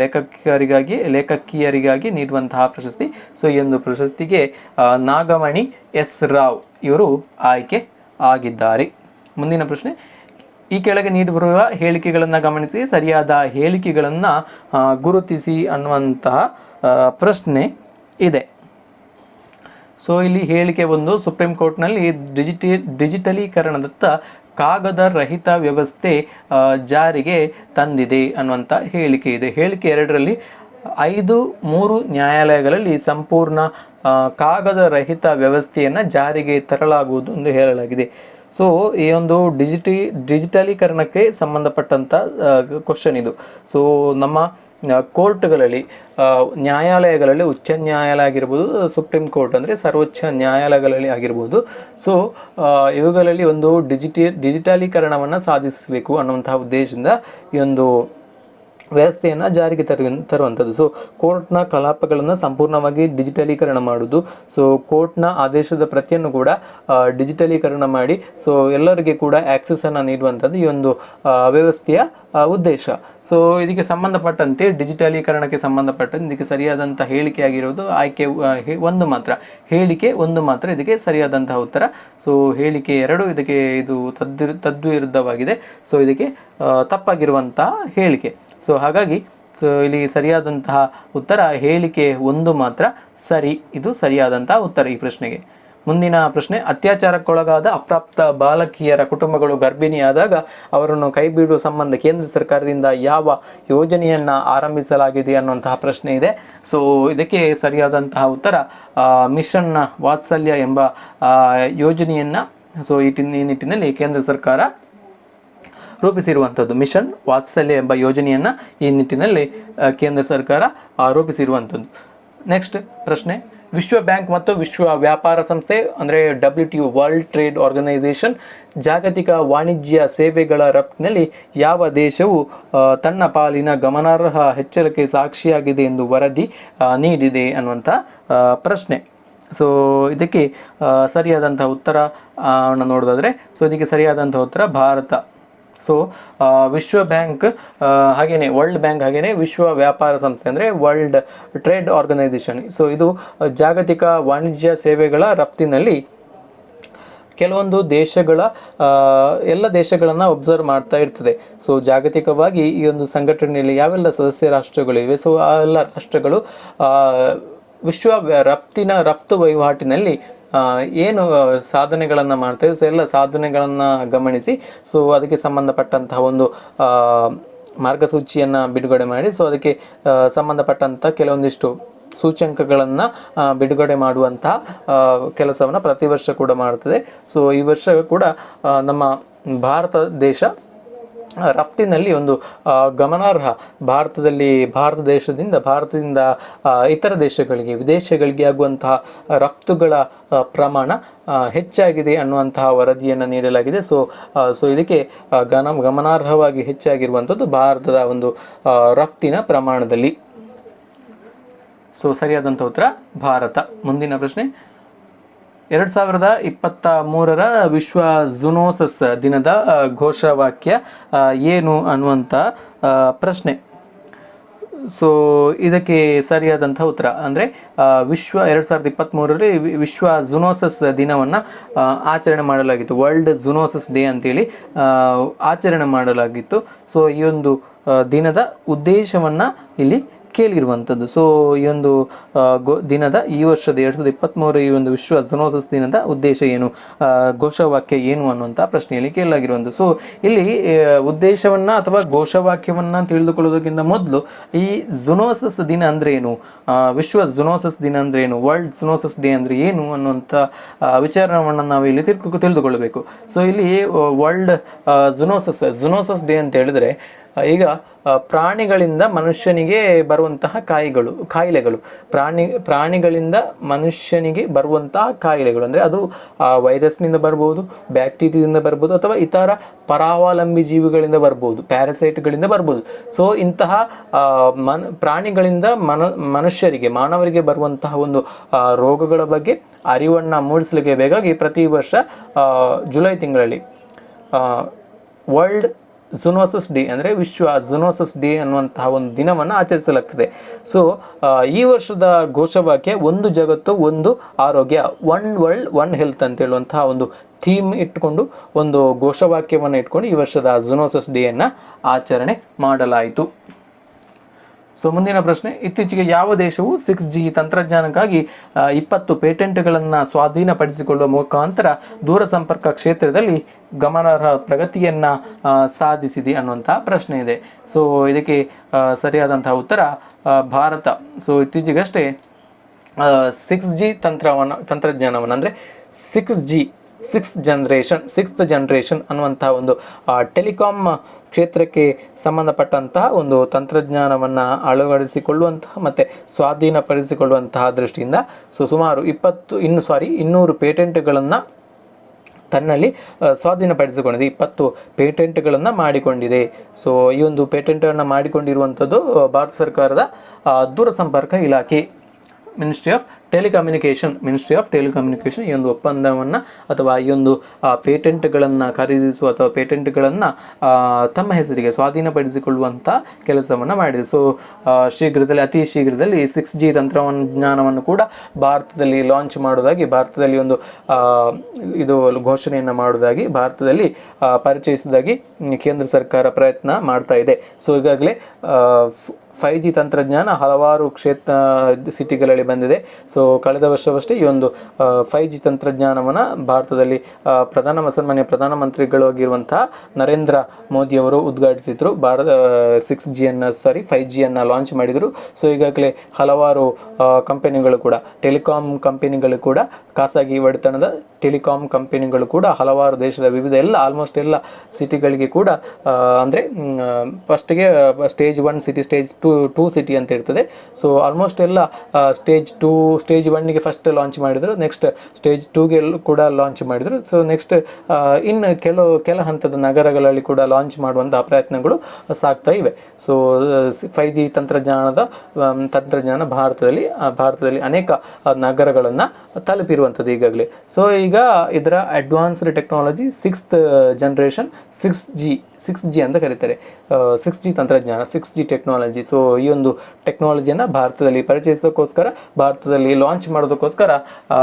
ಲೇಖಕಿಯರಿಗಾಗಿ ನೀಡುವಂತಹ ಪ್ರಶಸ್ತಿ. ಸೊ ಈ ಒಂದು ಪ್ರಶಸ್ತಿಗೆ ನಾಗಮಣಿ ಎಸ್ ರಾವ್ ಇವರು ಆಯ್ಕೆ ಆಗಿದ್ದಾರೆ. ಮುಂದಿನ ಪ್ರಶ್ನೆ, ಈ ಕೆಳಗೆ ನೀಡಿರುವ ಹೇಳಿಕೆಗಳನ್ನು ಗಮನಿಸಿ ಸರಿಯಾದ ಹೇಳಿಕೆಗಳನ್ನು ಗುರುತಿಸಿ ಅನ್ನುವಂತಹ ಪ್ರಶ್ನೆ ಇದೆ. ಸೊ ಇಲ್ಲಿ ಹೇಳಿಕೆ ಒಂದು, ಸುಪ್ರೀಂ ಕೋರ್ಟ್ನಲ್ಲಿ ಡಿಜಿಟಲೀಕರಣದತ್ತ ಕಾಗದ ರಹಿತ ವ್ಯವಸ್ಥೆ ಜಾರಿಗೆ ತಂದಿದೆ ಅನ್ನುವಂಥ ಹೇಳಿಕೆ ಇದೆ. ಹೇಳಿಕೆ 2ರಲ್ಲಿ 3 ನ್ಯಾಯಾಲಯಗಳಲ್ಲಿ ಸಂಪೂರ್ಣ ಕಾಗದ ರಹಿತ ವ್ಯವಸ್ಥೆಯನ್ನು ಜಾರಿಗೆ ತರಲಾಗುವುದು ಎಂದು ಹೇಳಲಾಗಿದೆ. ಸೊ ಈ ಒಂದು ಡಿಜಿಟಲೀಕರಣಕ್ಕೆ ಸಂಬಂಧಪಟ್ಟಂಥ ಕ್ವಶನ್ ಇದು. ಸೊ ನಮ್ಮ ಕೋರ್ಟ್ಗಳಲ್ಲಿ, ನ್ಯಾಯಾಲಯಗಳಲ್ಲಿ, ಉಚ್ಚ ನ್ಯಾಯಾಲಯ ಆಗಿರ್ಬೋದು, ಸುಪ್ರೀಂ ಕೋರ್ಟ್ ಅಂದರೆ ಸರ್ವೋಚ್ಚ ನ್ಯಾಯಾಲಯಗಳಲ್ಲಿ ಆಗಿರ್ಬೋದು. ಸೊ ಇವುಗಳಲ್ಲಿ ಒಂದು ಡಿಜಿಟಲೀಕರಣವನ್ನು ಸಾಧಿಸಬೇಕು ಅನ್ನುವಂತಹ ಉದ್ದೇಶದಿಂದ ಈ ಒಂದು ವ್ಯವಸ್ಥೆಯನ್ನು ಜಾರಿಗೆ ತರುವಂಥದ್ದು. ಸೊ ಕೋರ್ಟ್ನ ಕಲಾಪಗಳನ್ನು ಸಂಪೂರ್ಣವಾಗಿ ಡಿಜಿಟಲೀಕರಣ ಮಾಡೋದು. ಸೊ ಕೋರ್ಟ್ನ ಆದೇಶದ ಪ್ರತಿಯನ್ನು ಕೂಡ ಡಿಜಿಟಲೀಕರಣ ಮಾಡಿ ಸೊ ಎಲ್ಲರಿಗೆ ಕೂಡ ಆ್ಯಕ್ಸೆಸನ್ನು ನೀಡುವಂಥದ್ದು ಈ ಒಂದು ವ್ಯವಸ್ಥೆಯ ಉದ್ದೇಶ. ಸೊ ಇದಕ್ಕೆ ಸಂಬಂಧಪಟ್ಟಂತೆ ಡಿಜಿಟಲೀಕರಣಕ್ಕೆ ಸಂಬಂಧಪಟ್ಟಂತೆ ಇದಕ್ಕೆ ಸರಿಯಾದಂಥ ಹೇಳಿಕೆ ಆಗಿರೋದು ಆಯ್ಕೆ ಒಂದು ಮಾತ್ರ, ಹೇಳಿಕೆ ಒಂದು ಮಾತ್ರ ಇದಕ್ಕೆ ಸರಿಯಾದಂತಹ ಉತ್ತರ. ಸೊ ಹೇಳಿಕೆ 2 ಇದಕ್ಕೆ ಇದು ತದ್ವಿರುದ್ಧವಾಗಿದೆ. ಸೊ ಇದಕ್ಕೆ ತಪ್ಪಾಗಿರುವಂತಹ ಹೇಳಿಕೆ. ಸೊ ಹಾಗಾಗಿ ಇಲ್ಲಿ ಸರಿಯಾದಂತಹ ಉತ್ತರ ಹೇಳಿಕೆ 1 ಮಾತ್ರ ಸರಿ, ಇದು ಸರಿಯಾದಂತಹ ಉತ್ತರ ಈ ಪ್ರಶ್ನೆಗೆ. ಮುಂದಿನ ಪ್ರಶ್ನೆ, ಅತ್ಯಾಚಾರಕ್ಕೊಳಗಾದ ಅಪ್ರಾಪ್ತ ಬಾಲಕಿಯರ ಕುಟುಂಬಗಳು ಗರ್ಭಿಣಿಯಾದಾಗ ಅವರನ್ನು ಕೈಬಿಡುವ ಸಂಬಂಧ ಕೇಂದ್ರ ಸರ್ಕಾರದಿಂದ ಯಾವ ಯೋಜನೆಯನ್ನು ಆರಂಭಿಸಲಾಗಿದೆ ಅನ್ನುವಂತಹ ಪ್ರಶ್ನೆ ಇದೆ. ಸೊ ಇದಕ್ಕೆ ಸರಿಯಾದಂತಹ ಉತ್ತರ ಮಿಷನ್ ವಾತ್ಸಲ್ಯ ಎಂಬ ಯೋಜನೆಯನ್ನು ಸೊ ಈ ನಿಟ್ಟಿನಲ್ಲಿ ಕೇಂದ್ರ ಸರ್ಕಾರ ರೂಪಿಸಿರುವಂಥದ್ದು. ಮಿಷನ್ ವಾತ್ಸಲ್ಯ ಎಂಬ ಯೋಜನೆಯನ್ನು ಈ ನಿಟ್ಟಿನಲ್ಲಿ ಕೇಂದ್ರ ಸರ್ಕಾರ ರೂಪಿಸಿರುವಂಥದ್ದು. ನೆಕ್ಸ್ಟ್ ಪ್ರಶ್ನೆ, ವಿಶ್ವ ಬ್ಯಾಂಕ್ ಮತ್ತು ವಿಶ್ವ ವ್ಯಾಪಾರ ಸಂಸ್ಥೆ ಅಂದರೆ WTO ವರ್ಲ್ಡ್ ಟ್ರೇಡ್ ಆರ್ಗನೈಸೇಷನ್ ಜಾಗತಿಕ ವಾಣಿಜ್ಯ ಸೇವೆಗಳ ರಫ್ತಿನಲ್ಲಿ ಯಾವ ದೇಶವು ತನ್ನ ಪಾಲಿನ ಗಮನಾರ್ಹ ಹೆಚ್ಚಳಕ್ಕೆ ಸಾಕ್ಷಿಯಾಗಿದೆ ಎಂದು ವರದಿ ನೀಡಿದೆ ಅನ್ನುವಂಥ ಪ್ರಶ್ನೆ. ಸೊ ಇದಕ್ಕೆ ಸರಿಯಾದಂಥ ಉತ್ತರ ನೋಡೋದಾದರೆ ಸೊ ಇದಕ್ಕೆ ಸರಿಯಾದಂಥ ಉತ್ತರ ಭಾರತ. ಸೊ ವಿಶ್ವ ಬ್ಯಾಂಕ್ ಹಾಗೆಯೇ ವರ್ಲ್ಡ್ ಬ್ಯಾಂಕ್ ಹಾಗೆಯೇ ವಿಶ್ವ ವ್ಯಾಪಾರ ಸಂಸ್ಥೆ ಅಂದರೆ ವರ್ಲ್ಡ್ ಟ್ರೇಡ್ ಆರ್ಗನೈಸೇಷನ್. ಸೊ ಇದು ಜಾಗತಿಕ ವಾಣಿಜ್ಯ ಸೇವೆಗಳ ರಫ್ತಿನಲ್ಲಿ ಕೆಲವೊಂದು ದೇಶಗಳ ಎಲ್ಲ ದೇಶಗಳನ್ನು ಒಬ್ಸರ್ವ್ ಮಾಡ್ತಾ ಇರ್ತದೆ. ಸೊ ಜಾಗತಿಕವಾಗಿ ಈ ಒಂದು ಸಂಘಟನೆಯಲ್ಲಿ ಯಾವೆಲ್ಲ ಸದಸ್ಯ ರಾಷ್ಟ್ರಗಳಿವೆ ಸೊ ಆ ಎಲ್ಲ ರಾಷ್ಟ್ರಗಳು ರಫ್ತು ವಹಿವಾಟಿನಲ್ಲಿ ಏನು ಸಾಧನೆಗಳನ್ನು ಮಾಡ್ತೇವೆ ಸೊ ಎಲ್ಲ ಸಾಧನೆಗಳನ್ನು ಗಮನಿಸಿ ಸೊ ಅದಕ್ಕೆ ಸಂಬಂಧಪಟ್ಟಂತಹ ಒಂದು ಮಾರ್ಗಸೂಚಿಯನ್ನು ಬಿಡುಗಡೆ ಮಾಡಿ ಸೊ ಅದಕ್ಕೆ ಸಂಬಂಧಪಟ್ಟಂಥ ಕೆಲವೊಂದಿಷ್ಟು ಸೂಚ್ಯಂಕಗಳನ್ನು ಬಿಡುಗಡೆ ಮಾಡುವಂತಹ ಕೆಲಸವನ್ನು ಪ್ರತಿ ವರ್ಷ ಕೂಡ ಮಾಡ್ತದೆ. ಸೊ ಈ ವರ್ಷ ಕೂಡ ನಮ್ಮ ಭಾರತ ರಫ್ತಿನಲ್ಲಿ ಒಂದು ಗಮನಾರ್ಹ ಭಾರತದಿಂದ ಇತರ ದೇಶಗಳಿಗೆ ವಿದೇಶಗಳಿಗೆ ಆಗುವಂತಹ ರಫ್ತುಗಳ ಪ್ರಮಾಣ ಹೆಚ್ಚಾಗಿದೆ ಅನ್ನುವಂತಹ ವರದಿಯನ್ನು ನೀಡಲಾಗಿದೆ. ಸೊ ಇದಕ್ಕೆ ಗಮನಾರ್ಹವಾಗಿ ಹೆಚ್ಚಾಗಿರುವಂಥದ್ದು ಭಾರತದ ಒಂದು ರಫ್ತಿನ ಪ್ರಮಾಣದಲ್ಲಿ. ಸೊ ಸರಿಯಾದಂಥ ಉತ್ತರ ಭಾರತ. ಮುಂದಿನ ಪ್ರಶ್ನೆ, 2023 ವಿಶ್ವ ಝೂನೋಸಿಸ್ ದಿನದ ಘೋಷವಾಕ್ಯ ಏನು ಅನ್ನುವಂಥ ಪ್ರಶ್ನೆ. ಸೊ ಇದಕ್ಕೆ ಸರಿಯಾದಂಥ ಉತ್ತರ ಅಂದರೆ 2023 ವಿಶ್ವ ಝೂನೋಸಿಸ್ ದಿನವನ್ನು ಆಚರಣೆ ಮಾಡಲಾಗಿತ್ತು. ವರ್ಲ್ಡ್ ಝೂನೋಸಿಸ್ ಡೇ ಅಂತೇಳಿ ಆಚರಣೆ ಮಾಡಲಾಗಿತ್ತು. ಸೊ ಈ ಒಂದು ದಿನದ ಉದ್ದೇಶವನ್ನು ಇಲ್ಲಿ ಕೇಳಿರುವಂಥದ್ದು. ಸೊ ಈ ಒಂದು ದಿನದ ಈ ವರ್ಷದ 2023 ಈ ಒಂದು ವಿಶ್ವ ಝೂನೋಸಿಸ್ ದಿನದ ಉದ್ದೇಶ ಏನು, ಘೋಷವಾಕ್ಯ ಏನು ಅನ್ನುವಂಥ ಪ್ರಶ್ನೆಯಲ್ಲಿ ಕೇಳಲಾಗಿರುವಂಥದ್ದು. ಸೊ ಇಲ್ಲಿ ಉದ್ದೇಶವನ್ನು ಅಥವಾ ಘೋಷವಾಕ್ಯವನ್ನು ತಿಳಿದುಕೊಳ್ಳೋದಕ್ಕಿಂತ ಮೊದಲು ಈ ಝೂನೋಸಿಸ್ ದಿನ ಅಂದರೆ ಏನು, ವಿಶ್ವ ಝೂನೋಸಿಸ್ ದಿನ ಅಂದರೆ ಏನು, ವರ್ಲ್ಡ್ ಝೂನೋಸಿಸ್ ಡೇ ಅಂದರೆ ಏನು ಅನ್ನುವಂಥ ವಿಚಾರವನ್ನು ನಾವು ಇಲ್ಲಿ ತಿಳಿದುಕೊಳ್ಳಬೇಕು. ಸೊ ಇಲ್ಲಿ ವರ್ಲ್ಡ್ ಝೂನೋಸಿಸ್ ಡೇ ಅಂತ ಹೇಳಿದರೆ ಈಗ ಪ್ರಾಣಿಗಳಿಂದ ಮನುಷ್ಯನಿಗೆ ಬರುವಂತಹ ಕಾಯಿಲೆಗಳು ಪ್ರಾಣಿಗಳಿಂದ ಮನುಷ್ಯನಿಗೆ ಬರುವಂತಹ ಕಾಯಿಲೆಗಳು ಅಂದರೆ ಅದು ವೈರಸ್ನಿಂದ ಬರ್ಬೋದು, ಬ್ಯಾಕ್ಟೀರಿಯಾದಿಂದ ಬರ್ಬೋದು ಅಥವಾ ಇತರ ಪರಾವಲಂಬಿ ಜೀವಿಗಳಿಂದ ಬರ್ಬೋದು, ಪ್ಯಾರಸೈಟ್ಗಳಿಂದ ಬರ್ಬೋದು. ಸೊ ಇಂತಹ ಪ್ರಾಣಿಗಳಿಂದ ಮಾನವರಿಗೆ ಬರುವಂತಹ ಒಂದು ರೋಗಗಳ ಬಗ್ಗೆ ಅರಿವನ್ನು ಮೂಡಿಸಲಿಕ್ಕೆ ಬೇಕಾಗಿ ಪ್ರತಿ ವರ್ಷ ಜುಲೈ ತಿಂಗಳಲ್ಲಿ ವರ್ಲ್ಡ್ ಝೂನೋಸಿಸ್ ಡೇ ಅಂದರೆ ವಿಶ್ವ ಝೂನೋಸಿಸ್ ಡೇ ಅನ್ನುವಂತಹ ಒಂದು ದಿನವನ್ನು ಆಚರಿಸಲಾಗ್ತದೆ. ಸೊ ಈ ವರ್ಷದ ಘೋಷವಾಕ್ಯ ಒಂದು ಜಗತ್ತು ಒಂದು ಆರೋಗ್ಯ, ಒನ್ ವರ್ಲ್ಡ್ ಒನ್ ಹೆಲ್ತ್ ಅಂತ ಹೇಳುವಂತಹ ಒಂದು ಥೀಮ್ ಇಟ್ಕೊಂಡು ಒಂದು ಘೋಷವಾಕ್ಯವನ್ನು ಇಟ್ಕೊಂಡು ಈ ವರ್ಷದ ಝೂನೋಸಿಸ್ ಡೇಯನ್ನು ಆಚರಣೆ ಮಾಡಲಾಯಿತು. ಸೊ ಮುಂದಿನ ಪ್ರಶ್ನೆ, ಇತ್ತೀಚೆಗೆ ಯಾವ ದೇಶವು 6G ತಂತ್ರಜ್ಞಾನಕ್ಕಾಗಿ 20 ಪೇಟೆಂಟ್ಗಳನ್ನು ಸ್ವಾಧೀನಪಡಿಸಿಕೊಳ್ಳುವ ಮುಖಾಂತರ ದೂರಸಂಪರ್ಕ ಕ್ಷೇತ್ರದಲ್ಲಿ ಗಮನಾರ್ಹ ಪ್ರಗತಿಯನ್ನು ಸಾಧಿಸಿದೆ ಅನ್ನುವಂಥ ಪ್ರಶ್ನೆ ಇದೆ. ಸೊ ಇದಕ್ಕೆ ಸರಿಯಾದಂತಹ ಉತ್ತರ ಭಾರತ. ಸೊ ಇತ್ತೀಚೆಗಷ್ಟೇ 6G ತಂತ್ರಜ್ಞಾನವನ್ನು ಅಂದರೆ 6G ಸಿಕ್ಸ್ತ್ ಜನರೇಷನ್ ಅನ್ನುವಂಥ ಒಂದು ಟೆಲಿಕಾಮ್ ಕ್ಷೇತ್ರಕ್ಕೆ ಸಂಬಂಧಪಟ್ಟಂತಹ ಒಂದು ತಂತ್ರಜ್ಞಾನವನ್ನು ಅಳವಡಿಸಿಕೊಳ್ಳುವಂತಹ ಮತ್ತು ಸ್ವಾಧೀನಪಡಿಸಿಕೊಳ್ಳುವಂತಹ ದೃಷ್ಟಿಯಿಂದ ಸುಮಾರು 200 ಪೇಟೆಂಟ್ಗಳನ್ನು ತನ್ನಲ್ಲಿ ಸ್ವಾಧೀನಪಡಿಸಿಕೊಂಡಿದೆ, 20 ಪೇಟೆಂಟ್ಗಳನ್ನು ಮಾಡಿಕೊಂಡಿದೆ. ಸೊ ಈ ಒಂದು ಪೇಟೆಂಟನ್ನು ಮಾಡಿಕೊಂಡಿರುವಂಥದ್ದು ಭಾರತ ಸರ್ಕಾರದ ದೂರಸಂಪರ್ಕ ಇಲಾಖೆ, ಮಿನಿಸ್ಟ್ರಿ ಆಫ್ ಟೆಲಿಕಮ್ಯುನಿಕೇಷನ್ ಈ ಒಂದು ಒಪ್ಪಂದವನ್ನು ಅಥವಾ ಈ ಒಂದು ಪೇಟೆಂಟ್ಗಳನ್ನು ಖರೀದಿಸುವ ಅಥವಾ ಪೇಟೆಂಟ್ಗಳನ್ನು ತಮ್ಮ ಹೆಸರಿಗೆ ಸ್ವಾಧೀನಪಡಿಸಿಕೊಳ್ಳುವಂಥ ಕೆಲಸವನ್ನು ಮಾಡಿದೆ. ಸೊ ಅತಿ ಶೀಘ್ರದಲ್ಲಿ 6G ತಂತ್ರಜ್ಞಾನವನ್ನು ಕೂಡ ಭಾರತದಲ್ಲಿ ಲಾಂಚ್ ಮಾಡೋದಾಗಿ, ಭಾರತದಲ್ಲಿ ಒಂದು ಇದು ಘೋಷಣೆಯನ್ನು ಮಾಡೋದಾಗಿ, ಭಾರತದಲ್ಲಿ ಪರಿಚಯಿಸಿದಾಗಿ ಕೇಂದ್ರ ಸರ್ಕಾರ ಪ್ರಯತ್ನ ಮಾಡ್ತಾ ಇದೆ. ಸೊ ಈಗಾಗಲೇ 5G ತಂತ್ರಜ್ಞಾನ ಹಲವಾರು ಸಿಟಿಗಳಲ್ಲಿ ಬಂದಿದೆ. ಸೊ ಕಳೆದ ವರ್ಷವಷ್ಟೇ ಈ ಒಂದು 5G ತಂತ್ರಜ್ಞಾನವನ್ನು ಭಾರತದಲ್ಲಿ ಸನ್ಮಾನ್ಯ ಪ್ರಧಾನಮಂತ್ರಿಗಳಾಗಿರುವಂತಹ ನರೇಂದ್ರ ಮೋದಿಯವರು ಉದ್ಘಾಟಿಸಿದರು. 5Gಯನ್ನು ಲಾಂಚ್ ಮಾಡಿದರು. ಸೊ ಈಗಾಗಲೇ ಹಲವಾರು ಕಂಪನಿಗಳು ಕೂಡ, ಟೆಲಿಕಾಂ ಕಂಪನಿಗಳು ಕೂಡ, ಖಾಸಗಿ ಒಡೆತನದ ಟೆಲಿಕಾಂ ಕಂಪನಿಗಳು ಕೂಡ ಹಲವಾರು ದೇಶದ ವಿವಿಧ ಆಲ್ಮೋಸ್ಟ್ ಎಲ್ಲ ಸಿಟಿಗಳಿಗೆ ಕೂಡ, ಅಂದರೆ ಫಸ್ಟಿಗೆ ಸ್ಟೇಜ್ 1 ಸಿಟಿ, ಸ್ಟೇಜ್ 2 ಸಿಟಿ ಅಂತ ಇರ್ತದೆ. ಸೊ ಆಲ್ಮೋಸ್ಟ್ ಎಲ್ಲ ಸ್ಟೇಜ್ 1ಗೆ ಫಸ್ಟ್ ಲಾಂಚ್ ಮಾಡಿದರು, ನೆಕ್ಸ್ಟ್ ಸ್ಟೇಜ್ 2ಗೆ ಕೂಡ ಲಾಂಚ್ ಮಾಡಿದರು. ಸೊ ನೆಕ್ಸ್ಟ್ ಇನ್ನು ಕೆಲ ಹಂತದ ನಗರಗಳಲ್ಲಿ ಕೂಡ ಲಾಂಚ್ ಮಾಡುವಂತಹ ಪ್ರಯತ್ನಗಳು ಸಾಗ್ತಾ ಇವೆ. ಸೊ 5G ತಂತ್ರಜ್ಞಾನ ಭಾರತದಲ್ಲಿ ಅನೇಕ ನಗರಗಳನ್ನು ತಲುಪಿರುವಂಥದ್ದು ಈಗಾಗಲೇ. ಸೊ ಈಗ ಇದರ advanced technology 6th generation 6G ಅಂತ ಕರೀತಾರೆ. 6G ತಂತ್ರಜ್ಞಾನ, 6G ಟೆಕ್ನಾಲಜಿ. ಸೊ ಈ ಒಂದು ಟೆಕ್ನಾಲಜಿಯನ್ನು ಭಾರತದಲ್ಲಿ ಪರಿಚಯಿಸೋದಕ್ಕೋಸ್ಕರ, ಭಾರತದಲ್ಲಿ ಲಾಂಚ್ ಮಾಡೋದಕ್ಕೋಸ್ಕರ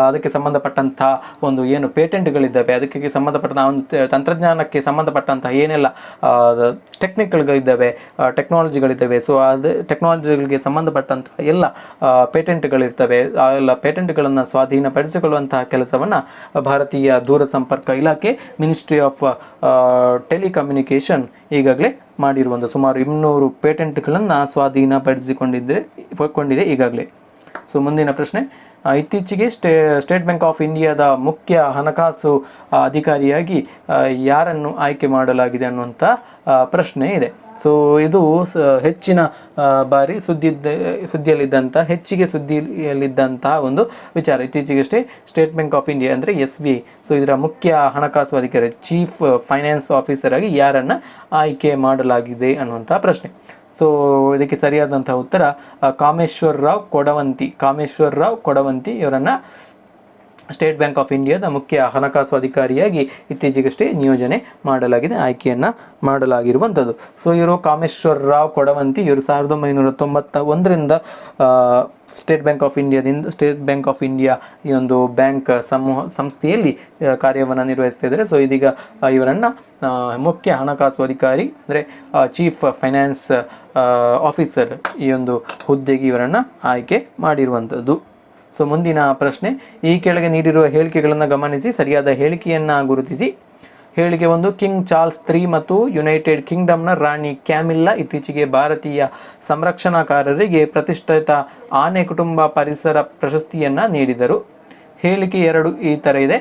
ಅದಕ್ಕೆ ಸಂಬಂಧಪಟ್ಟಂತಹ ಒಂದು ಏನು ಪೇಟೆಂಟ್ಗಳಿದ್ದಾವೆ, ಅದಕ್ಕೆ ಸಂಬಂಧಪಟ್ಟಂತಹ ಒಂದು ತಂತ್ರಜ್ಞಾನಕ್ಕೆ ಸಂಬಂಧಪಟ್ಟಂತಹ ಏನೆಲ್ಲ ಟೆಕ್ನಾಲಜಿಗಳಿದ್ದಾವೆ, ಸೊ ಅದು ಟೆಕ್ನಾಲಜಿಗಳಿಗೆ ಸಂಬಂಧಪಟ್ಟಂತಹ ಎಲ್ಲ ಪೇಟೆಂಟ್ಗಳಿರ್ತವೆ. ಆ ಎಲ್ಲ ಪೇಟೆಂಟ್ಗಳನ್ನು ಸ್ವಾಧೀನಪಡಿಸಿಕೊಳ್ಳುವಂತಹ ಕೆಲಸವನ್ನು ಭಾರತೀಯ ದೂರಸಂಪರ್ಕ ಇಲಾಖೆ, ಮಿನಿಸ್ಟ್ರಿ ಆಫ್ ಟೆಲಿಕಮ್ಯುನಿಕೇಷನ್ ಈಗಾಗಲೇ ಮಾಡಿರುವಂಥ ಸುಮಾರು 200 ಪೇಟೆಂಟ್ಗಳನ್ನು ಸ್ವಾಧೀನಪಡಿಸಿಕೊಂಡಿದೆ ಈಗಾಗಲೇ. ಸೊ ಮುಂದಿನ ಪ್ರಶ್ನೆ, ಇತ್ತೀಚೆಗೆ ಸ್ಟೇಟ್ ಬ್ಯಾಂಕ್ ಆಫ್ ಇಂಡಿಯಾದ ಮುಖ್ಯ ಹಣಕಾಸು ಅಧಿಕಾರಿಯಾಗಿ ಯಾರನ್ನು ಆಯ್ಕೆ ಮಾಡಲಾಗಿದೆ ಅನ್ನುವಂಥ ಪ್ರಶ್ನೆ ಇದೆ. ಸೊ ಇದು ಹೆಚ್ಚಿನ ಬಾರಿ ಸುದ್ದಿಯಲ್ಲಿದ್ದಂತಹ ಒಂದು ವಿಚಾರ. ಇತ್ತೀಚೆಗಷ್ಟೇ ಸ್ಟೇಟ್ ಬ್ಯಾಂಕ್ ಆಫ್ ಇಂಡಿಯಾ ಅಂದರೆ SBI, ಸೊ ಇದರ ಮುಖ್ಯ ಹಣಕಾಸು ಅಧಿಕಾರಿ, ಚೀಫ್ ಫೈನಾನ್ಸ್ ಆಫೀಸರ್ ಆಗಿ ಯಾರನ್ನು ಆಯ್ಕೆ ಮಾಡಲಾಗಿದೆ ಅನ್ನುವಂಥ ಪ್ರಶ್ನೆ. ಸೊ ಇದಕ್ಕೆ ಸರಿಯಾದಂಥ ಉತ್ತರ ಕಾಮೇಶ್ವರ್ ರಾವ್ ಕೊಡವಂತಿ ಇವರನ್ನು ಸ್ಟೇಟ್ ಬ್ಯಾಂಕ್ ಆಫ್ ಇಂಡಿಯಾದ ಮುಖ್ಯ ಹಣಕಾಸು ಅಧಿಕಾರಿಯಾಗಿ ಇತ್ತೀಚೆಗಷ್ಟೇ ನಿಯೋಜನೆ ಮಾಡಲಾಗಿದೆ, ಆಯ್ಕೆಯನ್ನು ಮಾಡಲಾಗಿರುವಂಥದ್ದು. ಸೊ ಇವರು ಕಾಮೇಶ್ವರ್ ರಾವ್ ಕೊಡವಂತಿ, ಇವರು 1991ರಿಂದ ಸ್ಟೇಟ್ ಬ್ಯಾಂಕ್ ಆಫ್ ಇಂಡಿಯಾ ಈ ಒಂದು ಬ್ಯಾಂಕ್ ಸಂಸ್ಥೆಯಲ್ಲಿ ಕಾರ್ಯವನ್ನು ನಿರ್ವಹಿಸ್ತಾ ಇದ್ದಾರೆ. ಸೊ ಇದೀಗ ಇವರನ್ನು ಮುಖ್ಯ ಹಣಕಾಸು ಅಧಿಕಾರಿ ಅಂದರೆ ಚೀಫ್ ಫೈನಾನ್ಸ್ ಆಫೀಸರ್ ಈ ಒಂದು ಹುದ್ದೆಗೆ ಇವರನ್ನು ಆಯ್ಕೆ ಮಾಡಿರುವಂಥದ್ದು. ಸೊ ಮುಂದಿನ ಪ್ರಶ್ನೆ, ಈ ಕೆಳಗೆ ನೀಡಿರುವ ಹೇಳಿಕೆಗಳನ್ನು ಗಮನಿಸಿ ಸರಿಯಾದ ಹೇಳಿಕೆಯನ್ನು ಗುರುತಿಸಿ. ಹೇಳಿಕೆ 1, ಕಿಂಗ್ ಚಾರ್ಲ್ಸ್ III ಮತ್ತು ಯುನೈಟೆಡ್ ಕಿಂಗ್ಡಮ್ನ ರಾಣಿ ಕ್ಯಾಮಿಲ್ಲಾ ಇತ್ತೀಚೆಗೆ ಭಾರತೀಯ ಸಂರಕ್ಷಣಾಕಾರರಿಗೆ ಪ್ರತಿಷ್ಠಿತ ಆನೆ ಕುಟುಂಬ ಪರಿಸರ ಪ್ರಶಸ್ತಿಯನ್ನು ನೀಡಿದರು. ಹೇಳಿಕೆ 2 ಈ ಥರ ಇದೆ,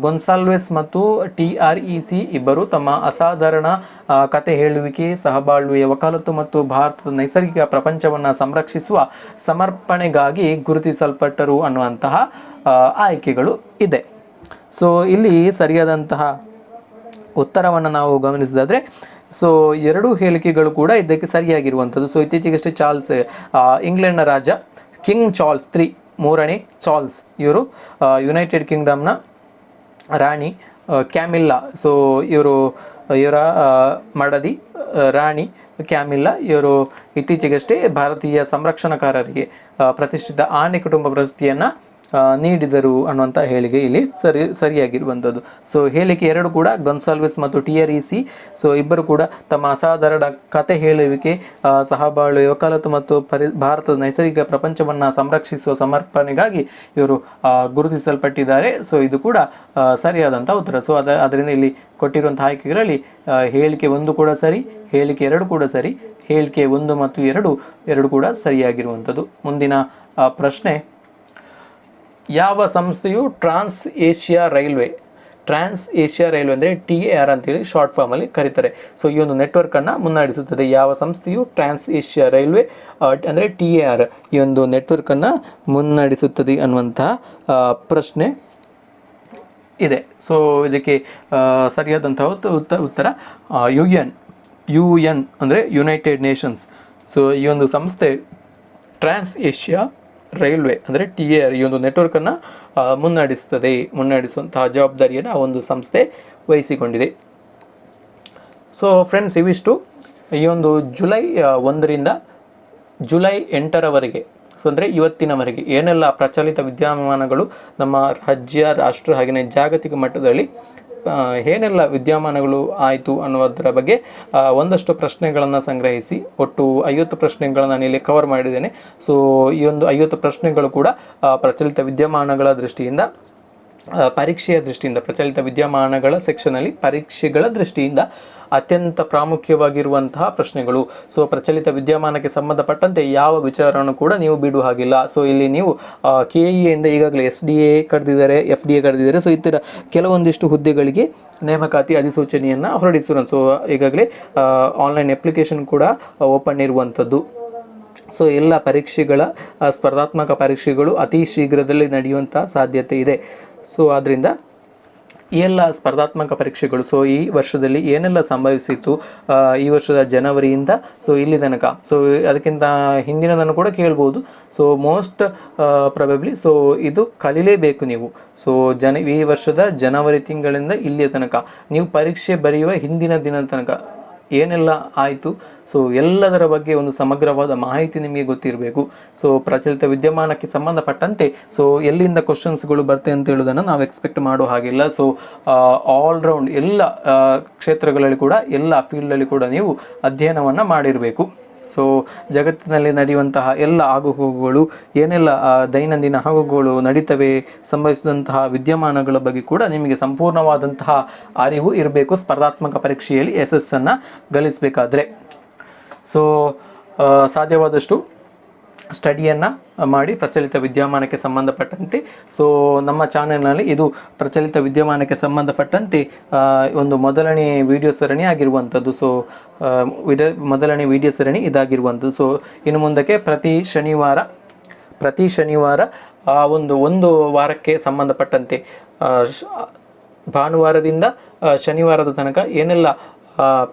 ಗೊನ್ಸಾಲ್ವೆಸ್ ಮತ್ತು TREC ಇಬ್ಬರು ತಮ್ಮ ಅಸಾಧಾರಣ ಕತೆ ಹೇಳುವಿಕೆ, ಸಹಬಾಳ್ವೆಯ ವಕಾಲತ್ತು ಮತ್ತು ಭಾರತದ ನೈಸರ್ಗಿಕ ಪ್ರಪಂಚವನ್ನು ಸಂರಕ್ಷಿಸುವ ಸಮರ್ಪಣೆಗಾಗಿ ಗುರುತಿಸಲ್ಪಟ್ಟರು ಅನ್ನುವಂತಹ ಆಯ್ಕೆಗಳು ಇದೆ. ಸೊ ಇಲ್ಲಿ ಸರಿಯಾದಂತಹ ಉತ್ತರವನ್ನು ನಾವು ಗಮನಿಸಿದಾದರೆ, ಸೊ 2 ಹೇಳಿಕೆಗಳು ಕೂಡ ಇದಕ್ಕೆ ಸರಿಯಾಗಿರುವಂಥದ್ದು. ಸೊ ಇತ್ತೀಚೆಗಷ್ಟೇ ಇಂಗ್ಲೆಂಡ್ನ ರಾಜ ಕಿಂಗ್ ಚಾರ್ಲ್ಸ್ III, 3ನೇ ಚಾರ್ಲ್ಸ್, ಇವರು ಯುನೈಟೆಡ್ ಕಿಂಗ್ಡಮ್ನ ರಾಣಿ ಕ್ಯಾಮಿಲ್ಲಾ, ಸೊ ಇವರ ಮಡದಿ ರಾಣಿ ಕ್ಯಾಮಿಲ್ಲಾ ಇವರು ಇತ್ತೀಚೆಗಷ್ಟೇ ಭಾರತೀಯ ಸಂರಕ್ಷಣಾಕಾರರಿಗೆ ಪ್ರತಿಷ್ಠಿತ ಆನೆ ಕುಟುಂಬ ಪ್ರಶಸ್ತಿಯನ್ನು ನೀಡಿದರು ಅನ್ನುವಂಥ ಹೇಳಿಕೆ ಇಲ್ಲಿ ಸರಿಯಾಗಿರುವಂಥದ್ದು. ಸೊ ಹೇಳಿಕೆ 2 ಕೂಡ ಗೊನ್ಸಾಲ್ವೆಸ್ ಮತ್ತು TREC, ಸೊ ಇಬ್ಬರು ಕೂಡ ತಮ್ಮ ಅಸಾಧಾರಣ ಕತೆ ಹೇಳುವಿಕೆ, ಸಹಬಾಳ್ವೆ ವಕಾಲತ್ತು ಮತ್ತು ಭಾರತದ ನೈಸರ್ಗಿಕ ಪ್ರಪಂಚವನ್ನು ಸಂರಕ್ಷಿಸುವ ಸಮರ್ಪಣೆಗಾಗಿ ಇವರು ಗುರುತಿಸಲ್ಪಟ್ಟಿದ್ದಾರೆ. ಸೊ ಇದು ಕೂಡ ಸರಿಯಾದಂಥ ಉತ್ತರ. ಸೊ ಅದರಿಂದ ಇಲ್ಲಿ ಕೊಟ್ಟಿರುವಂಥ ಆಯ್ಕೆಗಳಲ್ಲಿ ಹೇಳಿಕೆ 1 ಕೂಡ ಸರಿ, ಹೇಳಿಕೆ 2 ಕೂಡ ಸರಿ, ಹೇಳಿಕೆ 1 ಮತ್ತು 2 ಕೂಡ ಸರಿಯಾಗಿರುವಂಥದ್ದು. ಮುಂದಿನ ಪ್ರಶ್ನೆ, ಯಾವ ಸಂಸ್ಥೆಯು ಟ್ರಾನ್ಸ್ ಏಷ್ಯಾ ಟ್ರಾನ್ಸ್ ಏಷ್ಯಾ ರೈಲ್ವೆ ಅಂದರೆ TAR ಅಂತೇಳಿ ಶಾರ್ಟ್ ಫಾರ್ಮಲ್ಲಿ ಕರೀತಾರೆ. ಸೊ ಈ ಒಂದು ನೆಟ್ವರ್ಕನ್ನು ಮುನ್ನಡೆಸುತ್ತದೆ. ಯಾವ ಸಂಸ್ಥೆಯು ಟ್ರಾನ್ಸ್ ಏಷ್ಯಾ ರೈಲ್ವೆ ಅಂದರೆ TAR ಈ ಒಂದು ನೆಟ್ವರ್ಕನ್ನು ಮುನ್ನಡೆಸುತ್ತದೆ ಅನ್ನುವಂತಹ ಪ್ರಶ್ನೆ ಇದೆ. ಸೊ ಇದಕ್ಕೆ ಸರಿಯಾದಂತಹ ಉತ್ತರ UN ಅಂದರೆ ಯುನೈಟೆಡ್ ನೇಷನ್ಸ್. ಸೊ ಈ ಒಂದು ಸಂಸ್ಥೆ ಟ್ರಾನ್ಸ್ ಏಷ್ಯಾ ರೈಲ್ವೆ ಅಂದರೆ TAR ಈ ಒಂದು ನೆಟ್ವರ್ಕನ್ನು ಮುನ್ನಡೆಸುವಂತಹ ಜವಾಬ್ದಾರಿಯನ್ನು ಆ ಒಂದು ಸಂಸ್ಥೆ ವಹಿಸಿಕೊಂಡಿದೆ. ಸೊ ಫ್ರೆಂಡ್ಸ್, ಇವಿಷ್ಟು ಈ ಒಂದು ಜುಲೈ 1ರಿಂದ ಜುಲೈ 8ರವರೆಗೆ, ಸೊ ಅಂದರೆ ಇವತ್ತಿನವರೆಗೆ ಏನೆಲ್ಲ ಪ್ರಚಲಿತ ವಿದ್ಯಮಾನಗಳು ನಮ್ಮ ರಾಜ್ಯ, ರಾಷ್ಟ್ರ ಹಾಗೆಯೇ ಜಾಗತಿಕ ಮಟ್ಟದಲ್ಲಿ ಏನೆಲ್ಲ ವಿದ್ಯಮಾನಗಳು ಆಯಿತು ಅನ್ನೋದರ ಬಗ್ಗೆ ಒಂದಷ್ಟು ಪ್ರಶ್ನೆಗಳನ್ನು ಸಂಗ್ರಹಿಸಿ ಒಟ್ಟು 50 ಪ್ರಶ್ನೆಗಳನ್ನು ನಾನು ಇಲ್ಲಿ ಕವರ್ ಮಾಡಿದ್ದೇನೆ. ಸೊ ಈ ಒಂದು 50 ಪ್ರಶ್ನೆಗಳು ಕೂಡ ಪ್ರಚಲಿತ ವಿದ್ಯಮಾನಗಳ ದೃಷ್ಟಿಯಿಂದ, ಪರೀಕ್ಷೆಯ ದೃಷ್ಟಿಯಿಂದ, ಪ್ರಚಲಿತ ವಿದ್ಯಮಾನಗಳ ಸೆಕ್ಷನಲ್ಲಿ ಪರೀಕ್ಷೆಗಳ ದೃಷ್ಟಿಯಿಂದ ಅತ್ಯಂತ ಪ್ರಾಮುಖ್ಯವಾಗಿರುವಂತಹ ಪ್ರಶ್ನೆಗಳು. ಸೊ ಪ್ರಚಲಿತ ವಿದ್ಯಮಾನಕ್ಕೆ ಸಂಬಂಧಪಟ್ಟಂತೆ ಯಾವ ವಿಚಾರವನ್ನು ಕೂಡ ನೀವು ಬಿಡುವ ಹಾಗಿಲ್ಲ. ಸೊ ಇಲ್ಲಿ ನೀವು KEಯಿಂದ ಈಗಾಗಲೇ SDA ಕರೆದಿದ್ದಾರೆ, FDA ಕರೆದಿದ್ದಾರೆ. ಸೊ ಈ ಥರ ಕೆಲವೊಂದಿಷ್ಟು ಹುದ್ದೆಗಳಿಗೆ ನೇಮಕಾತಿ ಅಧಿಸೂಚನೆಯನ್ನು ಹೊರಡಿಸಿರೋ. ಸೊ ಈಗಾಗಲೇ ಆನ್ಲೈನ್ ಅಪ್ಲಿಕೇಶನ್ ಕೂಡ ಓಪನ್ ಇರುವಂಥದ್ದು. ಸೊ ಎಲ್ಲ ಪರೀಕ್ಷೆಗಳ ಸ್ಪರ್ಧಾತ್ಮಕ ಪರೀಕ್ಷೆಗಳು ಅತಿ ಶೀಘ್ರದಲ್ಲಿ ನಡೆಯುವಂಥ ಸಾಧ್ಯತೆ ಇದೆ. ಸೊ ಆದ್ದರಿಂದ ಈ ಎಲ್ಲ ಸ್ಪರ್ಧಾತ್ಮಕ ಪರೀಕ್ಷೆಗಳು, ಸೊ ಈ ವರ್ಷದಲ್ಲಿ ಏನೆಲ್ಲ ಸಂಭವಿಸಿತು ಈ ವರ್ಷದ ಜನವರಿಯಿಂದ ಸೊ ಇಲ್ಲಿ ತನಕ, ಸೊ ಅದಕ್ಕಿಂತ ಹಿಂದಿನದನ್ನು ಕೂಡ ಕೇಳ್ಬೋದು. ಸೊ ಮೋಸ್ಟ್ ಪ್ರಾಬಬ್ಲಿ ಸೊ ಇದು ಕಲೀಲೇಬೇಕು ನೀವು. ಸೊ ಈ ವರ್ಷದ ಜನವರಿ ತಿಂಗಳಿಂದ ಇಲ್ಲಿಯ ತನಕ ನೀವು ಪರೀಕ್ಷೆ ಬರೆಯುವ ಹಿಂದಿನ ದಿನದ ತನಕ ಏನೆಲ್ಲ ಆಯಿತು, ಸೊ ಎಲ್ಲದರ ಬಗ್ಗೆ ಒಂದು ಸಮಗ್ರವಾದ ಮಾಹಿತಿ ನಿಮಗೆ ಗೊತ್ತಿರಬೇಕು. ಸೊ ಪ್ರಚಲಿತ ವಿದ್ಯಮಾನಕ್ಕೆ ಸಂಬಂಧಪಟ್ಟಂತೆ ಸೊ ಎಲ್ಲಿಂದ ಕ್ವಶನ್ಸ್ಗಳು ಬರ್ತವೆ ಅಂತ ಹೇಳೋದನ್ನು ನಾವು ಎಕ್ಸ್ಪೆಕ್ಟ್ ಮಾಡೋ ಹಾಗಿಲ್ಲ. ಸೊ ಆಲ್ರೌಂಡ್ ಎಲ್ಲ ಕ್ಷೇತ್ರಗಳಲ್ಲಿ ಕೂಡ, ಎಲ್ಲ ಫೀಲ್ಡಲ್ಲಿ ಕೂಡ ನೀವು ಅಧ್ಯಯನವನ್ನು ಮಾಡಿರಬೇಕು. ಸೊ ಜಗತ್ತಿನಲ್ಲಿ ನಡೆಯುವಂತಹ ಎಲ್ಲ ಆಗುಹೋಗುಗಳು, ಏನೆಲ್ಲ ದೈನಂದಿನ ಆಗುಗಳು ನಡೀತವೆ, ಸಂಭವಿಸಿದಂತಹ ವಿದ್ಯಮಾನಗಳ ಬಗ್ಗೆ ಕೂಡ ನಿಮಗೆ ಸಂಪೂರ್ಣವಾದಂತಹ ಅರಿವು ಇರಬೇಕು ಸ್ಪರ್ಧಾತ್ಮಕ ಪರೀಕ್ಷೆಯಲ್ಲಿ ಯಶಸ್ಸನ್ನು ಗಳಿಸಬೇಕಾದ್ರೆ. ಸೊ ಸಾಧ್ಯವಾದಷ್ಟು ಸ್ಟಡಿಯನ್ನು ಮಾಡಿ ಪ್ರಚಲಿತ ವಿದ್ಯಮಾನಕ್ಕೆ ಸಂಬಂಧಪಟ್ಟಂತೆ. ಸೊ ನಮ್ಮ ಚಾನೆಲ್ನಲ್ಲಿ ಇದು ಪ್ರಚಲಿತ ವಿದ್ಯಮಾನಕ್ಕೆ ಸಂಬಂಧಪಟ್ಟಂತೆ ಒಂದು ಮೊದಲನೇ ವಿಡಿಯೋ ಸರಣಿ ಆಗಿರುವಂಥದ್ದು. ಸೊ ಮೊದಲನೇ ವಿಡಿಯೋ ಸರಣಿ ಇದಾಗಿರುವಂಥದ್ದು. ಸೊ ಇನ್ನು ಮುಂದಕ್ಕೆ ಪ್ರತಿ ಶನಿವಾರ ಒಂದು ವಾರಕ್ಕೆ ಸಂಬಂಧಪಟ್ಟಂತೆ ಭಾನುವಾರದಿಂದ ಶನಿವಾರದ ತನಕ ಏನೆಲ್ಲ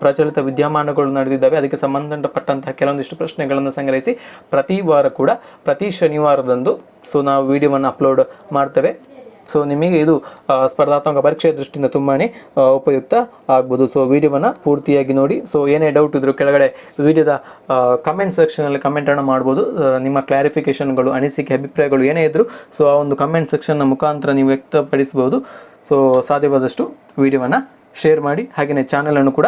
ಪ್ರಚಲಿತ ವಿದ್ಯಮಾನಗಳು ನಡೆದಿದ್ದಾವೆ ಅದಕ್ಕೆ ಸಂಬಂಧಪಟ್ಟಂತಹ ಕೆಲವೊಂದಿಷ್ಟು ಪ್ರಶ್ನೆಗಳನ್ನು ಸಂಗ್ರಹಿಸಿ ಪ್ರತಿ ವಾರ ಕೂಡ ಪ್ರತಿ ಶನಿವಾರದಂದು ಸೊ ನಾವು ವಿಡಿಯೋವನ್ನು ಅಪ್ಲೋಡ್ ಮಾಡ್ತೇವೆ. ಸೊ ನಿಮಗೆ ಇದು ಸ್ಪರ್ಧಾತ್ಮಕ ಪರೀಕ್ಷೆಯ ದೃಷ್ಟಿಯಿಂದ ತುಂಬಾ ಉಪಯುಕ್ತ ಆಗ್ಬೋದು. ಸೊ ವಿಡಿಯೋವನ್ನು ಪೂರ್ತಿಯಾಗಿ ನೋಡಿ. ಸೊ ಏನೇ ಡೌಟ್ ಇದ್ದರೂ ಕೆಳಗಡೆ ವಿಡಿಯೋದ ಕಮೆಂಟ್ ಸೆಕ್ಷನಲ್ಲಿ ಕಮೆಂಟನ್ನು ಮಾಡ್ಬೋದು. ನಿಮ್ಮ ಕ್ಲಾರಿಫಿಕೇಷನ್ಗಳು, ಅನಿಸಿಕೆ, ಅಭಿಪ್ರಾಯಗಳು ಏನೇ ಇದ್ದರೂ ಸೊ ಆ ಒಂದು ಕಮೆಂಟ್ ಸೆಕ್ಷನ್ನ ಮುಖಾಂತರ ನೀವು ವ್ಯಕ್ತಪಡಿಸ್ಬೋದು. ಸೊ ಸಾಧ್ಯವಾದಷ್ಟು ವಿಡಿಯೋವನ್ನು ಶೇರ್ ಮಾಡಿ, ಹಾಗೆಯೇ ಚಾನಲನ್ನು ಕೂಡ